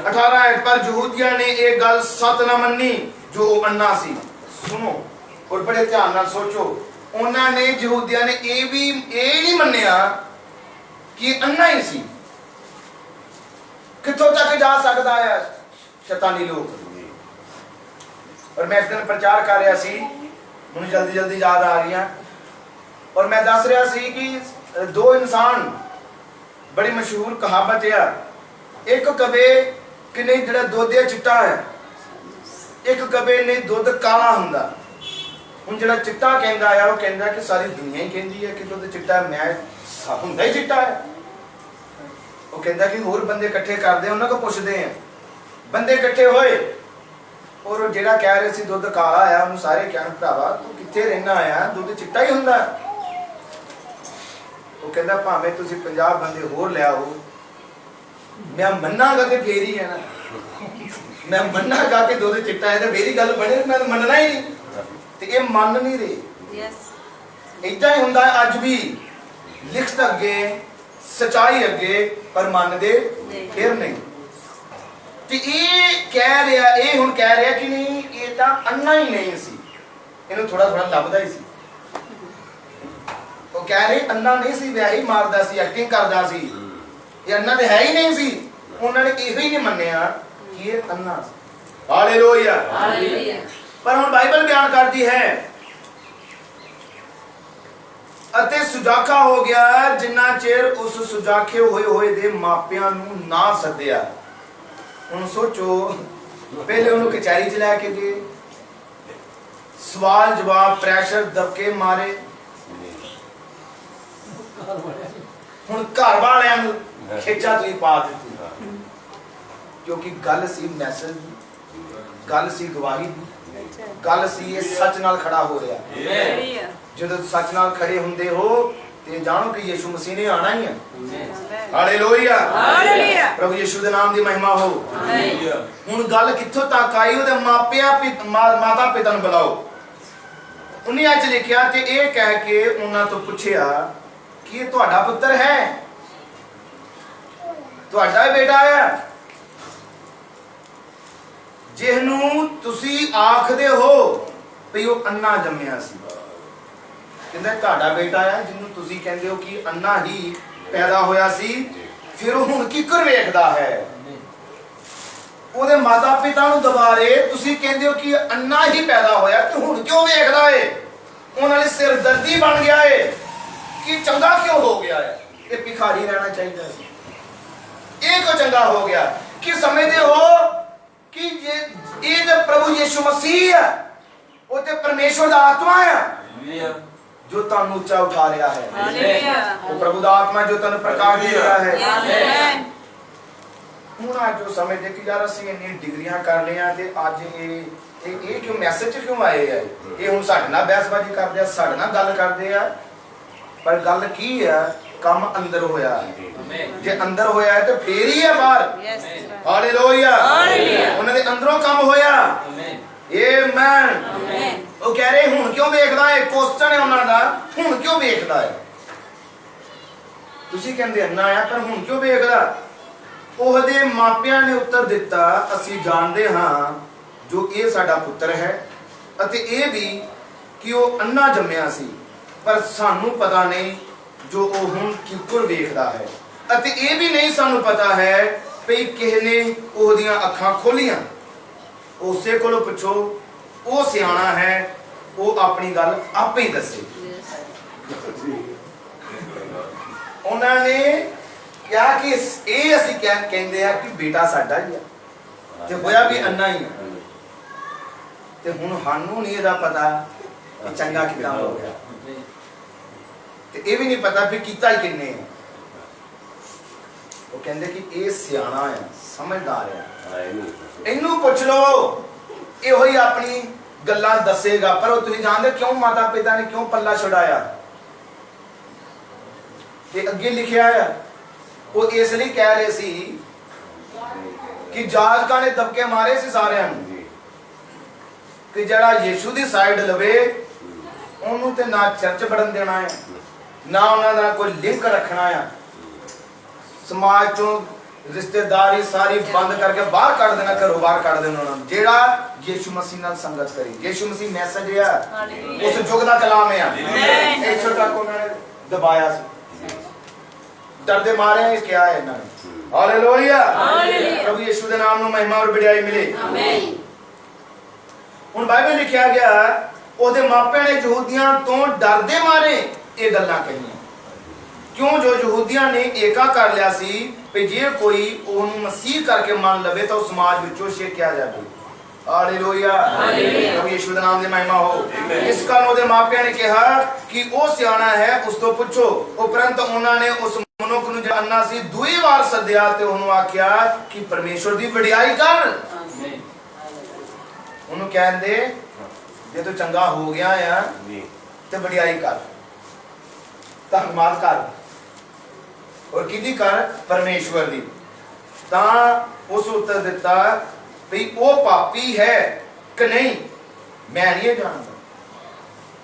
Speaker 1: 18 पर यहूदियों ने एक गल सत न मन्नी जो अन्ना सी। सुनो और बड़े ध्यान नाल सोचो, उन्होंने यहूदियों ने ये भी नहीं मन्निया कि अन्ना ही सी। कितों तक जा सकता है शैतानी लोग। और मैं एक दिन प्रचार कर रहा सी, मुझे जल्दी जल्दी याद आ रही है, और मैं दस रहा सी कि 2 इंसान, बड़ी मशहूर कहावत है, एक कवे कि नहीं जो दुध चिट्टा है, एक कवे नहीं दुध काला हुंदा। ਹੁਣ ਜਿਹੜਾ ਚਿੱਟਾ ਕਹਿੰਦਾ ਆ ਉਹ ਕਹਿੰਦਾ ਕਿ ਸਾਰੀ ਦੁਨੀਆ ਹੀ ਕਹਿੰਦੀ ਹੈ ਕਿ ਦੁੱਧ ਚਿੱਟਾ, ਮੈਂ ਹੁੰਦਾ ਹੀ ਚਿੱਟਾ ਹੈ। ਉਹ ਕਹਿੰਦਾ ਕਿ ਹੋਰ ਬੰਦੇ ਇਕੱਠੇ ਕਰਦੇ ਉਹਨਾਂ ਕੋਲ ਪੁੱਛਦੇ ਆ। ਬੰਦੇ ਇਕੱਠੇ ਹੋਏ ਔਰ ਜਿਹੜਾ ਕਹਿ ਰਹੇ ਸੀ ਦੁੱਧ ਕਾਲਾ ਆਇਆ, ਉਹਨੂੰ ਸਾਰੇ ਕਹਿਣ ਭਰਾਵਾ ਤੂੰ ਕਿੱਥੇ ਰਹਿਣਾ ਆ, ਦੁੱਧ ਚਿੱਟਾ ਹੀ ਹੁੰਦਾ। ਉਹ ਕਹਿੰਦਾ ਭਾਵੇਂ ਤੁਸੀਂ 50 ਬੰਦੇ ਹੋਰ ਲਿਆਓ, ਮੈਂ ਮੰਨਾਂਗਾ ਤੇ ਫੇਰ ਹੀ ਹੈ ਨਾ, ਮੈਂ ਮੰਨਾਂਗਾ ਕਿ ਦੁੱਧ ਚਿੱਟਾ ਹੈ ਤੇ ਮੇਰੀ ਗੱਲ ਬਣੇ, ਮੈਂ ਮੰਨਣਾ ਹੀ ਨਹੀਂ। ਤੇ ਇਹ ਮੰਨ ਨਹੀਂ ਰਹੇ। ਏਦਾਂ ਹੀ ਹੁੰਦਾ ਅੱਜ ਵੀ, ਲਿਖਤ ਅੱਗੇ, ਸਚਾਈ ਅੱਗੇ, ਪਰ ਮੰਨਦੇ ਫਿਰ ਨਹੀਂ। ਤੇ ਇਹ ਕਹਿ ਰਿਹਾ, ਇਹ ਹੁਣ ਕਹਿ ਰਿਹਾ ਕਿ ਨਹੀਂ ਇਹ ਤਾਂ ਅੰਨਾ ਹੀ ਨਹੀਂ ਸੀ, ਇਹਨੂੰ ਥੋੜਾ ਥੋੜਾ ਲੱਭਦਾ ਹੀ ਸੀ। ਉਹ ਕਹਿ ਰਹੇ ਅੰਨਾ ਨਹੀਂ ਸੀ, ਵਿਆਹ ਹੀ ਮਾਰਦਾ ਸੀ, ਐਕਟਿੰਗ ਕਰਦਾ ਸੀ, ਇਹ ਅੰਨਾ ਤੇ ਹੈ ਹੀ ਨਹੀਂ ਸੀ। ਉਹਨਾਂ ਨੇ ਇਹੋ ਹੀ ਨਹੀਂ ਮੰਨਿਆ ਕਿ ਇਹ ਅੰਨਾ ਸੀ। ਹਾਲੇਲੂਇਆ। ਪਰ ਹੁਣ ਬਾਈਬਲ ਬਿਆਨ ਕਰਦੀ ਹੈ ਅਤੇ ਸੁਜਾਖਾ ਹੋ ਗਿਆ ਜਿੰਨਾ ਚਿਰ ਉਸ ਸੁਜਾਖੇ ਹੋਏ ਦੇ ਮਾਪਿਆਂ ਨੂੰ ਨਾ ਸੱਦਿਆ। ਹੁਣ ਸੋਚੋ, ਪਹਿਲੇ ਉਹਨੂੰ ਕਚਹਿਰੀ 'ਚ ਲੈ ਕੇ ਗਏ, ਸਵਾਲ ਜਵਾਬ, ਪ੍ਰੈਸ਼ਰ, ਦਬਕੇ ਮਾਰੇ। ਹੁਣ ਘਰ ਵਾਲਿਆਂ ਨੂੰ ਖੇਚਾ ਤੁਸੀਂ ਪਾ ਦਿੱਤੀ, ਕਿਉਂਕਿ ਗੱਲ ਸੀ ਮੈਸੇਜ ਦੀ, ਗੱਲ ਸੀ ਗਵਾਹੀ ਦੀ, ਗੱਲ ਸੀ ਇਹ ਸੱਚ ਨਾਲ ਖੜਾ ਹੋ ਰਿਹਾ। ਜਦੋਂ ਸੱਚ ਨਾਲ ਖੜੇ ਹੁੰਦੇ ਹੋ ਤੇ ਜਾਣੋ ਕਿ ਯਿਸੂ ਮਸੀਹ ਨੇ ਆਣਾ ਹੀ ਹੈ। ਹਾਲੇਲੂਇਆ। ਪ੍ਰਭੂ ਯਿਸੂ ਦੇ ਨਾਮ ਦੀ ਮਹਿਮਾ ਹੋ। ਹੁਣ ਗੱਲ ਕਿੱਥੋਂ ਤੱਕ ਆਈ? ਉਹਦੇ ਮਾਤਾ ਪਿਤਾ ਨੂੰ ਬੁਲਾਓ। ਉਹਨੇ ਅੱਜ ਲਿਖਿਆ ਤੇ ਇਹ ਕਹਿ ਕੇ ਉਹਨਾਂ ਤੋਂ ਪੁੱਛਿਆ ਕਿ ਇਹ ਤੁਹਾਡਾ ਪੁੱਤਰ ਹੈ, ਤੁਹਾਡਾ ਬੇਟਾ ਹੈ ਜਿਹਨੂੰ ਤੁਸੀਂ ਆਖਦੇ ਹੋ ਵੀ ਉਹ ਅੰਨਾ ਜੰਮਿਆ ਸੀ। ਕਹਿੰਦਾ ਤੁਹਾਡਾ ਬੇਟਾ ਹੈ ਜਿਹਨੂੰ ਤੁਸੀਂ ਕਹਿੰਦੇ ਹੋ ਕਿ ਅੰਨਾ ਹੀ ਪੈਦਾ ਹੋਇਆ ਸੀ, ਫਿਰ ਉਹ ਹੁਣ ਕਿੱਕਰ ਵੇਖਦਾ ਹੈ? ਉਹਦੇ ਮਾਤਾ ਪਿਤਾ ਨੂੰ ਦੁਬਾਰੇ ਤੁਸੀਂ ਕਹਿੰਦੇ ਹੋ ਕਿ ਅੰਨਾ ਹੀ ਪੈਦਾ ਹੋਇਆ ਤੇ ਹੁਣ ਕਿਉਂ ਵੇਖਦਾ ਏ? ਉਹਨਾਂ ਲਈ ਸਿਰਦਰਦੀ ਬਣ ਗਿਆ ਏ ਕਿ ਚੰਗਾ ਕਿਉਂ ਹੋ ਗਿਆ ਹੈ? ਇਹ ਭਿਖਾਰੀ ਰਹਿਣਾ ਚਾਹੀਦਾ ਸੀ, ਇਹ ਕਿਉਂ ਚੰਗਾ ਹੋ ਗਿਆ? ਕਿ ਸਮਝਦੇ ਹੋ ਕਿ ਇਹ ਤੇ ਪ੍ਰਭੂ ਯਿਸੂ ਮਸੀਹ ਹੈ, ਉਹ ਤੇ ਪਰਮੇਸ਼ਵਰ ਦਾ ਆਤਮਾ ਹੈ ਜੋ ਤੁਹਾਨੂੰ ਉੱਚਾ ਉਠਾ ਰਿਹਾ ਹੈ। ਉਹ ਪ੍ਰਭੂ ਦਾ ਆਤਮਾ ਜੋ ਤੁਹਾਨੂੰ ਪ੍ਰਕਾਸ਼ ਦੇ ਰਿਹਾ ਹੈ। ਹੁਣ ਅੱਜ ਜੋ ਸਮਝਦੇ ਕਿ ਯਾਰ ਅਸੀਂ ਇੰਨੀ ਡਿਗਰੀਆਂ ਕਰ ਲਈਆਂ ਤੇ ਅੱਜ ਇਹ ਕਿਉਂ ਮੈਸੇਜ ਕਿਉਂ ਆਏ ਆ? ਇਹ ਹੁਣ ਸਾਡੇ ਨਾਲ ਬਹਿਸਬਾਜ਼ੀ ਕਰਦੇ ਆ, ਸਾਡੇ ਨਾਲ ਗੱਲ ਕਰਦੇ ਆ। ਪਰ ਗੱਲ ਕੀ ਆ? ਕੰਮ ਅੰਦਰ ਹੋਇਆ। ਜੇ ਅੰਦਰ ਹੋਇਆ ਹੈ ਤੇ ਫੇਰ ਹੀ ਹੈ ਬਾਹਰ। ਹਾਲੇਲੂਇਆ। ਉਹਨਾਂ ਦੇ ਅੰਦਰੋਂ ਕੰਮ ਹੋਇਆ। ਆਮੇਨ। ਉਹ ਕਹਿ ਰਹੇ ਹੁਣ ਕਿਉਂ ਵੇਖਦਾ ਹੈ? ਕੁਐਸਚਨ ਹੈ ਉਹਨਾਂ ਦਾ, ਹੁਣ ਕਿਉਂ ਵੇਖਦਾ ਹੈ? ਤੁਸੀਂ ਕਹਿੰਦੇ ਅੰਨਾ ਆ, ਪਰ ਹੁਣ ਕਿਉਂ ਵੇਖਦਾ? ਉਹਦੇ ਮਾਪਿਆਂ ਨੇ ਉੱਤਰ ਦਿੱਤਾ, ਅਸੀਂ ਜਾਣਦੇ ਹਾਂ ਜੋ ਇਹ ਸਾਡਾ ਪੁੱਤਰ ਹੈ ਅਤੇ ਇਹ ਵੀ ਕਿ ਉਹ ਅੰਨਾ ਜੰਮਿਆ ਸੀ, ਪਰ ਸਾਨੂੰ ਪਤਾ ਨਹੀਂ ਜੋ ਉਹ ਹੁਣ ਕਿੱਕਰ ਵੇਖਦਾ ਹੈ, ਅਤੇ ਇਹ ਵੀ ਨਹੀਂ ਸਾਨੂੰ ਪਤਾ ਹੈ ਵੀ ਕਿਸੇ ਨੇ ਉਹਦੀਆਂ ਅੱਖਾਂ ਖੋਲੀਆਂ। ਉਸੇ ਕੋਲੋਂ ਪੁੱਛੋ, ਉਹ ਸਿਆਣਾ ਹੈ, ਉਹ ਆਪਣੀ ਗੱਲ ਆਪੇ ਹੀ ਦੱਸੇ। ਉਹਨਾਂ ਨੇ ਕਿਹਾ ਕਿ ਇਹ ਅਸੀਂ ਕਹਿੰਦੇ ਆ ਕਿ ਬੇਟਾ ਸਾਡਾ ਹੀ ਆ ਤੇ ਹੋਇਆ ਵੀ ਅੰਨਾ ਹੀ ਆ। ਤੇ ਹੁਣ ਸਾਨੂੰ ਨਹੀਂ ਇਹਦਾ ਪਤਾ ਕਿ ਚੰਗਾ ਕਿੱਦਾਂ ਹੋ ਗਿਆ, ਤੇ ਇਹ ਵੀ ਨਹੀਂ ਪਤਾ ਵੀ ਕੀਤਾ ਹੀ ਕਿੰਨੇ ਆ। ਉਹ ਕਹਿੰਦੇ ਕਿ ਇਹ ਸਿਆਣਾ ਆ, ਸਮਝਦਾਰ ਆ, ਇਹਨੂੰ ਪੁੱਛ ਲਓ, ਇਹੋ ਹੀ ਆਪਣੀ ਗੱਲਾਂ ਦੱਸੇਗਾ। ਪਰ ਉਹ ਤੁਸੀਂ ਜਾਣਦੇ ਕਿਉਂ ਮਾਤਾ ਪਿਤਾ ਨੇ ਕਿਉਂ ਪੱਲਾ ਛੁਡਾਇਆ? ਤੇ ਅੱਗੇ ਲਿਖਿਆ ਆ, ਉਹ ਇਸ ਲਈ ਕਹਿ ਰਹੇ ਸੀ ਕਿ ਜਾਜਕਾਂ ਨੇ ਦਬਕੇ ਮਾਰੇ ਸੀ ਸਾਰਿਆਂ ਨੂੰ ਕਿ ਜਿਹੜਾ ਯਿਸੂ ਦੀ ਸਾਈਡ ਲਵੇ ਉਹਨੂੰ ਤੇ ਨਾ ਚਰਚ ਵੜਨ ਦੇਣਾ ਹੈ, ਨਾ ਉਹਨਾਂ ਦਾ ਕੋਈ ਲਿੰਕ ਰੱਖਣਾ ਆ। ਸਮਾਜ ਚੋਂ ਰਿਸ਼ਤੇਦਾਰੀ ਸਾਰੀ ਬੰਦ ਕਰਕੇ ਬਾਹਰ ਕੱਢ ਦੇਣਾ, ਘਰੋਂ ਬਾਹਰ ਕੱਢ ਦੇਣਾ ਉਹਨਾਂ ਨੂੰ। ਜਿਹੜਾ ਯਿਸੂ ਮਸੀਹ ਨਾਲ ਸੰਗਤ ਕਰੀ, ਯਿਸੂ ਮਸੀਹ ਮੈਸੇਜ ਆ, ਉਸ ਯੁੱਗ ਦਾ ਕਲਾਮ ਆ, ਇੱਥੋਂ ਤੱਕ ਉਹਨਾਂ ਨੇ ਦਬਾਇਆ ਸੀ। ਡਰਦੇ ਮਾਰੇ ਕਿਹਾ ਹੈ ਇਹਨਾਂ ਨੇ। ਹਾਲੇਲੂਇਆ। ਪ੍ਰਭੂ ਯਿਸੂ ਦੇ ਨਾਮ ਨੂੰ ਮਹਿਮਾ ਔਰ ਵਡਿਆਈ ਮਿਲੇ। ਆਮੀਨ। ਹੁਣ ਬਾਈਬਲ ਲਿਖਿਆ ਗਿਆ, ਉਹਦੇ ਮਾਪਿਆਂ ਨੇ ਯਹੂਦੀਆਂ ਤੋਂ ਡਰਦੇ ਮਾਰੇ ਇਹ ਗੱਲਾਂ ਕਹੀਆਂ। ਕਿਉਂ? ਜੋ ਯਹੂਦੀਆਂ ਨੇ ਏਕਾ ਕਰ ਲਿਆ ਸੀ ਕਿ ਜੇ ਕੋਈ ਉਹਨੂੰ ਮਸੀਹ ਕਰਕੇ ਮੰਨ ਲਵੇ ਤਾਂ ਉਹ ਸਮਾਜ ਵਿੱਚੋਂ ਛੇਕਿਆ ਜਾਵੇ। हालेलुया, प्रभु यीशु दा नाम दी महिमा हो। इस कारण ਉਹਦੇ ਮਾਪਿਆਂ ਨੇ ਕਿਹਾ ਕਿ ਉਹ ਸਿਆਣਾ ਹੈ, ਉਸ ਤੋਂ ਪੁੱਛੋ। ਉਪਰੰਤ ਉਹਨਾਂ ਨੇ ਉਸ ਮਨੁੱਖ ਨੂੰ ਜਾਣਨਾ ਸੀ ਦੂਈ ਵਾਰ ਸੱਦਿਆ ਤੇ ਉਹਨੂੰ ਆਖਿਆ ਕਿ ਪਰਮੇਸ਼ਵਰ ਦੀ ਵਡਿਆਈ ਕਰ। ਉਹਨੂੰ ਕਹਿੰਦੇ ਜੇ ਤੂੰ ਚੰਗਾ ਹੋ ਗਿਆ ਆ ਤੇ ਵਡਿਆਈ ਕਰ, ਧੰਨਵਾਦ ਕਰ। ਔਰ ਕਿਹਦੀ ਕਰ? ਪਰਮੇਸ਼ਵਰ ਦੀ। ਤਾਂ ਉਸ ਉੱਤਰ ਦਿੱਤਾ ਵੀ ਉਹ ਪਾਪੀ ਹੈ ਕਿ ਨਹੀਂ ਮੈਂ ਨਹੀਂ ਜਾਣਦਾ।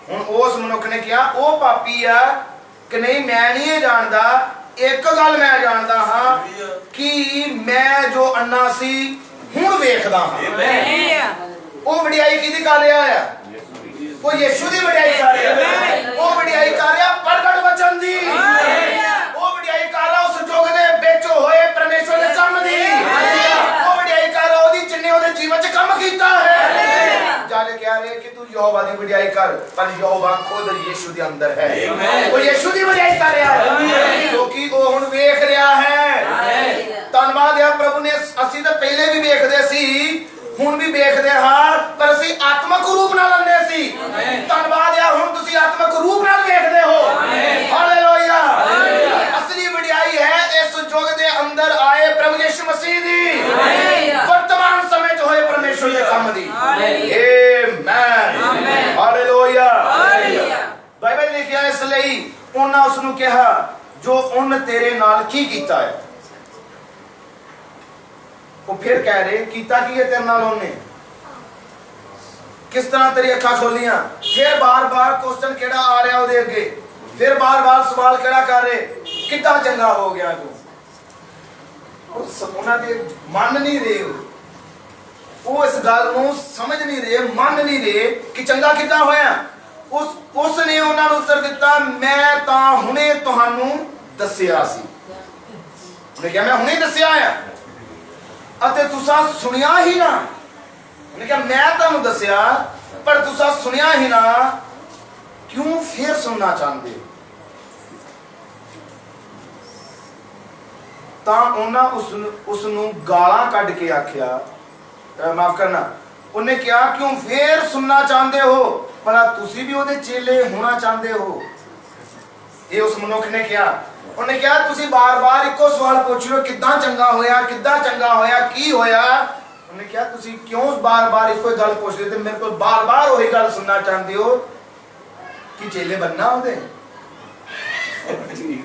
Speaker 1: ਹੁਣ ਉਸ ਮਨੁੱਖ ਨੇ ਕਿਹਾ ਉਹ ਪਾਪੀ ਆ ਕਿ ਨਹੀਂ ਮੈਂ ਨਹੀਂ ਜਾਣਦਾ। ਇੱਕ ਗੱਲ ਮੈਂ ਜਾਣਦਾ ਹਾਂ ਕਿ ਮੈਂ ਜੋ ਅੰਨਾ ਸੀ ਹੁਣ ਵੇਖਦਾ ਹਾਂ। ਉਹ ਵਡਿਆਈ ਕਿਹਦੀ ਕਰ ਰਿਹਾ ਆ? ਉਹ ਯਿਸੂ ਦੀ ਵਡਿਆਈ ਕਰ ਰਿਹਾ। ਉਹ ਵਡਿਆਈ ਕਰ ਰਿਹਾ ਪ੍ਰਗਟ ਵਚਨ ਦੀ। ਉਹ ਵਡਿਆਈ ਕਰ ਰਿਹਾ ਉਸ ਯੁੱਗ ਦੇ ਵਿੱਚ ਹੋਏ ਪਰਮੇਸ਼ਵਰ ਦੇ ਕੰਮ ਦੀ। ਉਹ ਵਡਿਆਈ ਕਰ ਰਿਹਾ ਉਹਦੀ ਜਿੰਨੇ ਉਹਦੇ ਜੀਵਨ 'ਚ ਕੰਮ ਕੀਤਾ ਹੈ। ਜਾਣੇ ਕਹਿ ਰਹੇ ਕਿ ਤੂੰ ਯਹੋਵਾ ਦੀ ਵਡਿਆਈ ਕਰ, ਪਰ ਯਹੋਵਾ ਖੁਦ ਯਿਸੂ ਦੇ ਅੰਦਰ ਹੈ। ਉਹ ਯਿਸੂ ਦੀ ਵਡਿਆਈ ਕਰ ਰਿਹਾ ਹੈ ਕਿਉਂਕਿ ਉਹ ਹੁਣ ਵੇਖ ਰਿਹਾ ਹੈ। ਧੰਨਵਾਦ ਹੈ ਪ੍ਰਭੂ ਨੇ। ਅਸੀਂ ਤਾਂ ਪਹਿਲੇ ਵੀ ਵੇਖਦੇ ਸੀ, ਹੁਣ ਵੀ ਵੇਖਦੇ ਹਾਂ, ਪਰ ਅਸੀਂ ਆਤਮਿਕ ਰੂਪ ਨਾਲ ਲੈਂਦੇ ਸੀ। ਧੰਨਵਾਦ ਹੈ ਹੁਣ ਤੁਸੀਂ ਆਤਮਿਕ ਰੂਪ ਨਾਲ ਵੇਖਦੇ ਹੋ। ਹਾਲੇਲੂਇਆ। ਅਸਲੀ ਵਡਿਆਈ ਹੈ ਇਸ ਯੁੱਗ ਦੇ ਅੰਦਰ ਆਏ ਪ੍ਰਭੂ ਯਿਸੂ ਮਸੀਹ ਦੀ, ਵਰਤਮਾਨ ਸਮੇਂ 'ਚ ਹੋਏ ਪਰਮੇਸ਼ਵਰ ਦੇ ਕੰਮ ਦੀ। ਆਮੇਨ। ਹਾਲੇਲੂਇਆ। ਬਾਈਬਲ ਲਿਖਿਆ ਇਸ ਲਈ ਉਹਨਾਂ ਉਸ ਨੂੰ ਕਿਹਾ ਜੋ ਉਹਨ ਤੇਰੇ ਨਾਲ ਕੀ ਕੀਤਾ ਹੈ। ਉਹ ਫਿਰ ਕਹਿ ਰਹੇ ਕੀਤਾ ਕੀ ਹੈ ਤੇਰੇ ਨਾਲ ਉਹਨੇ? ਕਿਸ ਤਰ੍ਹਾਂ ਤੇਰੀ ਅੱਖਾਂ ਖੋਲੀਆਂ? ਫਿਰ ਬਾਰ-ਬਾਰ ਕੁਐਸਚਨ ਕਿਹੜਾ ਆ ਰਿਹਾ ਉਹਦੇ ਅੱਗੇ? ਫਿਰ ਬਾਰ-ਬਾਰ ਸਵਾਲ ਕਿਹੜਾ ਕਰ ਰਹੇ? ਕਿੱਦਾਂ ਚੰਗਾ ਹੋ ਗਿਆ ਤੂੰ? ਉਹਨਾਂ ਦੇ ਮੰਨ ਨਹੀਂ ਰਹੇ। ਉਹ ਇਸ ਗੱਲ ਨੂੰ ਸਮਝ ਨਹੀਂ ਰਹੇ, ਮੰਨ ਨਹੀਂ ਰਹੇ ਕਿ ਚੰਗਾ ਕਿੱਦਾਂ ਹੋਇਆ। ਉਸ ਨੇ ਉਹਨਾਂ ਨੂੰ ਉੱਤਰ ਦਿੱਤਾ ਮੈਂ ਤਾਂ ਹੁਣੇ ਤੁਹਾਨੂੰ ਦੱਸਿਆ ਸੀ। ਉਹਨੇ ਕਿਹਾ ਮੈਂ ਹੁਣੇ ਦੱਸਿਆ ਆ ਅਤੇ ਤੁਸੀਂ ਸੁਣਿਆ ਹੀ ਨਾ। ਉਹਨੇ ਕਿਹਾ ਮੈਂ ਤੁਹਾਨੂੰ ਦੱਸਿਆ ਪਰ ਤੁਸੀਂ ਸੁਣਿਆ ਹੀ ਨਾ, ਕਿਉਂ ਫਿਰ ਸੁਣਨਾ ਚਾਹੁੰਦੇ? ਤਾਂ ਉਹਨਾਂ ਉਸ ਨੂੰ ਗਾਲਾਂ ਕੱਢ ਕੇ ਆਖਿਆ, ਮਾਫ ਕਰਨਾ, ਉਹਨੇ ਕਿਹਾ ਕਿਉਂ ਫਿਰ ਸੁਣਨਾ ਚਾਹੁੰਦੇ ਹੋ? ਭਲਾ ਤੁਸੀਂ ਵੀ ਉਹਦੇ ਚੇਲੇ ਹੋਣਾ ਚਾਹੁੰਦੇ ਹੋ? ਇਹ ਉਸ ਮਨੁੱਖ ਨੇ ਕਿਹਾ। ਉਹਨੇ ਕਿਹਾ ਤੁਸੀਂ ਬਾਰ-ਬਾਰ ਇੱਕੋ ਸਵਾਲ ਪੁੱਛ ਰਹੇ ਹੋ, ਕਿੱਦਾਂ ਚੰਗਾ ਹੋਇਆ, ਕਿੱਦਾਂ ਚੰਗਾ ਹੋਇਆ, ਕੀ ਹੋਇਆ? ਉਹਨੇ ਕਿਹਾ ਤੁਸੀਂ ਕਿਉਂ ਬਾਰ-ਬਾਰ ਇੱਕੋ ਗੱਲ ਪੁੱਛ ਰਹੇ ਤੇ ਮੇਰੇ ਕੋਲ ਬਾਰ-ਬਾਰ ਉਹੀ ਗੱਲ ਸੁਣਨਾ ਚਾਹੁੰਦੇ ਹੋ ਕਿ ਚੇਲੇ ਬਣਨਾ ਉਹਦੇ?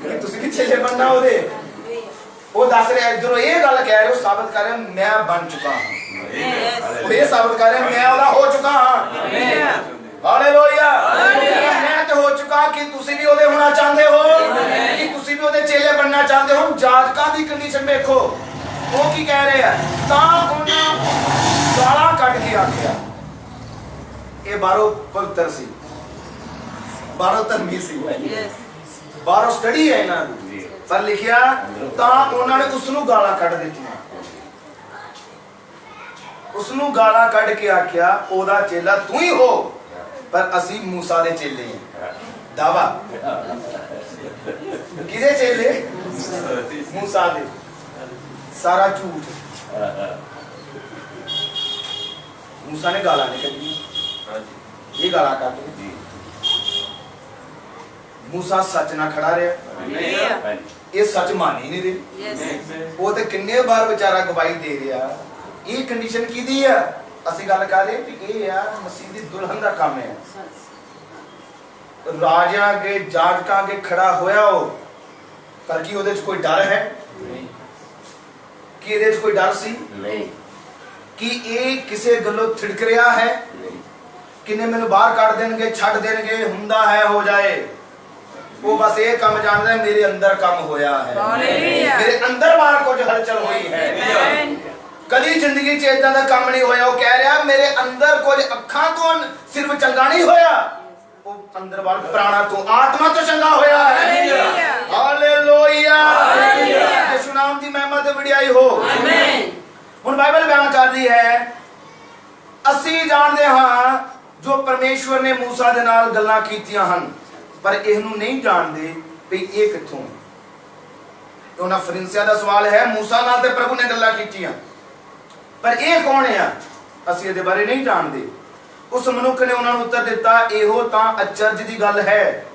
Speaker 1: ਕਿ ਤੁਸੀਂ ਕਿ ਚੇਲੇ ਬਣਨਾ ਉਹਦੇ? ਉਹ ਦੱਸ ਰਿਹਾ ਇੱਧਰੋਂ ਇਹ ਗੱਲ ਕਹਿ ਰਹੇ ਹੋ, ਸਾਬਤ ਕਰ ਰਿਹਾ ਮੈਂ ਬਣ ਚੁੱਕਾ ਹਾਂ। ਉਹ ਇਹ ਸਾਬਤ ਕਰ ਰਿਹਾ ਮੈਂ ਉਹਦਾ ਹੋ ਚੁੱਕਾ ਹਾਂ। ਹਾਲੇਲੂਇਆ। ਮੈਂ ਤੇ ਹੋ ਚੁੱਕਾ ਕਿ ਤੁਸੀਂ ਵੀ ਉਹਦੇ ਹੋਣਾ ਚਾਹੁੰਦੇ ਹੋ, ਕਿ ਤੁਸੀਂ ਵੀ ਉਹਦੇ ਚੇਲੇ ਬਣਨਾ ਚਾਹੁੰਦੇ ਹੋ। ਜਾਜਕਾਂ ਦੀ ਕੰਡੀਸ਼ਨ ਵੇਖੋ, ਉਹ ਕੀ ਕਹਿ ਰਹੇ ਆ? ਤਾਂ ਉਹਨਾਂ ਗਾਲਾਂ ਕੱਢ ਕੇ ਆਖਿਆ। ਇਹ ਬਾਹਰੋਂ ਪਵਿੱਤਰ ਸੀ, ਬਾਹਰੋਂ ਧਰਮੀ ਸੀ, ਬਾਹਰੋਂ ਸਟੱਡੀ ਹੈ ਇਹਨਾਂ ਦੀ, ਪਰ ਲਿਖਿਆ ਤਾਂ ਉਹਨਾਂ ਨੇ ਉਸ ਨੂੰ ਗਾਲਾਂ ਕੱਢ ਦਿੱਤੀਆਂ। ਉਸ ਨੂੰ ਗਾਲਾਂ ਕੱਢ ਕੇ ਆਖਿਆ ਉਹਦਾ ਚੇਲਾ ਤੂੰ ਹੀ ਹੋ, ਪਰ ਅਸੀਂ ਮੂਸਾ ਦੇ ਚੇਲੇ ਹਾਂ। ਦਾਵਾ ਕਿਹਦੇ ਚੇਲੇ? ਮੂਸਾ ਦੇ। ਸਾਰਾ ਝੂਠ। ਮੂਸਾ ਨੇ ਗਾਲਾਂ ਨਹੀਂ ਕੱਢੀਆਂ, ਇਹ ਗਾਲਾਂ ਕੱਢ ਦਿੱਤੀ। ਮੂਸਾ ਸੱਚ ਨਾਲ ਖੜਾ ਰਿਹਾ, ਇਹ ਸੱਚ ਮੰਨ ਹੀ ਨਹੀਂ ਰਹੀ। ਉਹ ਤੇ ਕਿੰਨੇ ਵਾਰ ਵਿਚਾਰਾ ਗਵਾਹੀ ਦੇ ਰਿਹਾ। ਇਹ ਕੰਡੀਸ਼ਨ ਕਿਹਦੀ ਆ? ਅਸੀਂ ਗੱਲ ਕਰ ਰਹੇ ਕਿ ਇਹ ਆ ਮਸੀਹ ਦੀ ਦੁਲਹਨ ਦਾ ਕੰਮ ਹੈ। ਰਾਜਾ ਅੱਗੇ ਜਾਜਕਾਂ ਅੱਗੇ ਖੜਾ ਹੋਇਆ ਉਹ, ਪਰ ਕੀ ਉਹਦੇ 'ਚ ਕੋਈ ਡਰ ਹੈ? ਕੀ ਇਹਦੇ 'ਚ ਕੋਈ ਡਰ ਸੀ? ਨਹੀਂ। ਕੀ ਇਹ ਕਿਸੇ ਗੱਲੋਂ ਥਿੜਕ ਰਿਹਾ ਹੈ? ਕਿਨੇ ਮੈਨੂੰ ਬਾਹਰ ਕੱਢ ਦੇਣਗੇ, ਛੱਡ ਦੇਣਗੇ, ਹੁੰਦਾ ਹੈ ਹੋ ਜਾਏ। ਉਹ ਬਸ ਇਹ ਕੰਮ ਜਾਣਦਾ ਮੇਰੇ ਅੰਦਰ ਕੰਮ ਹੋਇਆ ਹੈ, ਮੇਰੇ ਅੰਦਰ ਬਾਹਰ ਕੁਝ ਹਲਚਲ ਹੋਈ ਹੈ। ਕਦੀ ਜ਼ਿੰਦਗੀ 'ਚ ਇਦਾਂ ਦਾ ਕੰਮ ਨਹੀਂ ਹੋਇਆ। ਉਹ ਕਹਿ ਰਿਹਾ ਮੇਰੇ ਅੰਦਰ ਕੁਝ ਅੱਖਾਂ ਤੋਂ ਸਿਰਫ ਚੰਗਾ ਨਹੀਂ ਹੋਇਆ, ਉਹ ਅੰਦਰ ਬਾਹਰ ਪ੍ਰਾਣਾ ਤੋਂ ਆਤਮਾ ਤੋਂ ਚੰਗਾ ਹੋਇਆ ਹੈ। ਹਾਲੇਲੂਇਆ। ਯਿਸੂ ਨਾਮ ਦੀ ਮਹਿਮਾ ਤੇ ਵਡਿਆਈ ਹੋ। ਆਮੀਨ। ਹੁਣ ਬਾਈਬਲ ਬਿਆਨ ਕਰਦੀ ਹੈ ਅਸੀਂ ਜਾਣਦੇ ਹਾਂ ਜੋ ਪਰਮੇਸ਼ਵਰ ਨੇ ਮੂਸਾ ਦੇ ਨਾਲ ਗੱਲਾਂ ਕੀਤੀਆਂ ਹਨ, ਪਰ ਇਹਨੂੰ ਨਹੀਂ ਜਾਣਦੇ ਵੀ ਇਹ ਕਿੱਥੋਂ। ਉਹਨਾਂ ਫਰਿੰਸਿਆਂ ਦਾ ਸਵਾਲ ਹੈ ਮੂਸਾ ਨਾਲ ਤੇ ਪ੍ਰਭੂ ਨੇ ਗੱਲਾਂ ਕੀਤੀਆਂ, ਪਰ ਇਹ ਕੌਣ ਹੈ? ਅਸੀਂ ਇਹਦੇ ਬਾਰੇ ਨਹੀਂ ਜਾਣਦੇ। ਉਸ ਮਨੁੱਖ ਨੇ ਉਹਨਾਂ ਨੂੰ ਉੱਤਰ ਦਿੱਤਾ, ਇਹੋ ਤਾਂ ਅਚਰਜ ਦੀ ਗੱਲ ਹੈ।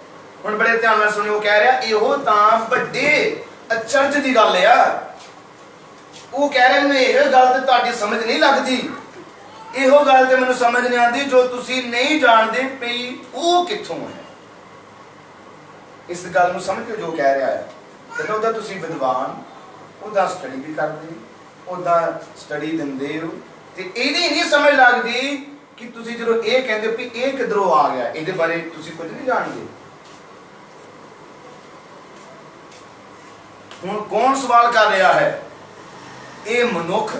Speaker 1: ਹੁਣ ਬੜੇ ਧਿਆਨ ਨਾਲ ਸੁਣਿਓ, ਕਹਿ ਰਿਹਾ ਇਹੋ ਤਾਂ ਵੱਡੇ ਅਚਰਜ ਦੀ ਗੱਲ ਆ। ਉਹ ਕਹਿ ਰਹੇ ਨੇ ਇਹ ਗੱਲ ਤੇ ਤੁਹਾਡੀ ਸਮਝ ਨਹੀਂ ਲੱਗਦੀ, ਇਹੋ ਗੱਲ ਤੇ ਮੈਨੂੰ ਸਮਝ ਨਹੀਂ ਆਉਂਦੀ ਜੋ ਤੁਸੀਂ ਨਹੀਂ ਜਾਣਦੇ ਪਈ ਉਹ ਕਿੱਥੋਂ ਹੈ। ਇਸ ਗੱਲ ਨੂੰ ਸਮਝੋ ਜੋ ਕਹਿ ਰਿਹਾ ਹੈ। ਜਦੋਂ ਉਹਦਾ ਤੁਸੀਂ ਵਿਦਵਾਨ, ਉਹਦਾ ਸਟੱਡੀ ਵੀ ਕਰਦੇ, ਉਹਦਾ ਸਟੱਡੀ ਦਿੰਦੇ ਹੋ, ਤੇ ਇਹਦੀ ਨਹੀਂ ਸਮਝ ਲੱਗਦੀ ਕਿ ਤੁਸੀਂ ਜਦੋਂ ਇਹ ਕਹਿੰਦੇ ਵੀ ਇਹ ਕਿਧਰੋਂ ਆ ਗਿਆ, ਇਹਦੇ ਬਾਰੇ ਤੁਸੀਂ ਕੁਝ ਨਹੀਂ ਜਾਣਦੇ। ਹੁਣ ਕੌਣ ਸਵਾਲ ਕਰ ਰਿਹਾ ਹੈ? ਇਹ ਮਨੁੱਖ।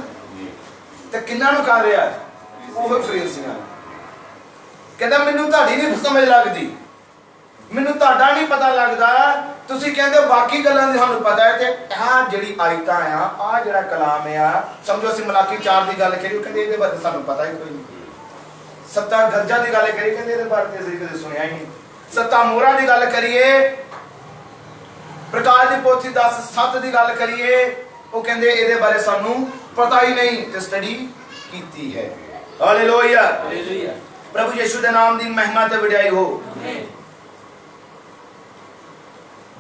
Speaker 1: ਤੇ ਕਿੰਨਾਂ ਨੂੰ ਕਰ ਰਿਹਾ ਹੈ? ਉਹ ਫਰੀਸੀਆਂ। ਕਹਿੰਦਾ ਮੈਨੂੰ ਤੁਹਾਡੀ ਨਹੀਂ ਸਮਝ ਲੱਗਦੀ, ਮੈਨੂੰ ਤੁਹਾਡਾ ਨਹੀਂ ਪਤਾ ਲੱਗਦਾ। ਤੁਸੀਂ ਕਹਿੰਦੇ ਬਾਕੀ ਗੱਲਾਂ ਦੀ ਸਾਨੂੰ ਪਤਾ ਹੈ, ਤੇ ਆਹ ਜਿਹੜੀ ਆਇਤਾਂ ਆ, ਆਹ ਜਿਹੜਾ ਕਲਾਮ ਆ, ਸਮਝੋ ਅਸੀਂ ਮਲਾਕੀ 4 ਦੀ ਗੱਲ ਕਰੀ, ਉਹ ਕਹਿੰਦੇ ਇਹਦੇ ਬਾਰੇ ਸਾਨੂੰ ਪਤਾ ਹੀ ਕੋਈ ਨਹੀਂ। 7 ਗਰਜਾਂ ਦੀ ਗੱਲ ਕਰੀ, ਕਹਿੰਦੇ ਇਹਦੇ ਬਾਰੇ ਤੇ ਅਸੀਂ ਕਦੇ ਸੁਣਿਆ ਹੀ ਨਹੀਂ। 7 ਮੋਹਰਾਂ ਦੀ ਗੱਲ ਕਰੀਏ, ਪ੍ਰਕਾਸ਼ ਦੀ ਪੋਥੀ 10:7 ਦੀ ਗੱਲ ਕਰੀਏ, ਉਹ ਕਹਿੰਦੇ ਇਹਦੇ ਬਾਰੇ ਸਾਨੂੰ ਪਤਾ ਹੀ ਨਹੀਂ, ਤੇ ਸਟੱਡੀ ਕੀਤੀ ਹੈ। Hallelujah, hallelujah. ਪ੍ਰਭੂ ਯਿਸੂ ਦੇ ਨਾਮ ਦੀ ਮਹਿਮਾ ਤੇ ਵਡਿਆਈ ਹੋ।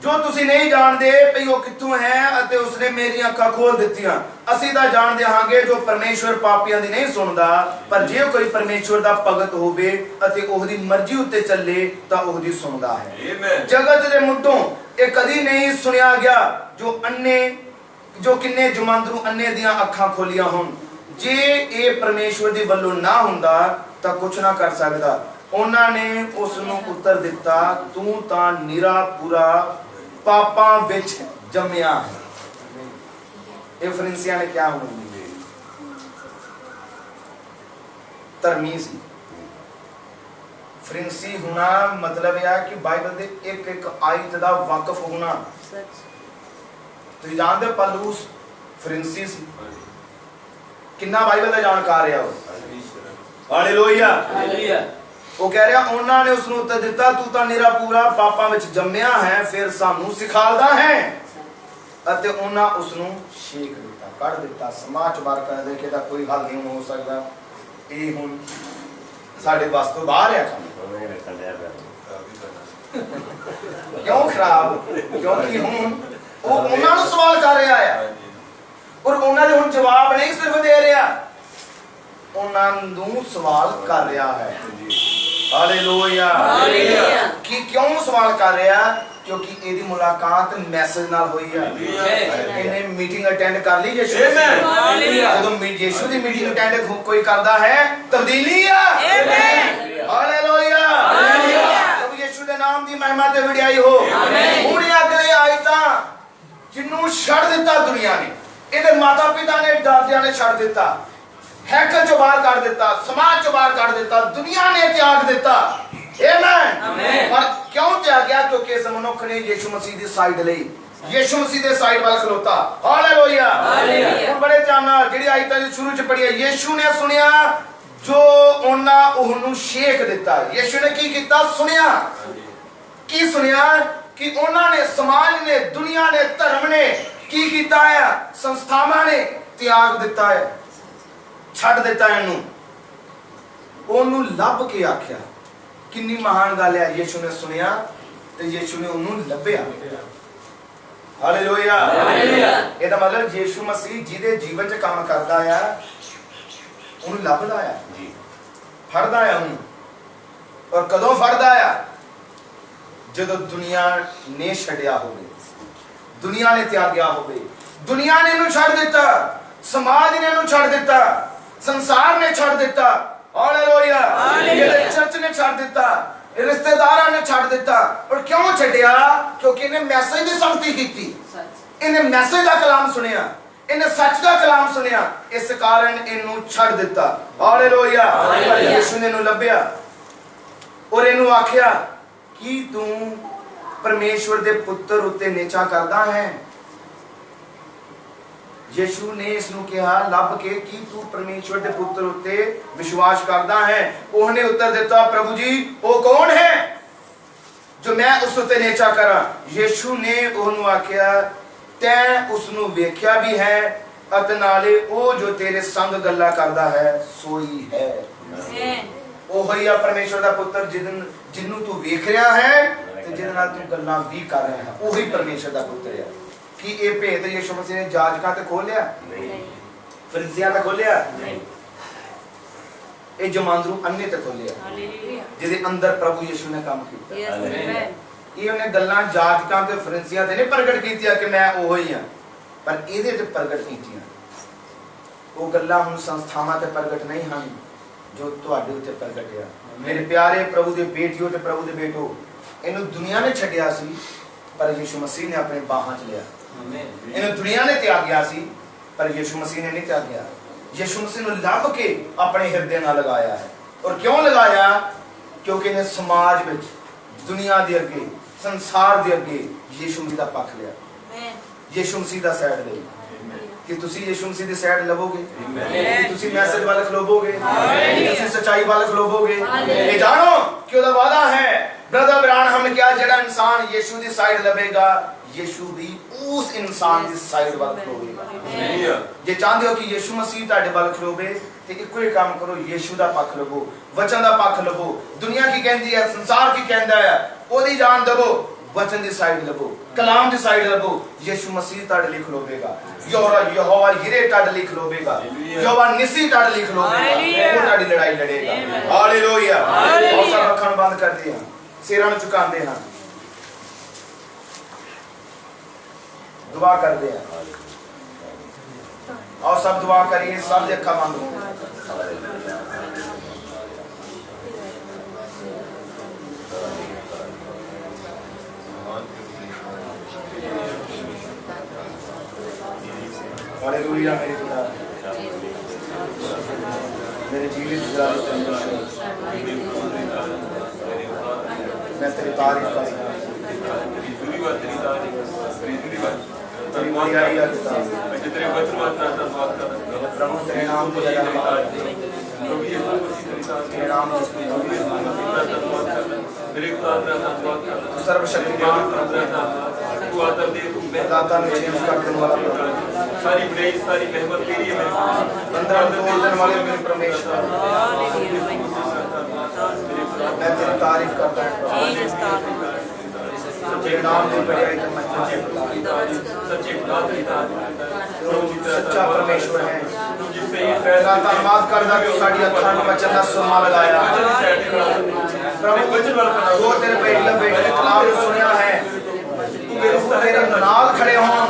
Speaker 1: ਜੋ ਤੁਸੀਂ ਨਹੀਂ ਜਾਣਦੇ ਭਈ ਉਹ ਕਿੱਥੋਂ ਹੈ, ਅਤੇ ਉਸਨੇ ਮੇਰੀਆਂ ਅੱਖਾਂ ਖੋਲ ਦਿੱਤੀਆਂ। ਅਸੀਂ ਤਾਂ ਜਾਣਦੇ ਹਾਂਗੇ ਜੋ ਪਰਮੇਸ਼ਵਰ ਪਾਪੀਆਂ ਦੀ ਨਹੀਂ ਸੁਣਦਾ, ਪਰ ਜੇ ਕੋਈ ਪਰਮੇਸ਼ਵਰ ਦਾ ਭਗਤ ਹੋਵੇ ਅਤੇ ਉਹਦੀ ਮਰਜ਼ੀ ਉੱਤੇ ਚੱਲੇ ਤਾਂ ਉਹਦੀ ਸੁਣਦਾ ਹੈ। ਜਗਤ ਦੇ ਮੁੱਢੋਂ ਇਹ ਕਦੀ ਨਹੀਂ ਸੁਣਿਆ ਗਿਆ ਜੋ ਕਿੰਨੇ ਜੁਮੰਦ ਨੂੰ ਅੰਨੇ ਦੀਆਂ ਅੱਖਾਂ ਖੋਲੀਆਂ ਹੋਣ। ਜੇ ਇਹ ਪਰਮੇਸ਼ਵਰ ਦੀ ਵੱਲੋਂ ਨਾ ਹੁੰਦਾ ਤਾਂ ਕੁਛ ਨਾ ਕਰ ਸਕਦਾ। ਉਹਨਾਂ ਨੇ ਉਸ ਨੂੰ ਉੱਤਰ ਦਿੱਤਾ, ਤੂੰ ਤਾਂ ਨਿਰਾ ਪੂਰਾ ਪਾਪਾਂ ਵਿੱਚ ਜੰਮਿਆ ਹੈ। ਇਹ ਫਰੀਸੀਆਂ ਨੇ ਕਿਹਾ ਹੋਣਾ, ਧਰਮੀ ਸੀ। ਫਰੀਸੀ ਹੋਣਾ ਮਤਲਬ ਇਹ ਕਿ ਬਾਈਬਲ ਦੇ ਇੱਕ ਇੱਕ ਆਇਤ ਦਾ ਵਾਕਫ ਹੋਣਾ। ਤੁਸੀਂ ਜਾਣਦੇ ਹੋ ਪਲੂਸ ਫਰੀਸੀ ਸੀ, ਕਿੰਨਾ ਬਾਈਬਲ ਦਾ ਜਾਣਕਾਰ ਆ ਉਹ। Hallelujah, hallelujah. ਉਹ ਕਹਿ ਰਿਹਾ, ਉਹਨਾਂ ਨੇ ਉਸ ਨੂੰ ਉੱਤਰ ਦਿੱਤਾ, ਤੂੰ ਤਾਂ ਨਿਰਾ ਪੂਰਾ ਪਾਪਾਂ ਵਿੱਚ ਜੰਮਿਆ ਹੈ, ਫਿਰ ਸਾਨੂੰ ਸਿਖਾਲਦਾ ਹੈ। ਅਤੇ ਉਹਨਾਂ ਉਸ ਨੂੰ ਛੇਕ ਦਿੱਤਾ, ਕੱਢ ਦਿੱਤਾ, ਸਮਾਜ ਬਾਹਰ ਕਰ ਦੇ ਕੇ ਤਾਂ ਕੋਈ ਹੱਲ ਨਹੀਂ ਹੋ ਸਕਦਾ। ਇਹ ਹੁਣ ਸਾਡੇ ਵਾਸ ਤੋਂ ਬਾਹਰ ਹੈ। ਕਿਉਂ ਖਰਾਬ? ਕਿਉਂਕਿ ਹੁਣ ਉਹ ਉਹਨਾਂ ਨੂੰ ਸਵਾਲ ਕਰ ਰਿਹਾ ਹੈ, ਔਰ ਉਹਨਾਂ ਦੇ ਹੁਣ ਜਵਾਬ ਨਹੀਂ ਸਿਰਫ ਦੇ ਰਿਹਾ, ਉਹਨਾਂ ਨੂੰ ਸਵਾਲ ਕਰ ਰਿਹਾ ਹੈ। Hallelujah, hallelujah. ਕਿ ਕਿਉਂ ਸਵਾਲ ਕਰ ਰਿਹਾ? ਕਿਉਂਕਿ ਇਹਦੀ ਮੁਲਾਕਾਤ ਮੈਸੇਜ ਨਾਲ ਹੋਈ ਹੈ। ਇਹਨੇ ਮੀਟਿੰਗ ਅਟੈਂਡ ਕਰ ਲਈ ਯਿਸੂ। ਜਦੋਂ ਯਿਸੂ ਦੀ ਮੀਟਿੰਗ ਅਟੈਂਡ ਕੋਈ ਕਰਦਾ ਹੈ, ਤਬਦੀਲੀ ਆ। Hallelujah, hallelujah. ਪ੍ਰਭੂ ਯਿਸੂ ਦੇ ਨਾਮ ਦੀ ਮਹਿਮਾ ਤੇ ਵਡਿਆਈ ਹੋ। ਹੁਣ ਅਗਲੇ ਆਇਤਾਂ ਜਿਹਨੂੰ ਛੱਡ ਦਿੱਤਾ ਦੁਨੀਆ ਨੇ, ਇਹਦੇ ਮਾਤਾ ਪਿਤਾ ਨੇ, ਦਾਦਿਆਂ ਨੇ ਛੱਡ ਦਿੱਤਾ, ਹੈਕਲ ਚੋਂ ਬਾਹਰ ਕੱਢ ਦਿੱਤਾ, ਸਮਾਜ ਚੋਂ ਬਾਹਰ ਕੱਢ ਦਿੱਤਾ, ਦੁਨੀਆ ਨੇ ਤਿਆਗ ਦਿੱਤਾ। ਆਮੇਨ। ਪਰ ਕਿਉਂ ਤਿਆਗਿਆ? ਕਿਉਂਕਿ ਇਸ ਮਨੁੱਖ ਨੇ ਯਿਸੂ ਮਸੀਹ ਦੀ ਸਾਈਡ ਲਈ, ਯਿਸੂ ਮਸੀਹ ਦੇ ਸਾਈਡ ਵੱਲ ਖਲੋਤਾ। Hallelujah, hallelujah. ਹੁਣ ਬੜੇ ਧਿਆਨ ਨਾਲ ਜਿਹੜੀ ਆਇਤਾਂ ਦੇ ਸ਼ੁਰੂ ਚ ਪੜ੍ਹੀ ਹੈ, ਯਿਸੂ ਨੇ ਸੁਣਿਆ ਜੋ ਉਹਨਾਂ ਉਹਨੂੰ ਛੇਕ ਦਿੱਤਾ। ਯਿਸੂ ਨੇ ਕੀ ਕੀਤਾ? ਸੁਣਿਆ। ਕੀ ਸੁਣਿਆ? ਕਿ ਉਹਨਾਂ ਨੇ, ਸਮਾਜ ਨੇ, ਦੁਨੀਆ ਨੇ, ਧਰਮ ਨੇ ਕੀ ਕੀਤਾ ਹੈ? ਸੰਸਥਾਵਾਂ ਨੇ ਤਿਆਗ ਦਿੱਤਾ ਹੈ, ਛੱਡ ਦਿੱਤਾ ਇਹਨੂੰ। ਉਹਨੂੰ ਲੱਭ ਕੇ ਆਖਿਆ। ਕਿੰਨੀ ਮਹਾਨ ਗੱਲ ਹੈ। ਯਿਸੂ ਨੇ ਸੁਣਿਆ ਤੇ ਯਿਸੂ ਨੇ ਉਹਨੂੰ ਲੱਭਿਆ। Hallelujah, hallelujah. ਇਹਦਾ ਮਤਲਬ ਯਿਸੂ ਮਸੀਹ ਜਿਹਦੇ ਜੀਵਨ 'ਚ ਕੰਮ ਕਰਦਾ ਆ, ਉਹਨੂੰ ਲੱਭਦਾ ਆ, ਫੜਦਾ ਆ ਉਹਨੂੰ। ਔਰ ਕਦੋਂ ਫੜਦਾ ਆ? ਜਦੋਂ ਦੁਨੀਆ ਨੇ ਛੱਡਿਆ ਹੋਵੇ, ਦੁਨੀਆ ਨੇ ਤਿਆਗਿਆ ਹੋਵੇ। ਦੁਨੀਆ ਨੇ ਇਹਨੂੰ ਛੱਡ ਦਿੱਤਾ, ਸਮਾਜ ਨੇ ਇਹਨੂੰ ਛੱਡ ਦਿੱਤਾ, ਸੰਸਾਰ ਨੇ ਛੱਡ ਦਿੱਤਾ। Hallelujah, hallelujah. ਚਰਚ ਨੇ ਛੱਡ ਦਿੱਤਾ, ਰਿਸ਼ਤੇਦਾਰਾਂ ਨੇ ਛੱਡ ਦਿੱਤਾ। ਔਰ ਕਿਉਂ ਛੱਡਿਆ? ਕਿਉਂਕਿ ਇਹਨੇ ਮੈਸੇਜ ਦੀ ਸੰਗਤੀ ਕੀਤੀ, ਇਹਨੇ ਮੈਸੇਜ ਦਾ ਕਲਾਮ ਸੁਣਿਆ, ਇਹਨੇ ਸੱਚ ਦਾ ਕਲਾਮ ਸੁਣਿਆ, ਇਸ ਕਾਰਨ ਇਹਨੂੰ ਛੱਡ ਦਿੱਤਾ। Hallelujah, hallelujah. ਯਿਸੂ ਨੇ ਇਹਨੂੰ ਲੱਭਿਆ ਔਰ ਇਹਨੂੰ ਆਖਿਆ ਕਿ ਤੂੰ ਪਰਮੇਸ਼ਵਰ ਦੇ ਪੁੱਤਰ ਉੱਤੇ ਨੇਚਾ ਕਰਦਾ ਹੈ। ਯਿਸੂ ਨੇ ਇਸ ਨੂੰ ਕਿਹਾ ਲੱਭ ਕੇ ਕਿ ਤੂੰ ਪਰਮੇਸ਼ਵਰ ਦੇ ਪੁੱਤਰ ਉੱਤੇ ਵਿਸ਼ਵਾਸ ਕਰਦਾ ਹੈ। ਉਹਨੇ ਉੱਤਰ ਦਿੱਤਾ, ਪ੍ਰਭੂ ਜੀ ਉਹ ਕੌਣ ਹੈ ਜੋ ਮੈਂ ਉਸ ਉੱਤੇ ਨੇਚਾ ਕਰਾਂ? ਯਿਸੂ ਨੇ ਉਹਨੂੰ ਆਖਿਆ, ਤੈਂ ਉਸ ਨੂੰ ਵੇਖਿਆ ਵੀ ਹੈ ਅਤੇ ਨਾਲੇ ਉਹ ਜੋ ਤੇਰੇ ਸੰਗ ਗੱਲਾਂ ਕਰਦਾ ਹੈ ਸੋਈ ਹੈ। ਉਹੀ ਆ ਪਰਮੇਸ਼ਵਰ ਦਾ ਪੁੱਤਰ ਜਿਹਨੂੰ ਤੂੰ ਵੇਖ ਰਿਹਾ ਹੈ ਤੇ ਜਿਹਦੇ ਨਾਲ ਤੂੰ ਗੱਲਾਂ ਵੀ ਕਰ ਰਿਹਾ ਹੈ, ਉਹੀ ਪਰਮੇਸ਼ਵਰ ਦਾ ਪੁੱਤਰ ਹੈ। ਕੀ ਇਹ ਭੇਤ ਯਿਸੂ ਮਸੀਹ ਨੇ ਜਾਜਕਾਂ ਤੇ ਖੋਲਿਆ? ਨਹੀਂ। ਫਰੀਸੀਆਂ ਤੇ ਖੋਲਿਆ? ਨਹੀਂ। ਇਹ ਜਮਾਂਦਰੂ ਅੰਨੇ ਤੇ ਖੋਲਿਆ, ਜਿਹਦੇ ਅੰਦਰ ਪ੍ਰਭੂ ਯਿਸੂ ਨੇ ਕੰਮ ਕੀਤਾ। ਇਹ ਉਹਨੇ ਗੱਲਾਂ ਜਾਜਕਾਂ ਤੇ ਫਰੀਸੀਆਂ ਤੇ ਨਹੀਂ ਪ੍ਰਗਟ ਕੀਤੀਆਂ ਕਿ ਮੈਂ ਉਹ ਹੀ ਹਾਂ, ਪਰ ਇਹਦੇ ਤੇ ਪ੍ਰਗਟ ਕੀਤੀਆਂ। ਉਹ ਗੱਲਾਂ ਹੁਣ ਸੰਸਥਾਵਾਂ ਤੇ ਪ੍ਰਗਟ ਨਹੀਂ ਹਨ ਜੋ ਤੁਹਾਡੇ ਉੱਤੇ ਪ੍ਰਗਟ ਹੈ। ਮੇਰੇ ਪਿਆਰੇ ਪ੍ਰਭੂ ਦੇ ਬੇਟਿਓ ਤੇ ਪ੍ਰਭੂ ਦੇ ਬੇਟੋ, ਇਹਨੂੰ ਦੁਨੀਆ ਨੇ ਛੱਡਿਆ ਸੀ ਪਰ ਯਿਸੂ ਮਸੀਹ ਨੇ ਆਪਣੇ ਬਾਹਾਂ 'ਚ ਲਿਆ। ਇਹਨੂੰ ਦੁਨੀਆ ਨੇ ਤਿਆਗਿਆ ਸੀ ਪਰ ਯਿਸੂ ਮਸੀਹ ਨੇ ਨਹੀਂ ਤਿਆਗਿਆ। ਯਿਸੂ ਮਸੀਹ ਨੂੰ ਲੱਭ ਕੇ ਆਪਣੇ ਹਿਰਦੇ ਨਾਲ ਲਗਾਇਆ ਹੈ। ਔਰ ਕਿਉਂ ਲਗਾਇਆ? ਕਿਉਂਕਿ ਇਹਨੇ ਸਮਾਜ ਵਿੱਚ, ਦੁਨੀਆ ਦੇ ਅੱਗੇ, ਸੰਸਾਰ ਦੇ ਅੱਗੇ ਯਿਸੂ ਮਸੀਹ ਦਾ ਪੱਖ ਲਿਆ, ਯਿਸੂ ਮਸੀਹ ਦਾ ਸਾਈਡ ਲਈ। ਕਿ ਤੁਸੀਂ ਯਿਸੂ ਮਸੀਹ ਦੀ ਸਾਈਡ ਲਵੋਗੇ, ਕਿ ਤੁਸੀਂ ਮੈਸੇਜ ਵੱਲ ਖਲੋਵੋਗੇ, ਕਿ ਤੁਸੀਂ ਸੱਚਾਈ ਵੱਲ ਖਲੋਵੋਗੇ। ਇਹ ਜਾਣੋ ਕਿ ਉਹਦਾ ਵਾਅਦਾ ਹੈ। ਬ੍ਰਦਰ ਬ੍ਰਾਨਹਮ ਨੇ ਕਿਹਾ ਜਿਹੜਾ ਇਨਸਾਨ ਯਿਸੂ ਦੀ ਸਾਈਡ ਲਵੇਗਾ, ਯਿਸੂ ਵੀ ਉਸ ਇਨਸਾਨ ਦੀ ਸਾਈਡ ਵੱਲ ਖਲੋਵੇਗਾ। ਜੇ ਚਾਹੁੰਦੇ ਹੋ ਕਿ ਯਿਸੂ ਮਸੀਹ ਤੁਹਾਡੇ ਵੱਲ ਖਲੋਵੇ ਤੇ ਇੱਕੋ ਹੀ ਕੰਮ ਕਰੋ, ਯਿਸੂ ਦਾ ਪੱਖ ਲਵੋ, ਵਚਨ ਦਾ ਪੱਖ ਲਵੋ। ਦੁਨੀਆ ਕੀ ਕਹਿੰਦੀ ਹੈ, ਸੰਸਾਰ ਕੀ ਕਹਿੰਦਾ ਹੈ, ਉਹਦੀ ਜਾਨ ਦੇਵੋ। वचन की साइड लबो, कलाम की साइड लबो। यीशु मसीह ताड़े लिख लोबेगा, यहोवा यिरे ताड़े लिख लोबेगा, यहोवा निसी ताड़े लिख लोबेगा। वो ताड़ी लड़ाई लड़ेगा। हालेलुया। और सब अखां बंद कर दिया, सिरां नूं झुकांदे हां, दुआ करदे हां। और सब दुआ करिए, सब दे अखां बंद हो। हालेलुया। मेरे खुदा, मेरे जीवित मैं तेरी तारीफ करूंगा, तेरी बड़ाई करता हूं। प्रभु तेरे नाम को जलाल, तेरे नाम को सर्वशक्तिमान दाता ने चेंज कर देने वाला,
Speaker 2: सारी बड़ाई सारी मेहनत तेरी है।
Speaker 1: बंदर तोड़ने वाले मेरे परमेश्वर, मैं तेरी तारीफ करता हूं। तेरे नाम की बड़ाई करना सच्चा परमेश्वर है। धन्यवाद करदा कि साडी अखां नूं वचन दा सुरमा लगाया। प्रभु जो तेरे बेटे ने कलाम नूं सुनिया है, तेरे नाल खड़े होन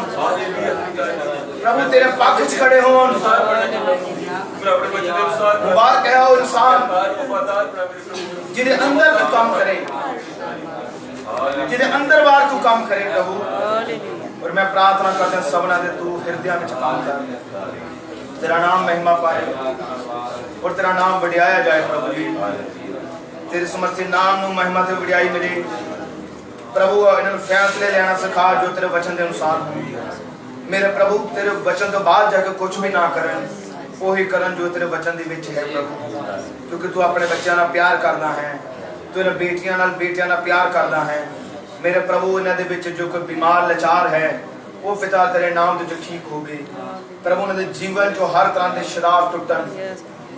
Speaker 1: प्रभु, तेरे पक्ष च खड़े होन। मुबारक है वो इंसान जिहदे अंदर तू काम करे, जिहदे अंदर बाहर तू काम करे प्रभु। और मैं प्रार्थना करदा सबना दे तू हृदय विच काम कर, तेरा नाम महिमा पाए और तेरा नाम बढ़ाया जाए प्रभु जी। तेरे समर्थी नाम नूं महिमा ते बढ़ाई मिले प्रभु। इन्हां फैसले लेना सिखा जो तेरे वचन के अनुसार हो मेरे प्रभु। तेरे वचन तो बाद जाके कुछ भी ना करन, वही करन जो तेरे वचन दे विच है प्रभु। क्योंकि तू अपने बच्चों नाल प्यार करदा है, तू इन्हां बेटियां नाल बेटियां नाल प्यार करदा है मेरे प्रभु। इन्हां दे विच जो कोई बीमार लाचार है वो पिता तेरे नाम दे ठीक हो गए प्रभु। उन्हां दे जीवन जो हर तरह के शराब टुटन,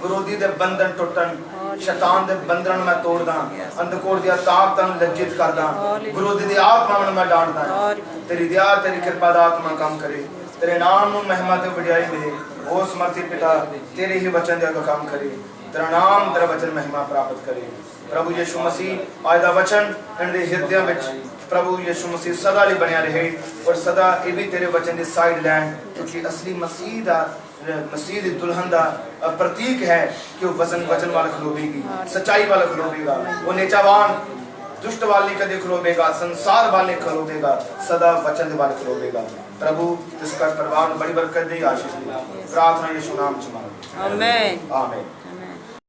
Speaker 1: विरोधी दे बंधन टुटन, शैतान दे बंधन मैं तोड़दा, अंधकोर दी ताकतां नूं लज्जित करदा, विरोधी दी आत्मावां नूं मैं डांटदा। तेरी दया तेरी कृपा दा आत्मा काम करे, तेरे नाम नूं महिमा ते वडियाई मिले। ओ समर्थी पिता तेरे ही वचन दे अगे काम करे, तेरा नाम तेरा वचन महिमा प्राप्त करे प्रभु। यीशु मसीह आज दा वचन इन्हां दे हृदयां विच प्रभु यीशु मसीह सदा लई बनिया रहे और सदा ये भी तेरे वचन दी साइड लैन, क्योंकि असली मसीह दा मसीह दी दुल्हन दा प्रतीक है कि वो वचन वाल खलोवेगी, सच्चाई वाल खलोवेगा। वो नेचावान दुष्ट वाल नहीं कदे खलोवेगा, संसार वाल नहीं खलोवेगा, सदा वचन वाल खलोवेगा प्रभु। इसका परवान बड़ी बरकत दे, आशीष दे। प्रार्थना यीशु नाम च मांगते हैं, आमीन आमीन।